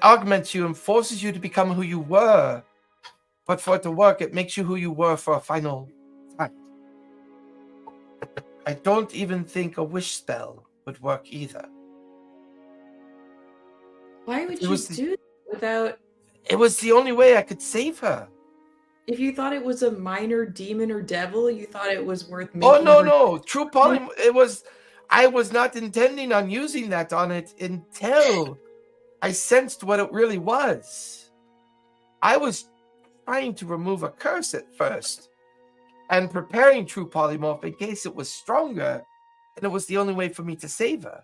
Speaker 1: augments you and forces you to become who you were. But for it to work, it makes you who you were for a final time. I don't even think a wish spell would work either.
Speaker 5: Why would
Speaker 1: It
Speaker 5: you
Speaker 1: was
Speaker 5: do that without?
Speaker 1: It was the only way I could save her.
Speaker 5: If you thought it was a minor demon or devil, you thought it was worth making.
Speaker 1: Oh,
Speaker 5: her-
Speaker 1: no. True poly. It was. I was not intending on using that on it until I sensed what it really was. I was trying to remove a curse at first and preparing True Polymorph in case it was stronger, and it was the only way for me to save her.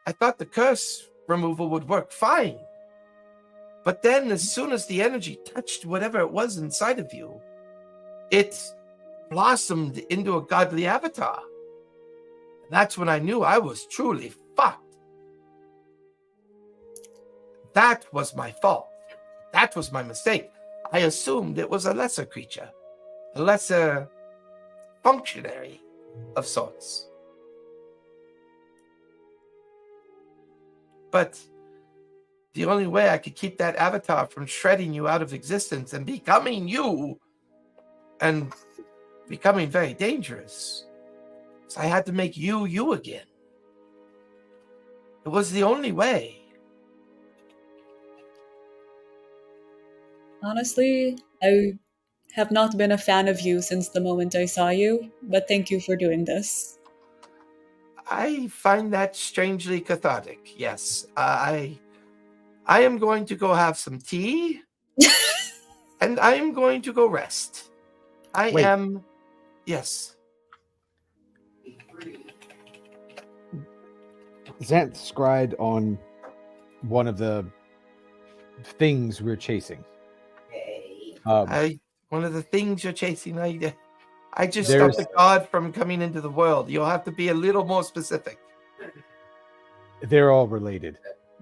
Speaker 1: I thought the curse removal would work fine. But then, as soon as the energy touched whatever it was inside of you, it blossomed into a godly avatar. And that's when I knew I was truly fucked. That was my fault. That was my mistake. I assumed it was a lesser creature, a lesser functionary of sorts. But the only way I could keep that avatar from shredding you out of existence and becoming you, and becoming very dangerous, is I had to make you you again. It was the only way.
Speaker 4: Honestly, I have not been a fan of you since the moment I saw you, but thank you for doing this.
Speaker 1: I find that strangely cathartic, yes. I am going to go have some tea, and I am going to go rest.
Speaker 2: Wait.
Speaker 1: Yes.
Speaker 2: Xanth scried on one of the things we're chasing.
Speaker 1: One of the things you're chasing, I just
Speaker 2: There's-
Speaker 1: stopped the god from coming into the world. You'll have to be a little more specific.
Speaker 2: They're all related.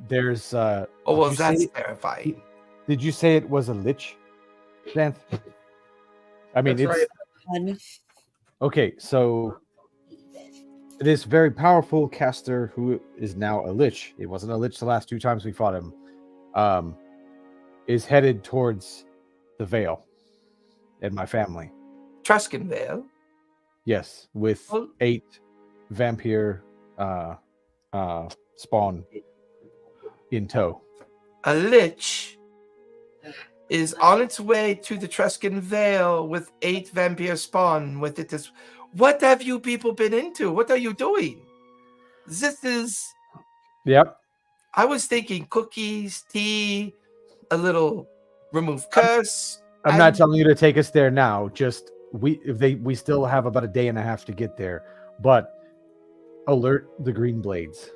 Speaker 2: There's
Speaker 1: Oh, well,
Speaker 2: did you
Speaker 1: that's
Speaker 2: say-
Speaker 1: terrifying.
Speaker 2: Did you say it was a lich, Xanth? I mean,
Speaker 5: That's
Speaker 2: it's
Speaker 5: right.
Speaker 4: Fun.
Speaker 2: okay. So this very powerful caster who is now a lich. It wasn't a lich the last 2 times we fought him. Is headed towards the Vale and my family.
Speaker 1: Truscan Vale.
Speaker 2: Yes, with
Speaker 1: Oh.
Speaker 2: 8 vampire spawn in tow.
Speaker 1: A lich is on its way to the Truscan Vale with 8 vampire spawn with it. What have you people been into? What are you doing? This is...
Speaker 2: Yep.
Speaker 1: I was thinking cookies, tea, a remove curse.
Speaker 2: I'm not telling you to take us there now. Just we still have about a day and a half to get there. But alert the Green Blades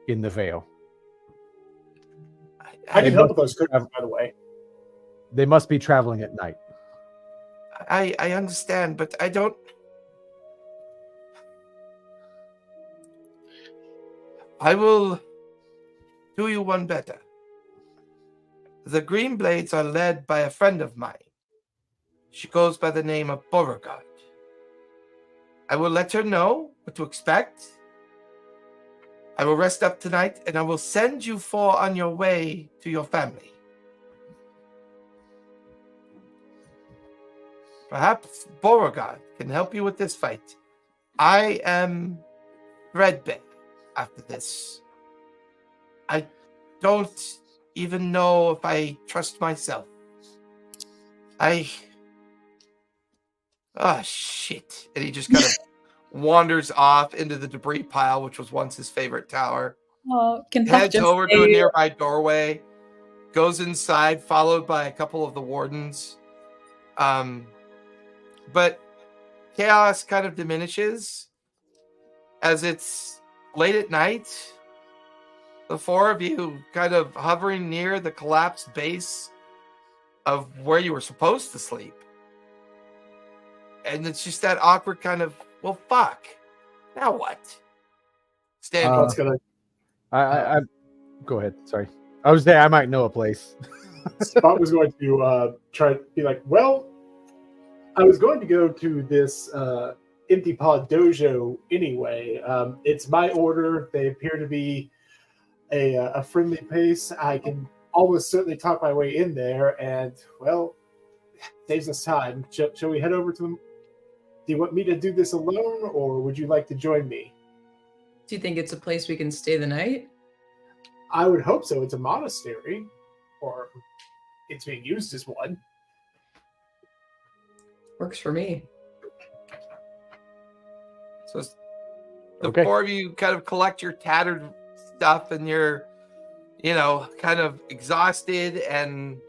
Speaker 2: in the Vale.
Speaker 3: I can
Speaker 2: They
Speaker 3: help
Speaker 2: must
Speaker 3: with those cookies,
Speaker 2: have-
Speaker 3: by the way.
Speaker 2: They must be traveling at night.
Speaker 1: I understand, but I don't... I will do you one better. The Green Blades are led by a friend of mine. She goes by the name of Beauregard. I will let her know what to expect. I will rest up tonight, and I will send you 4 on your way to your family. Perhaps Beauregard can help you with this fight. I am threadbare after this. I don't even know if I trust myself. Shit. And he just kind of wanders off into the debris pile, which was once his favorite tower.
Speaker 4: Oh, can Puff
Speaker 1: Heads
Speaker 4: just
Speaker 1: over to a
Speaker 4: say,
Speaker 1: nearby doorway, goes inside, followed by a couple of the wardens. But chaos kind of diminishes as it's late at night. The 4 of you kind of hovering near the collapsed base of where you were supposed to sleep. And it's just that awkward kind of, well, fuck. Now what? Standing.
Speaker 3: What's gonna
Speaker 2: I go ahead. Sorry, I was there. I might know a place.
Speaker 3: Spot was going to try to be like, well, I was going to go to this empty pod dojo anyway. It's my order. They appear to be a friendly pace. I can almost certainly talk my way in there, and well, saves us time. Shall we head over to them? Do you want me to do this alone, or would you like to join me?
Speaker 5: Do you think it's a place we can stay the night?
Speaker 3: I would hope so. It's a monastery, or it's being used as one.
Speaker 5: Works for me.
Speaker 1: So The
Speaker 2: Okay.
Speaker 1: four of you kind of collect your tattered stuff, and you're, kind of exhausted and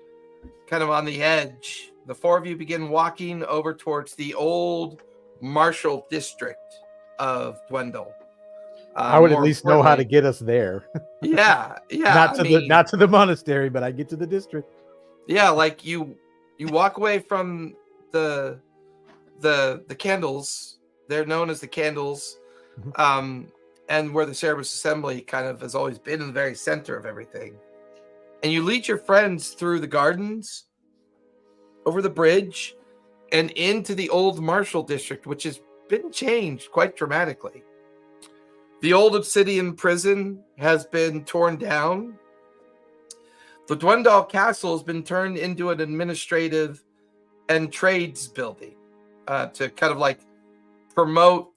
Speaker 1: kind of on the edge. The four of you begin walking over towards the old Marshall district of Dwendal.
Speaker 2: I would at
Speaker 1: More
Speaker 2: least know how to
Speaker 1: importantly-
Speaker 2: get us there.
Speaker 1: Yeah.
Speaker 2: Not to the monastery, but I get to the district.
Speaker 1: Yeah, like you walk away from the candles. They're known as the candles, and where the Cerebus Assembly kind of has always been in the very center of everything. And you lead your friends through the gardens, over the bridge, and into the old Marshall district, which has been changed quite dramatically. The old Obsidian prison has been torn down. The Dwendal Castle has been turned into an administrative and trades building to kind of like promote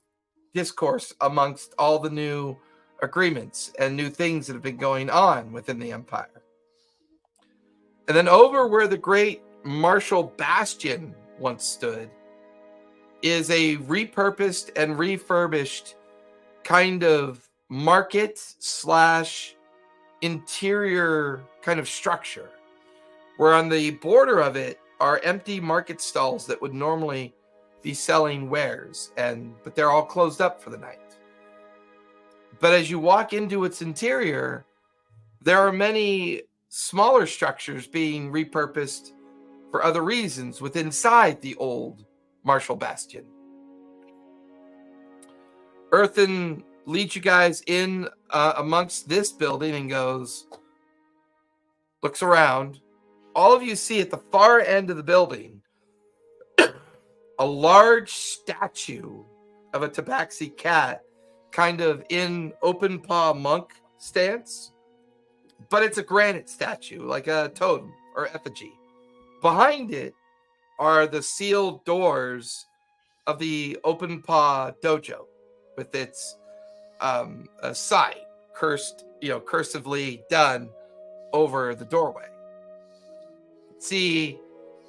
Speaker 1: discourse amongst all the new agreements and new things that have been going on within the Empire. And then over where the Great Marshall Bastion once stood is a repurposed and refurbished kind of market / interior kind of structure, where on the border of it are empty market stalls that would normally be selling wares, but they're all closed up for the night. But as you walk into its interior, there are many smaller structures being repurposed for other reasons within inside the old Marshall Bastion. Earthen leads you guys in amongst this building and looks around. All of you see at the far end of the building a large statue of a tabaxi cat, kind of in open paw monk stance, but it's a granite statue, like a totem or effigy. Behind it are the sealed doors of the open paw dojo, with its a sign cursively done over the doorway. See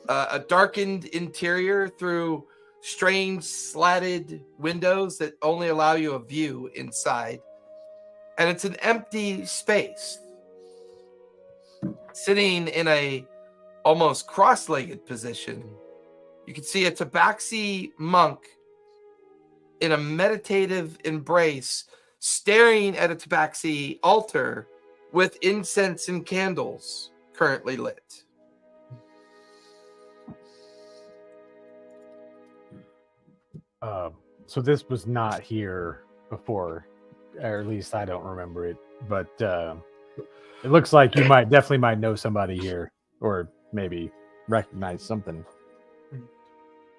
Speaker 1: a darkened interior through strange slatted windows that only allow you a view inside, and it's an empty space. Sitting in a almost cross-legged position, you can see a tabaxi monk in a meditative embrace, staring at a tabaxi altar with incense and candles currently lit.
Speaker 2: So this was not here before, or at least I don't remember it. But it looks like you definitely might know somebody here, or maybe recognize something.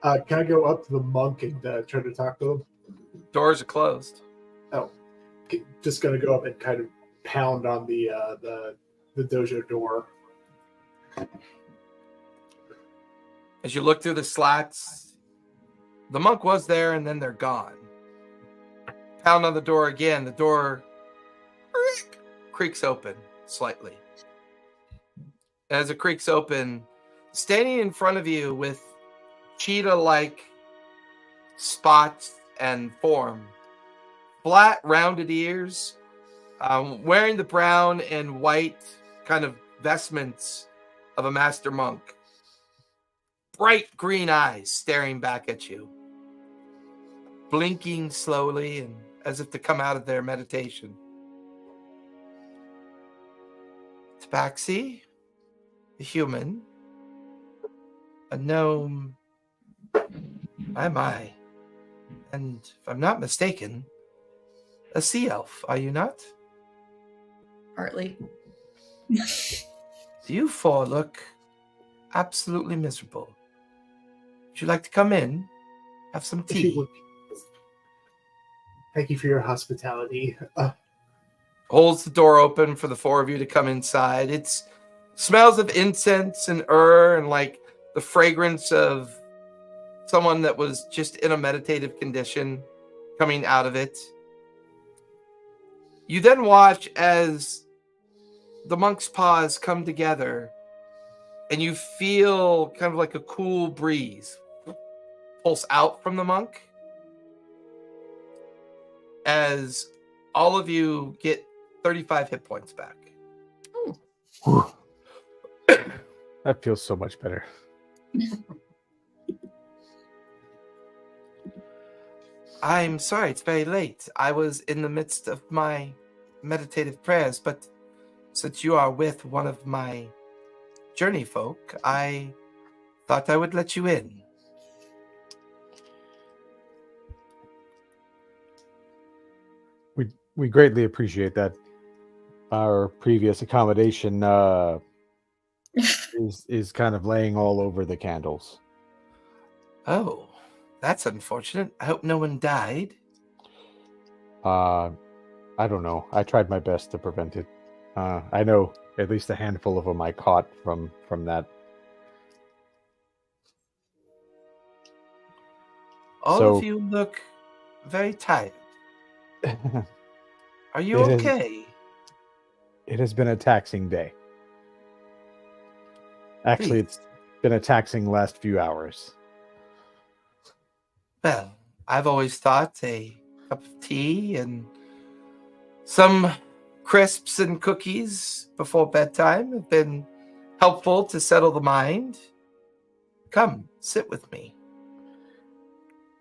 Speaker 3: Can I go up to the monk and try to talk to him?
Speaker 1: Doors are closed.
Speaker 3: Just gonna go up and kind of pound on the dojo door.
Speaker 1: As you look through the slats, the monk was there, and then they're gone. Pound on the door again. The door creaks open slightly. As it creaks open, standing in front of you with cheetah-like spots and form, flat, rounded ears, wearing the brown and white kind of vestments of a master monk, bright green eyes staring back at you, blinking slowly and as if to come out of their meditation. Tabaxi, a human, a gnome, my, and if I'm not mistaken, a sea elf, are you not?
Speaker 5: Partly.
Speaker 1: You four look absolutely miserable. Would you like to come in? Have some tea?
Speaker 3: Thank you for your hospitality.
Speaker 1: Holds the door open for the four of you to come inside. It smells of incense and and like the fragrance of someone that was just in a meditative condition coming out of it. You then watch as the monk's paws come together and you feel kind of like a cool breeze pulse out from the monk. as all of you get 35 hit points back.
Speaker 2: Whew. That feels so much better.
Speaker 1: I'm sorry, it's very late. I was in the midst of my meditative prayers, but since you are with one of my journey folk, I thought I would let you in.
Speaker 2: We greatly appreciate that. Our previous accommodation is kind of laying all over the candles.
Speaker 1: Oh, that's unfortunate. I hope no one died.
Speaker 2: I don't know. I tried my best to prevent it. I know at least a handful of them I caught from that.
Speaker 1: All of you look very tired. Are you okay?
Speaker 2: It has been a taxing day. Actually, It's been a taxing last few hours.
Speaker 1: Well, I've always thought a cup of tea and some crisps and cookies before bedtime have been helpful to settle the mind. Come, sit with me.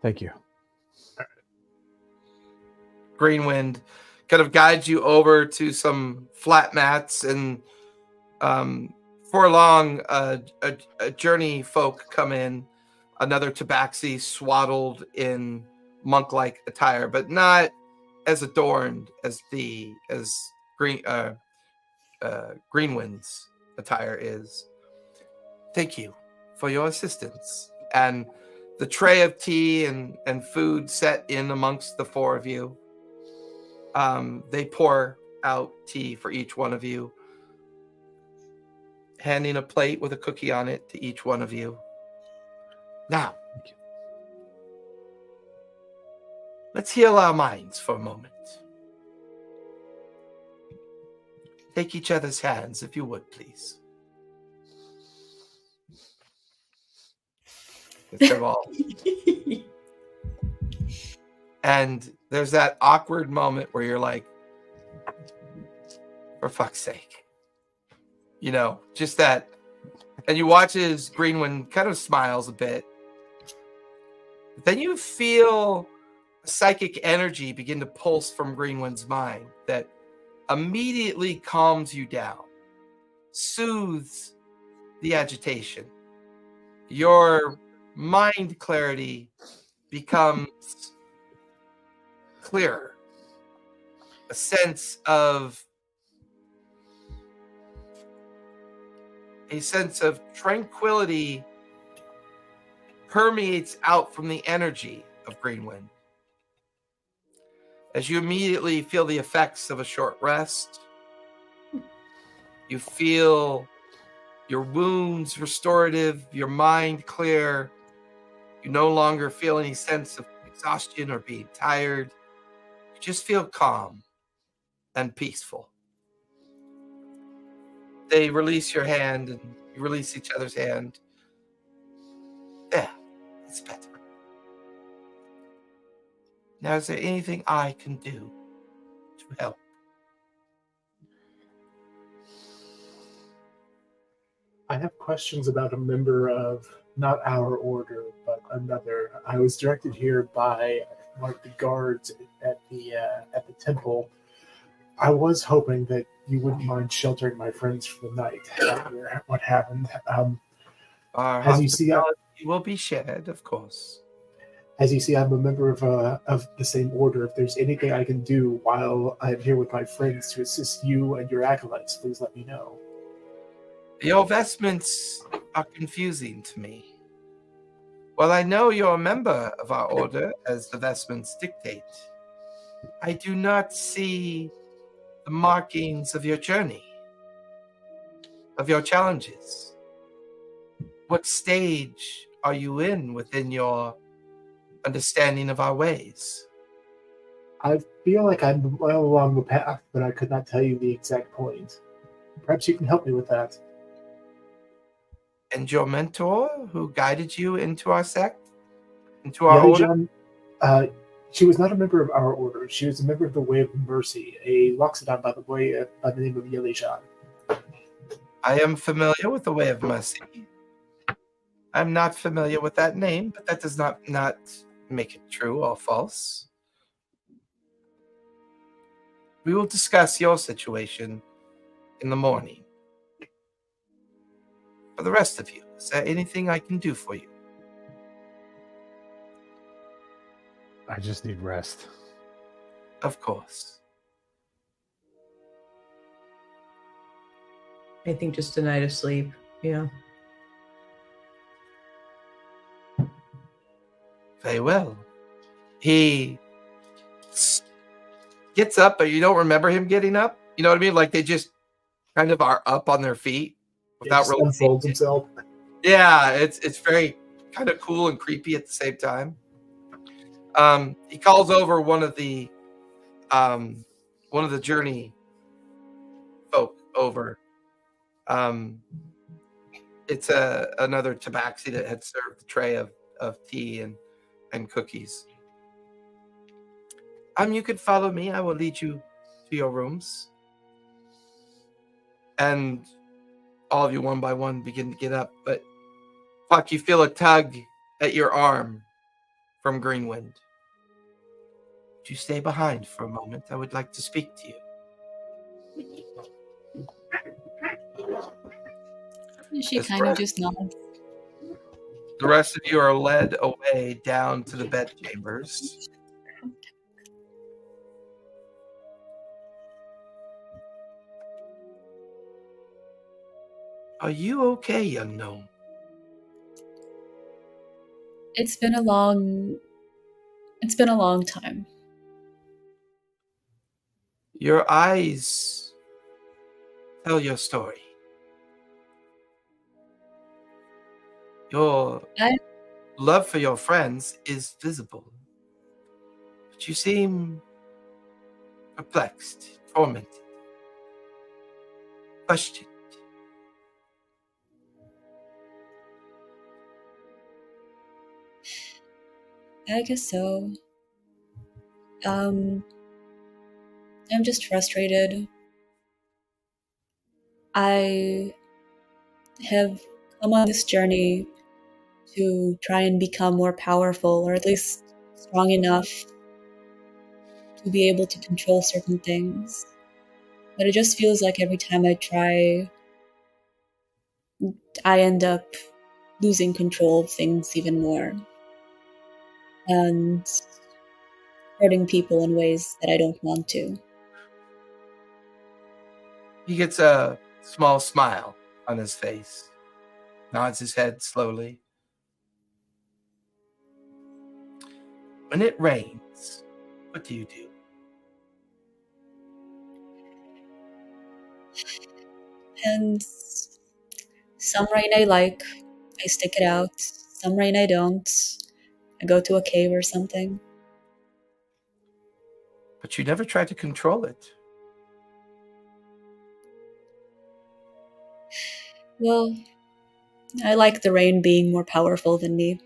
Speaker 2: Thank you.
Speaker 1: Greenwind kind of guides you over to some flat mats, and for long, a journey folk come in, another tabaxi swaddled in monk-like attire, but not as adorned as Greenwind's attire is. Thank you for your assistance. And the tray of tea and food set in amongst the four of you. They pour out tea for each one of you, handing a plate with a cookie on it to each one of you. Now, let's heal our minds for a moment. Take each other's hands, if you would, please. They're all... And there's that awkward moment where you're like, for fuck's sake. You know, just that. And you watch as Greenwind kind of smiles a bit. But then you feel a psychic energy begin to pulse from Greenwind's mind that immediately calms you down, soothes the agitation. Your mind clarity becomes clearer. A sense of tranquility permeates out from the energy of Greenwind. As you immediately feel the effects of a short rest, you feel your wounds restorative, your mind clear. You no longer feel any sense of exhaustion or being tired. You just feel calm and peaceful. They release your hand and you release each other's hand. Yeah, it's better. Now, is there anything I can do to help?
Speaker 3: I have questions about a member of not our order, but another. I was directed here by one of the guards at the temple. I was hoping that you wouldn't mind sheltering my friends for the night after what happened.
Speaker 1: Our
Speaker 3: As you see,
Speaker 1: will be shared, of course.
Speaker 3: As you see, I'm a member of the same order. If there's anything I can do while I'm here with my friends to assist you and your acolytes, please let me know.
Speaker 1: Your vestments are confusing to me. While I know you're a member of our order, as the vestments dictate, I do not see the markings of your journey, of your challenges. What stage are you in within your understanding of our ways?
Speaker 3: I feel like I'm well along the path, but I could not tell you the exact point. Perhaps you can help me with that.
Speaker 1: And your mentor who guided you into our sect, into our order?
Speaker 3: John, She was not a member of our order. She was a member of the Way of Mercy, a Loxodon by the name of Yelijan.
Speaker 1: I am familiar with the Way of Mercy. I'm not familiar with that name, but that does not make it true or false. We will discuss your situation in the morning. For the rest of you, is there anything I can do for you?
Speaker 2: I just need rest.
Speaker 1: Of course.
Speaker 5: I think just a night of sleep. Yeah.
Speaker 1: Very well. He gets up, but you don't remember him getting up. You know what I mean? Like they just kind of are up on their feet without really
Speaker 3: unfolds himself.
Speaker 1: Yeah, it's very kind of cool and creepy at the same time. He calls over one of the journey folk over. It's another tabaxi that had served a tray of tea and cookies. You could follow me. I will lead you to your rooms. And all of you one by one begin to get up, but Puck, you feel a tug at your arm from Greenwind. Would you stay behind for a moment? I would like to speak to you.
Speaker 4: She kind of just nods.
Speaker 1: The rest of you are led away down to the bedchambers. Are you okay, young gnome?
Speaker 4: It's been a long time.
Speaker 1: Your eyes tell your story. Your love for your friends is visible. But you seem perplexed, tormented, questioned.
Speaker 4: I guess so. I'm just frustrated. I have come on this journey to try and become more powerful, or at least strong enough to be able to control certain things. But it just feels like every time I try, I end up losing control of things even more. And hurting people in ways that I don't want to.
Speaker 1: He gets a small smile on his face, nods his head slowly. When it rains, what do you do?
Speaker 4: And some rain I like, I stick it out. Some rain I don't. I go to a cave or something.
Speaker 1: But you never try to control it.
Speaker 4: Well, I like the rain being more powerful than me.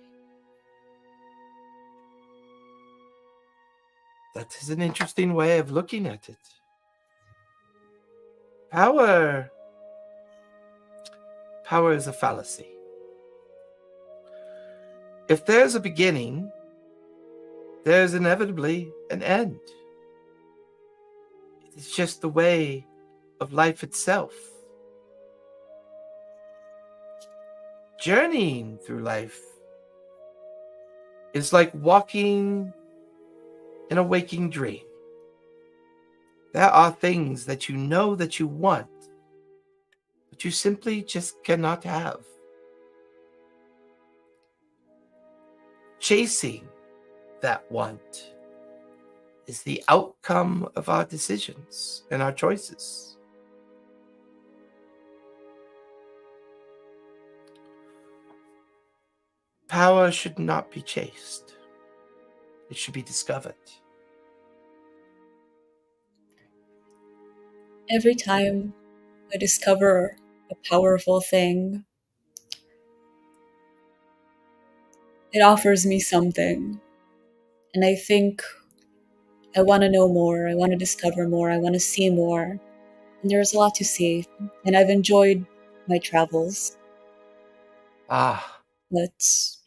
Speaker 1: That is an interesting way of looking at it. Power is a fallacy. If there's a beginning, there's inevitably an end. It's just the way of life itself. Journeying through life is like walking in a waking dream. There are things that you know that you want, but you simply just cannot have. Chasing that want is the outcome of our decisions and our choices. Power should not be chased. It should be discovered.
Speaker 4: Every time I discover a powerful thing, it offers me something. And I think I want to know more. I want to discover more. I want to see more. And there's a lot to see. And I've enjoyed my travels.
Speaker 1: Ah,
Speaker 4: But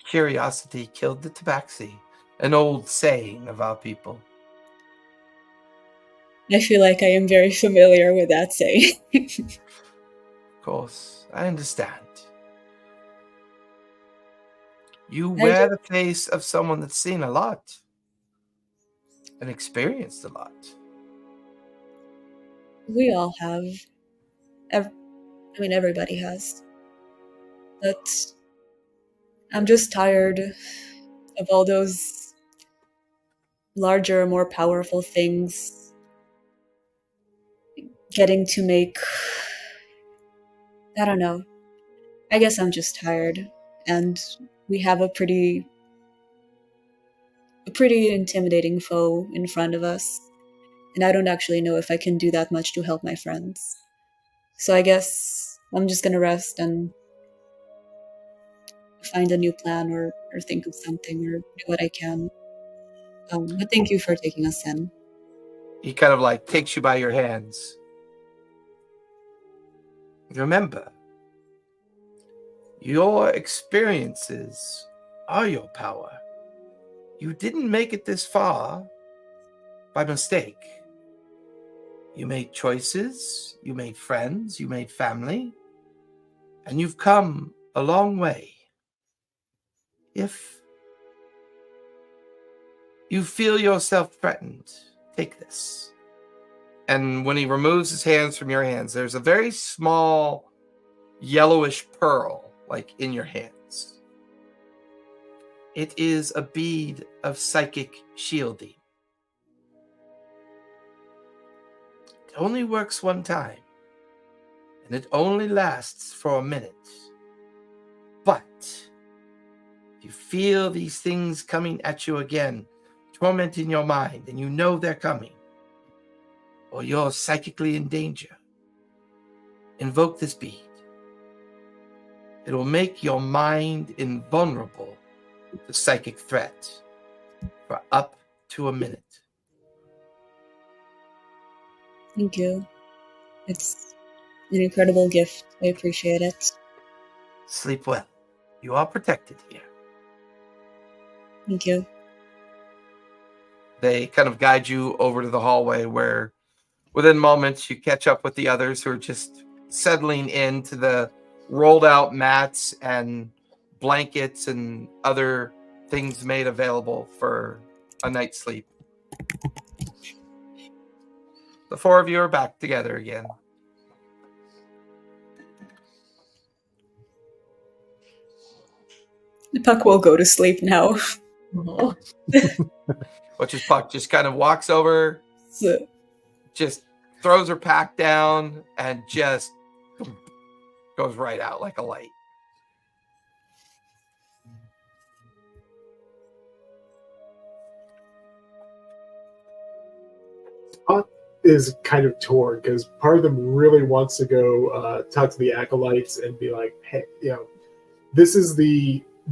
Speaker 1: curiosity killed the tabaxi, an old saying of our people.
Speaker 4: I feel like I am very familiar with that saying.
Speaker 1: Of course, I understand. You wear the face of someone that's seen a lot and experienced a lot.
Speaker 4: We all have. Everybody has. But I'm just tired of all those larger, more powerful things getting to make... I don't know. I guess I'm just tired. And we have a pretty intimidating foe in front of us. And I don't actually know if I can do that much to help my friends. So I guess I'm just gonna rest and find a new plan or think of something or do what I can. But thank you for taking us in.
Speaker 1: He kind of like takes you by your hands. Remember, your experiences are your power. You didn't make it this far by mistake. You made choices, you made friends, you made family, and you've come a long way. If you feel yourself threatened, take this. And when he removes his hands from your hands, there's a very small yellowish pearl, like in your hands. It is a bead of psychic shielding. It only works one time, and it only lasts for a minute. But if you feel these things coming at you again, tormenting your mind, and you know they're coming, or you're psychically in danger, invoke this bead. It will make your mind invulnerable to psychic threat for up to a minute.
Speaker 4: Thank you. It's an incredible gift. I appreciate it.
Speaker 1: Sleep well. You are protected here.
Speaker 4: Thank you.
Speaker 1: They kind of guide you over to the hallway where within moments you catch up with the others who are just settling into the rolled out mats and blankets and other things made available for a night's sleep. The four of you are back together again.
Speaker 4: Puck will go to sleep now.
Speaker 1: Which is Puck just kind of walks over, just throws her pack down, and just goes right out like a light.
Speaker 3: Puck is kind of torn because part of them really wants to go talk to the acolytes and be like, hey, this is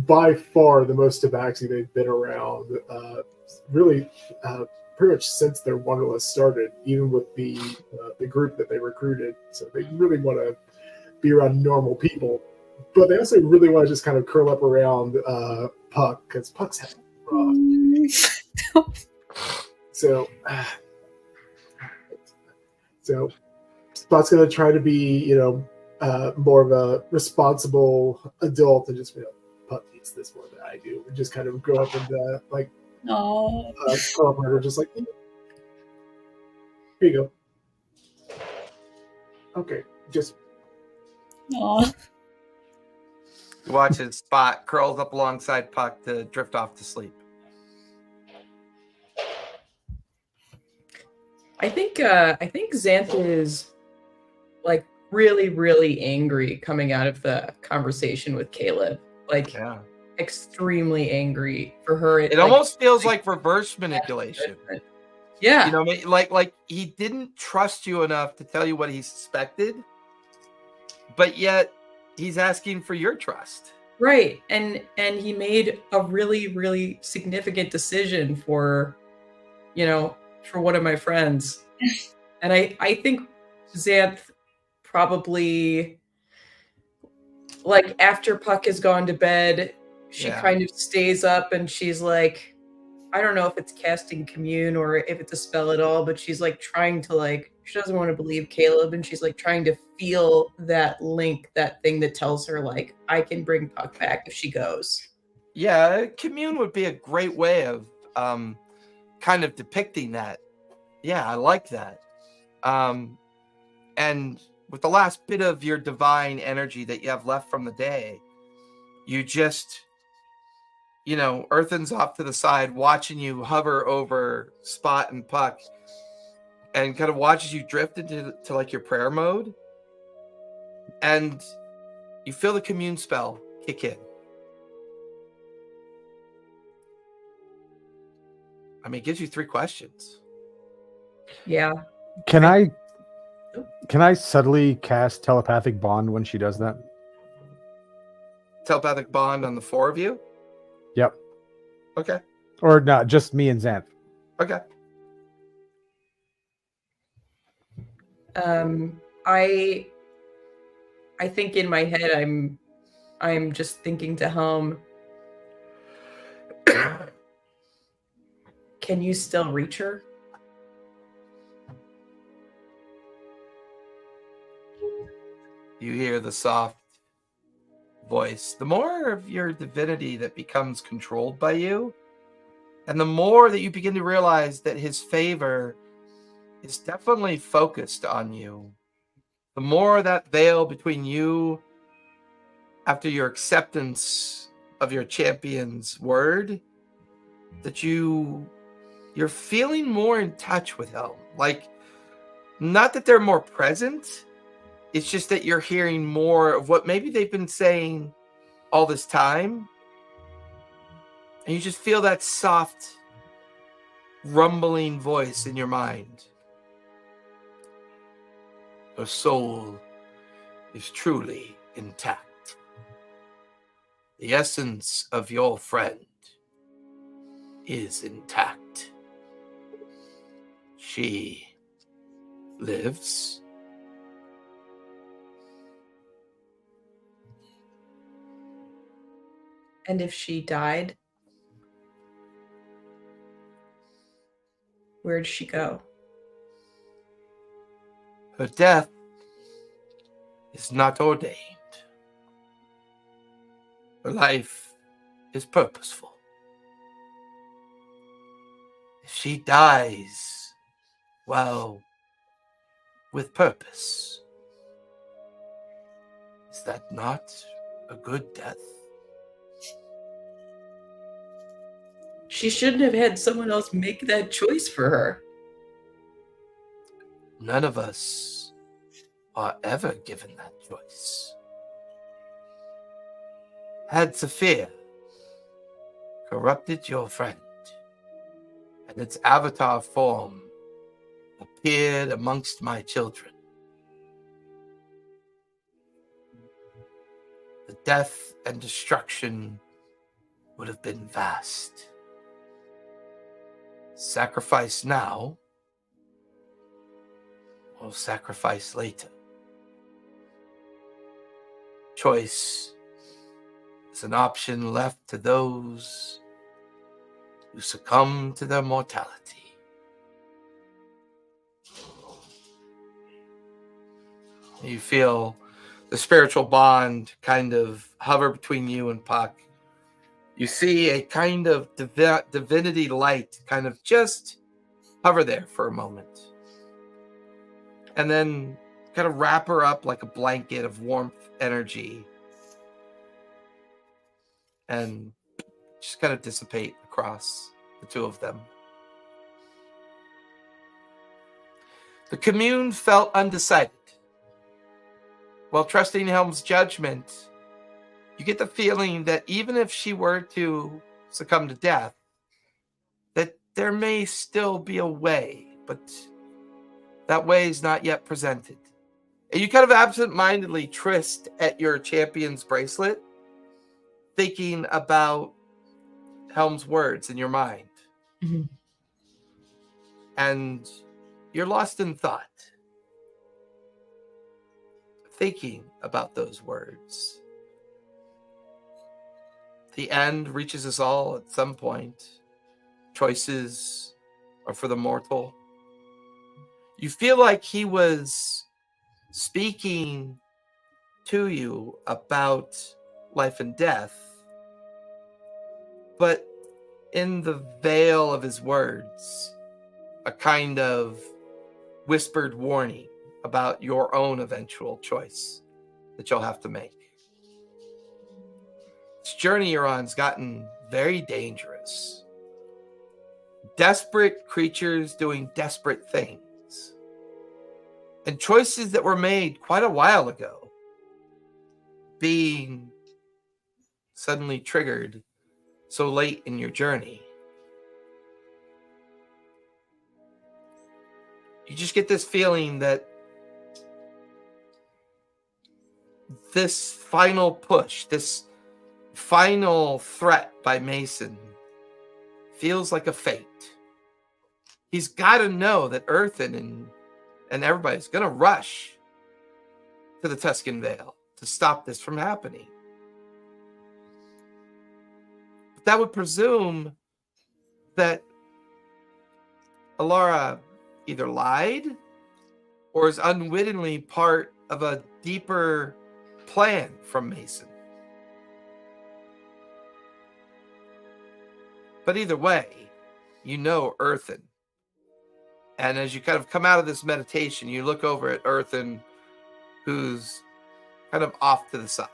Speaker 3: by far the most tabaxi they've been around, really pretty much since their wanderlust started, even with the group that they recruited. So they really want to be around normal people, but they also really want to just kind of curl up around Puck because Puck's having rough. So Spot's going to try to be, more of a responsible adult and just be like, Puck needs this more than I do. And just kind of grow up and curl up her, just like, here you go. Okay, just.
Speaker 4: Aww.
Speaker 1: You watch as Spot curls up alongside Puck to drift off to sleep.
Speaker 5: I think Xantha is like really, really angry coming out of the conversation with Caleb. Like extremely angry for her.
Speaker 1: It almost feels like reverse manipulation.
Speaker 5: Yeah.
Speaker 1: Like he didn't trust you enough to tell you what he suspected, but yet he's asking for your trust.
Speaker 5: Right. And he made a really, really significant decision for, for one of my friends. And I think Xanth probably, like, after Puck has gone to bed, she kind of stays up and she's like, I don't know if it's casting commune or if it's a spell at all, but she's like trying to, like, she doesn't want to believe Caleb, and she's like trying to feel that link, that thing that tells her, like, I can bring Puck back if she goes.
Speaker 1: Yeah, commune would be a great way of kind of depicting that. Yeah, I like that. And with the last bit of your divine energy that you have left from the day, you just, Earthen's off to the side, watching you hover over Spot and Puck, and kind of watches you drift into like your prayer mode, and you feel the commune spell kick in. I mean, it gives you 3 questions.
Speaker 5: Yeah.
Speaker 2: Can I subtly cast telepathic bond when she does that?
Speaker 1: Telepathic bond on the 4 of you?
Speaker 2: Yep.
Speaker 1: Okay.
Speaker 2: Or not, just me and Xanth.
Speaker 1: Okay.
Speaker 5: I think in my head I'm just thinking to Helm, can you still reach her?
Speaker 1: You hear the soft voice. The more of your divinity that becomes controlled by you, and the more that you begin to realize that his favor is definitely focused on you, the more that veil between you, after your acceptance of your champion's word, that you're feeling more in touch with him. Like, not that they're more present, it's just that you're hearing more of what maybe they've been saying all this time. And you just feel that soft, rumbling voice in your mind. Her soul is truly intact. The essence of your friend is intact. She lives.
Speaker 5: And if she died, where'd she go?
Speaker 1: Her death is not ordained. Her life is purposeful. If she dies, well, with purpose, is that not a good death?
Speaker 5: She shouldn't have had someone else make that choice for her.
Speaker 1: None of us are ever given that choice. Had Sophia corrupted your friend, and its avatar form appeared amongst my children, the death and destruction would have been vast. Sacrifice now, or sacrifice later. Choice is an option left to those who succumb to their mortality. You feel the spiritual bond kind of hover between you and Puck. You see a kind of divinity light kind of just hover there for a moment. And then kind of wrap her up like a blanket of warmth energy. And just kind of dissipate across the two of them. The commune felt undecided. While trusting Helm's judgment, you get the feeling that even if she were to succumb to death, that there may still be a way, but that way is not yet presented. And you kind of absent-mindedly tryst at your champion's bracelet, thinking about Helm's words in your mind.
Speaker 5: Mhm.
Speaker 1: And you're lost in thought, thinking about those words. The end reaches us all at some point. Choices are for the mortal. You feel like he was speaking to you about life and death, but in the veil of his words, a kind of whispered warning about your own eventual choice that you'll have to make. This journey you're on's gotten very dangerous. Desperate creatures doing desperate things. And choices that were made quite a while ago being suddenly triggered so late in your journey. You just get this feeling that this final push, this final threat by Mason feels like a fate. He's got to know that Earthen and everybody's going to rush to the Tuscan Vale to stop this from happening. But that would presume that Alara either lied or is unwittingly part of a deeper plan from Mason. But either way, you know Earthen. And as you kind of come out of this meditation, you look over at Earthen, who's kind of off to the side.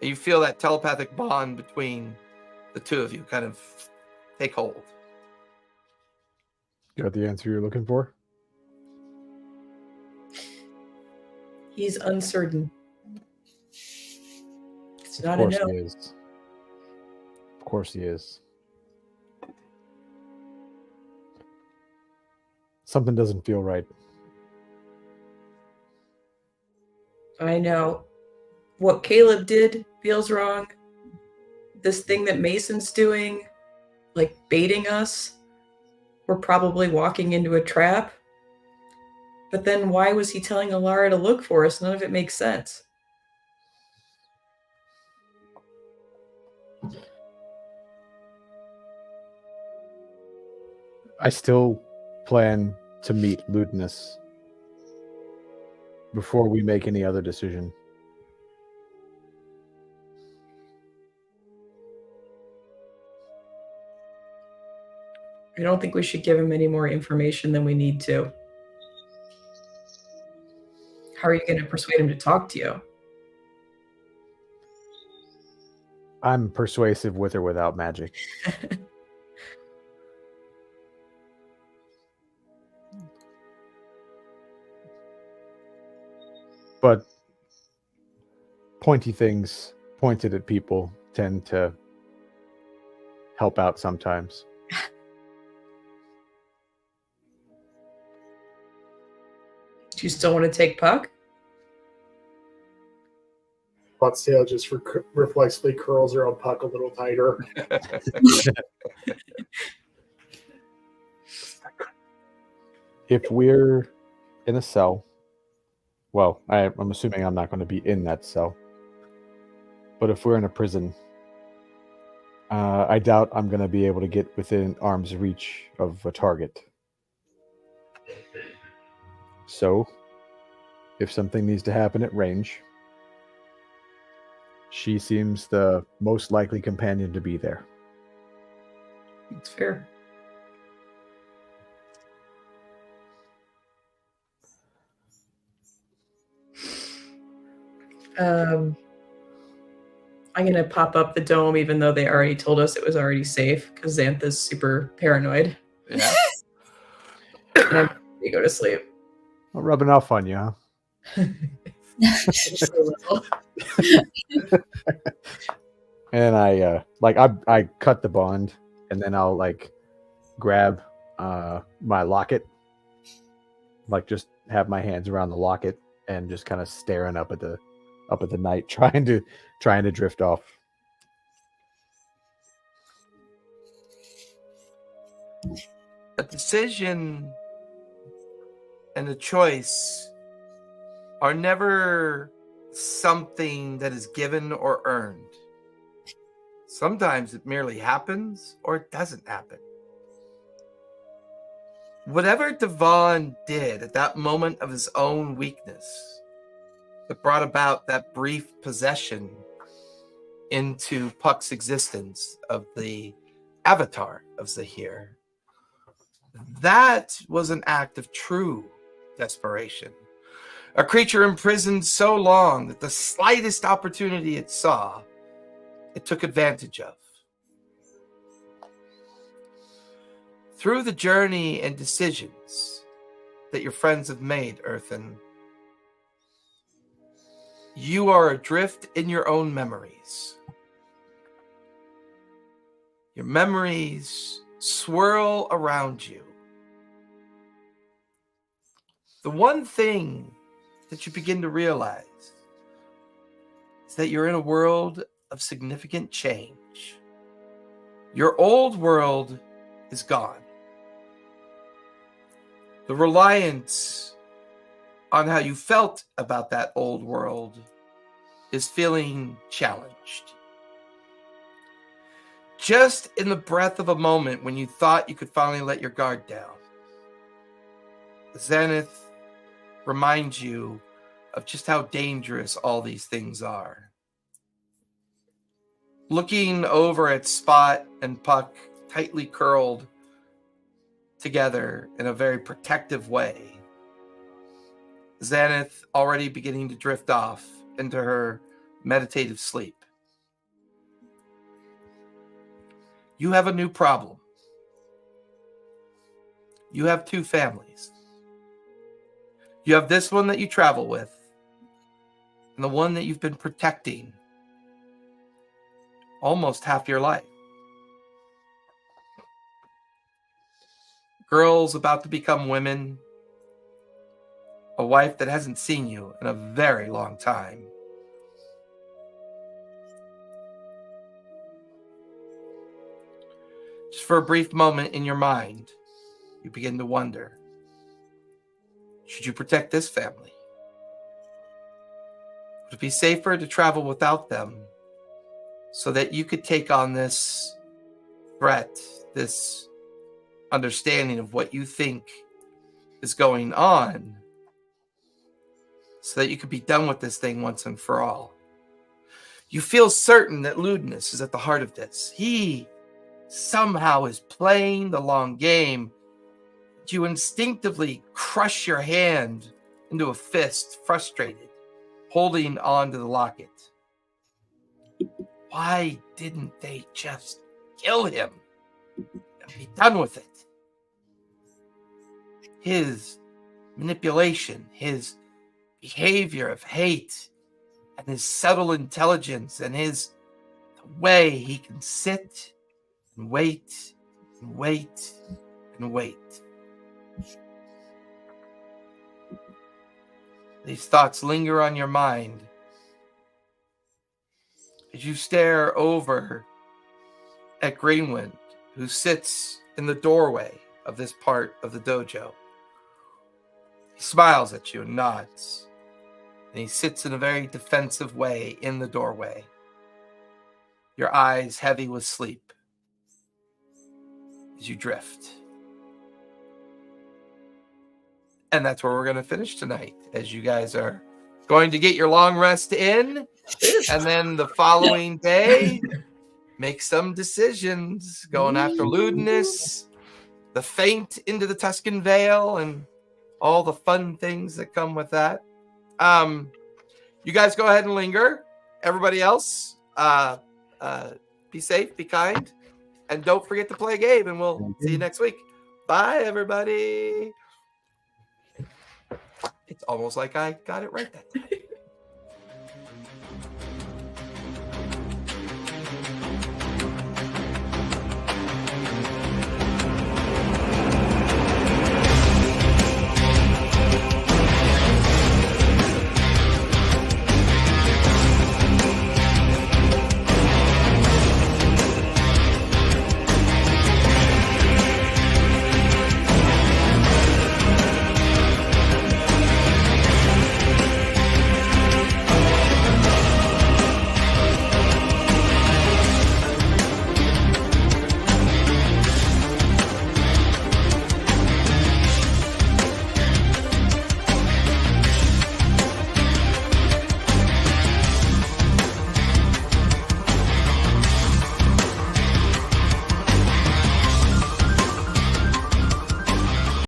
Speaker 1: And you feel that telepathic bond between the two of you kind of take hold.
Speaker 2: Got the answer you're looking for?
Speaker 5: He's uncertain. It's not
Speaker 2: Of course
Speaker 5: a no.
Speaker 2: he is. Of course he is. Something doesn't feel right.
Speaker 5: I know. What Caleb did feels wrong. This thing that Mason's doing, like baiting us, we're probably walking into a trap. But then why was he telling Alara to look for us? None of it makes sense.
Speaker 2: I still plan to meet Ludinus before we make any other decision.
Speaker 5: I don't think we should give him any more information than we need to. How are you going to persuade him to talk to you?
Speaker 2: I'm persuasive with or without magic. But pointy things pointed at people tend to help out sometimes.
Speaker 5: Do you still want to take Puck?
Speaker 3: Pot's tail just reflexively curls around Puck a little tighter.
Speaker 2: If we're in a cell, well, I'm assuming I'm not going to be in that cell. But if we're in a prison, I doubt I'm going to be able to get within arm's reach of a target. So, if something needs to happen at range, she seems the most likely companion to be there.
Speaker 5: It's fair. I'm going to pop up the dome even though they already told us it was already safe because Xantha's super paranoid.
Speaker 1: Yeah.
Speaker 5: And I'm ready to go to sleep.
Speaker 2: Not rubbing off on you, huh?
Speaker 5: Just a little.
Speaker 2: And I cut the bond, and then I'll grab my locket, just have my hands around the locket and just kind of staring up at the up at the night, trying to drift off.
Speaker 1: A decision and a choice are never something that is given or earned. Sometimes it merely happens or it doesn't happen. Whatever Devon did at that moment of his own weakness that brought about that brief possession into Puck's existence of the avatar of Zahir, that was an act of true desperation. A creature imprisoned so long that the slightest opportunity it saw, it took advantage of. Through the journey and decisions that your friends have made, Earthen, you are adrift in your own memories. Your memories swirl around you. The one thing that you begin to realize is that you're in a world of significant change. Your old world is gone. The reliance on how you felt about that old world is feeling challenged. Just in the breath of a moment when you thought you could finally let your guard down, Zenith reminds you of just how dangerous all these things are. Looking over at Spot and Puck, tightly curled together in a very protective way, Zenith already beginning to drift off into her meditative sleep. You have a new problem. You have two families. You have this one that you travel with, and the one that you've been protecting almost half your life. Girls about to become women, a wife that hasn't seen you in a very long time. Just for a brief moment in your mind, you begin to wonder, should you protect this family? Would it be safer to travel without them so that you could take on this threat, this understanding of what you think is going on, so that you could be done with this thing once and for all? You feel certain that Ludinus is at the heart of this. He somehow is playing the long game. You instinctively crush your hand into a fist, frustrated, holding on to the locket. Why didn't they just kill him and be done with it? His manipulation, his behavior of hate, and his subtle intelligence, and the way he can sit and wait and wait and wait. These thoughts linger on your mind as you stare over at Greenwind, who sits in the doorway of this part of the dojo. He smiles at you and nods, and he sits in a very defensive way in the doorway, your eyes heavy with sleep as you drift. And that's where we're going to finish tonight, as you guys are going to get your long rest in, and then the following day, make some decisions, going after Ludinus, the feint into the Tuscan Vale, and all the fun things that come with that. You guys go ahead and linger. Everybody else, be safe, be kind, and don't forget to play a game, and we'll see you next week. Bye, everybody. It's almost like I got it right that time.